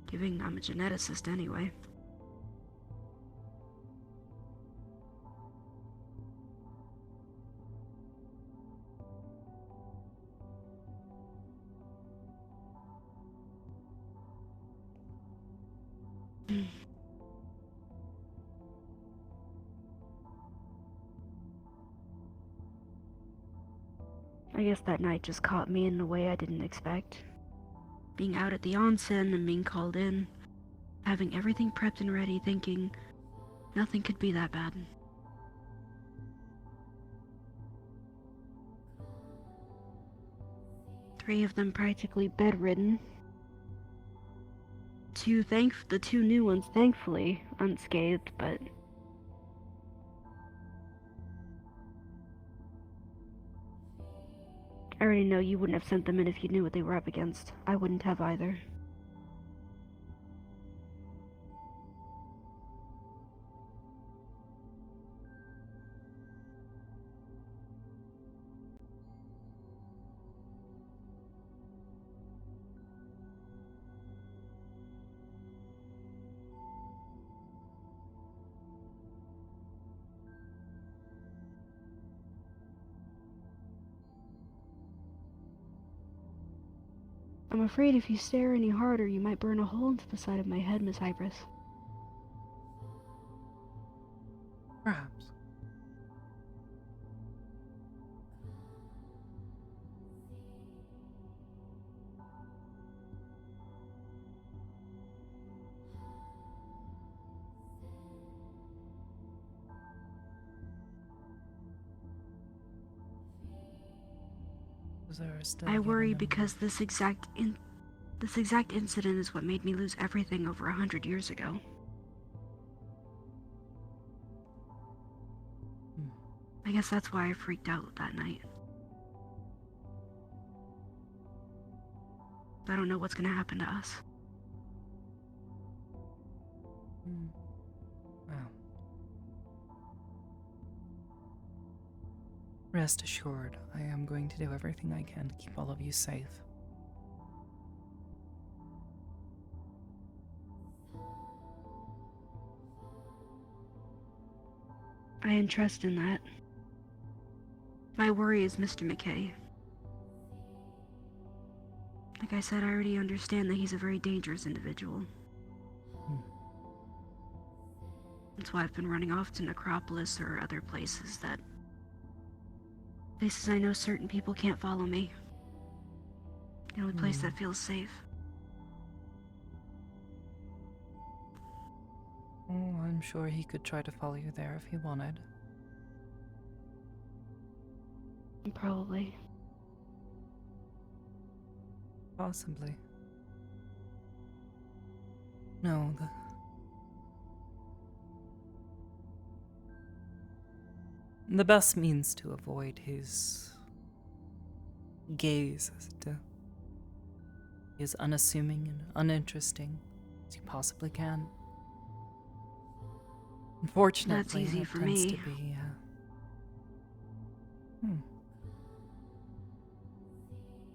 Given I'm a geneticist anyway. I guess that night just caught me in a way I didn't expect. Being out at the onsen and being called in, having everything prepped and ready, thinking nothing could be that bad. Three of them practically bedridden. The two new ones, thankfully, unscathed, but I already know you wouldn't have sent them in if you knew what they were up against. I wouldn't have either. I'm afraid if you stare any harder, you might burn a hole into the side of my head, Miss Hybris. Perhaps. I worry because this exact incident is what made me lose everything over 100 years ago. I guess that's why I freaked out that night. I don't know what's gonna happen to us. Well. Rest assured, I am going to do everything I can to keep all of you safe. I entrust in that. My worry is Mr. McKay. Like I said, I already understand that he's a very dangerous individual. That's why I've been running off to Necropolis or other places I know certain people can't follow me. The only place that feels safe. Oh, I'm sure he could try to follow you there if he wanted. Probably. Possibly. No, the best means to avoid his gaze is to be as unassuming and uninteresting as you possibly can. Unfortunately, that's easy that for tends me. To be,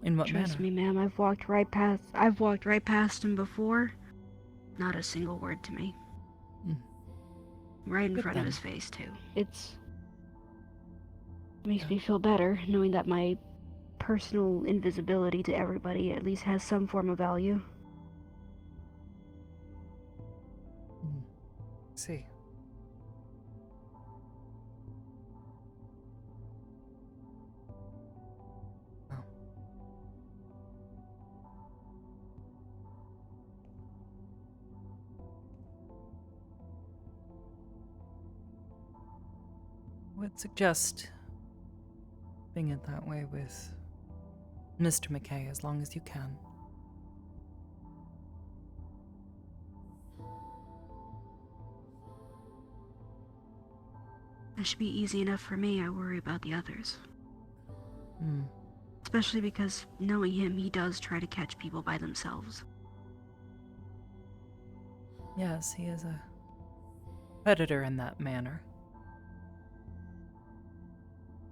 In what Trust manner? me, ma'am, I've walked right past him before. Not a single word to me. Right in Good front then. of his face, too. It makes me feel better knowing that my personal invisibility to everybody at least has some form of value. See. Would suggest being it that way with Mr. McKay as long as you can. That should be easy enough for me. I worry about the others. Especially because, knowing him, he does try to catch people by themselves. Yes, he is a predator in that manner.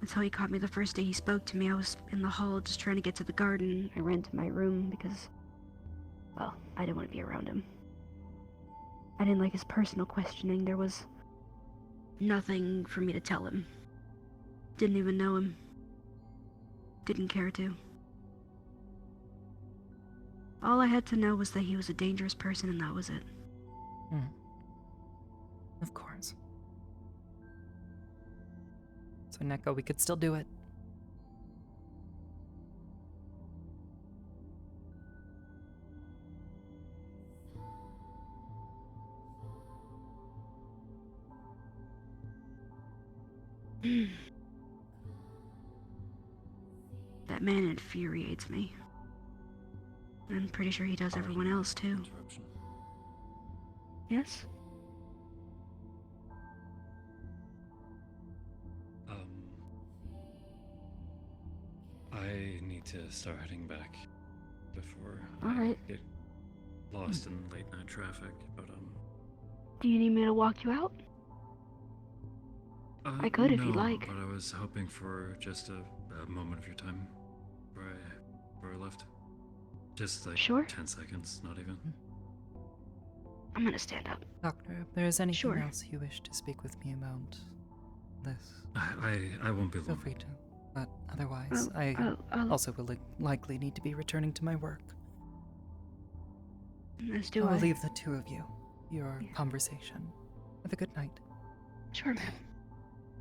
That's how he caught me the first day he spoke to me. I was in the hall just trying to get to the garden. I ran to my room because, well, I didn't want to be around him. I didn't like his personal questioning. There was nothing for me to tell him. Didn't even know him. Didn't care to. All I had to know was that he was a dangerous person, and that was it. Of course. So, Neko, we could still do it. That man infuriates me. I'm pretty sure he does everyone else, too. Yes? I need to start heading back before Alright. I get lost in late night traffic, but Do you need me to walk you out? I could if you'd no, like. But I was hoping for just a moment of your time before I left. Just like Sure. 10 seconds, not even. I'm gonna stand up. Doctor, if there is anything Sure. else you wish to speak with me about this, I won't be feel long. free to. But otherwise, I I'll- also will likely need to be returning to my work. As do I will I. leave the two of you. Your conversation. Have a good night. Sure, man.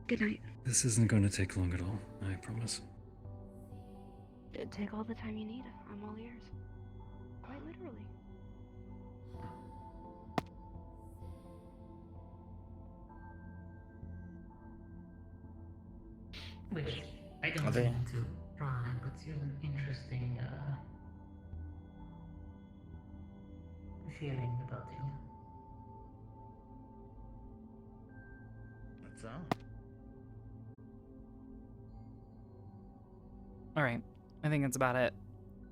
Good night. This isn't going to take long at all, I promise. Take all the time you need. I'm all ears. Quite literally. Which I don't Are they- mean to pry, but you have an interesting feeling about you. That's all. All right. I think that's about it.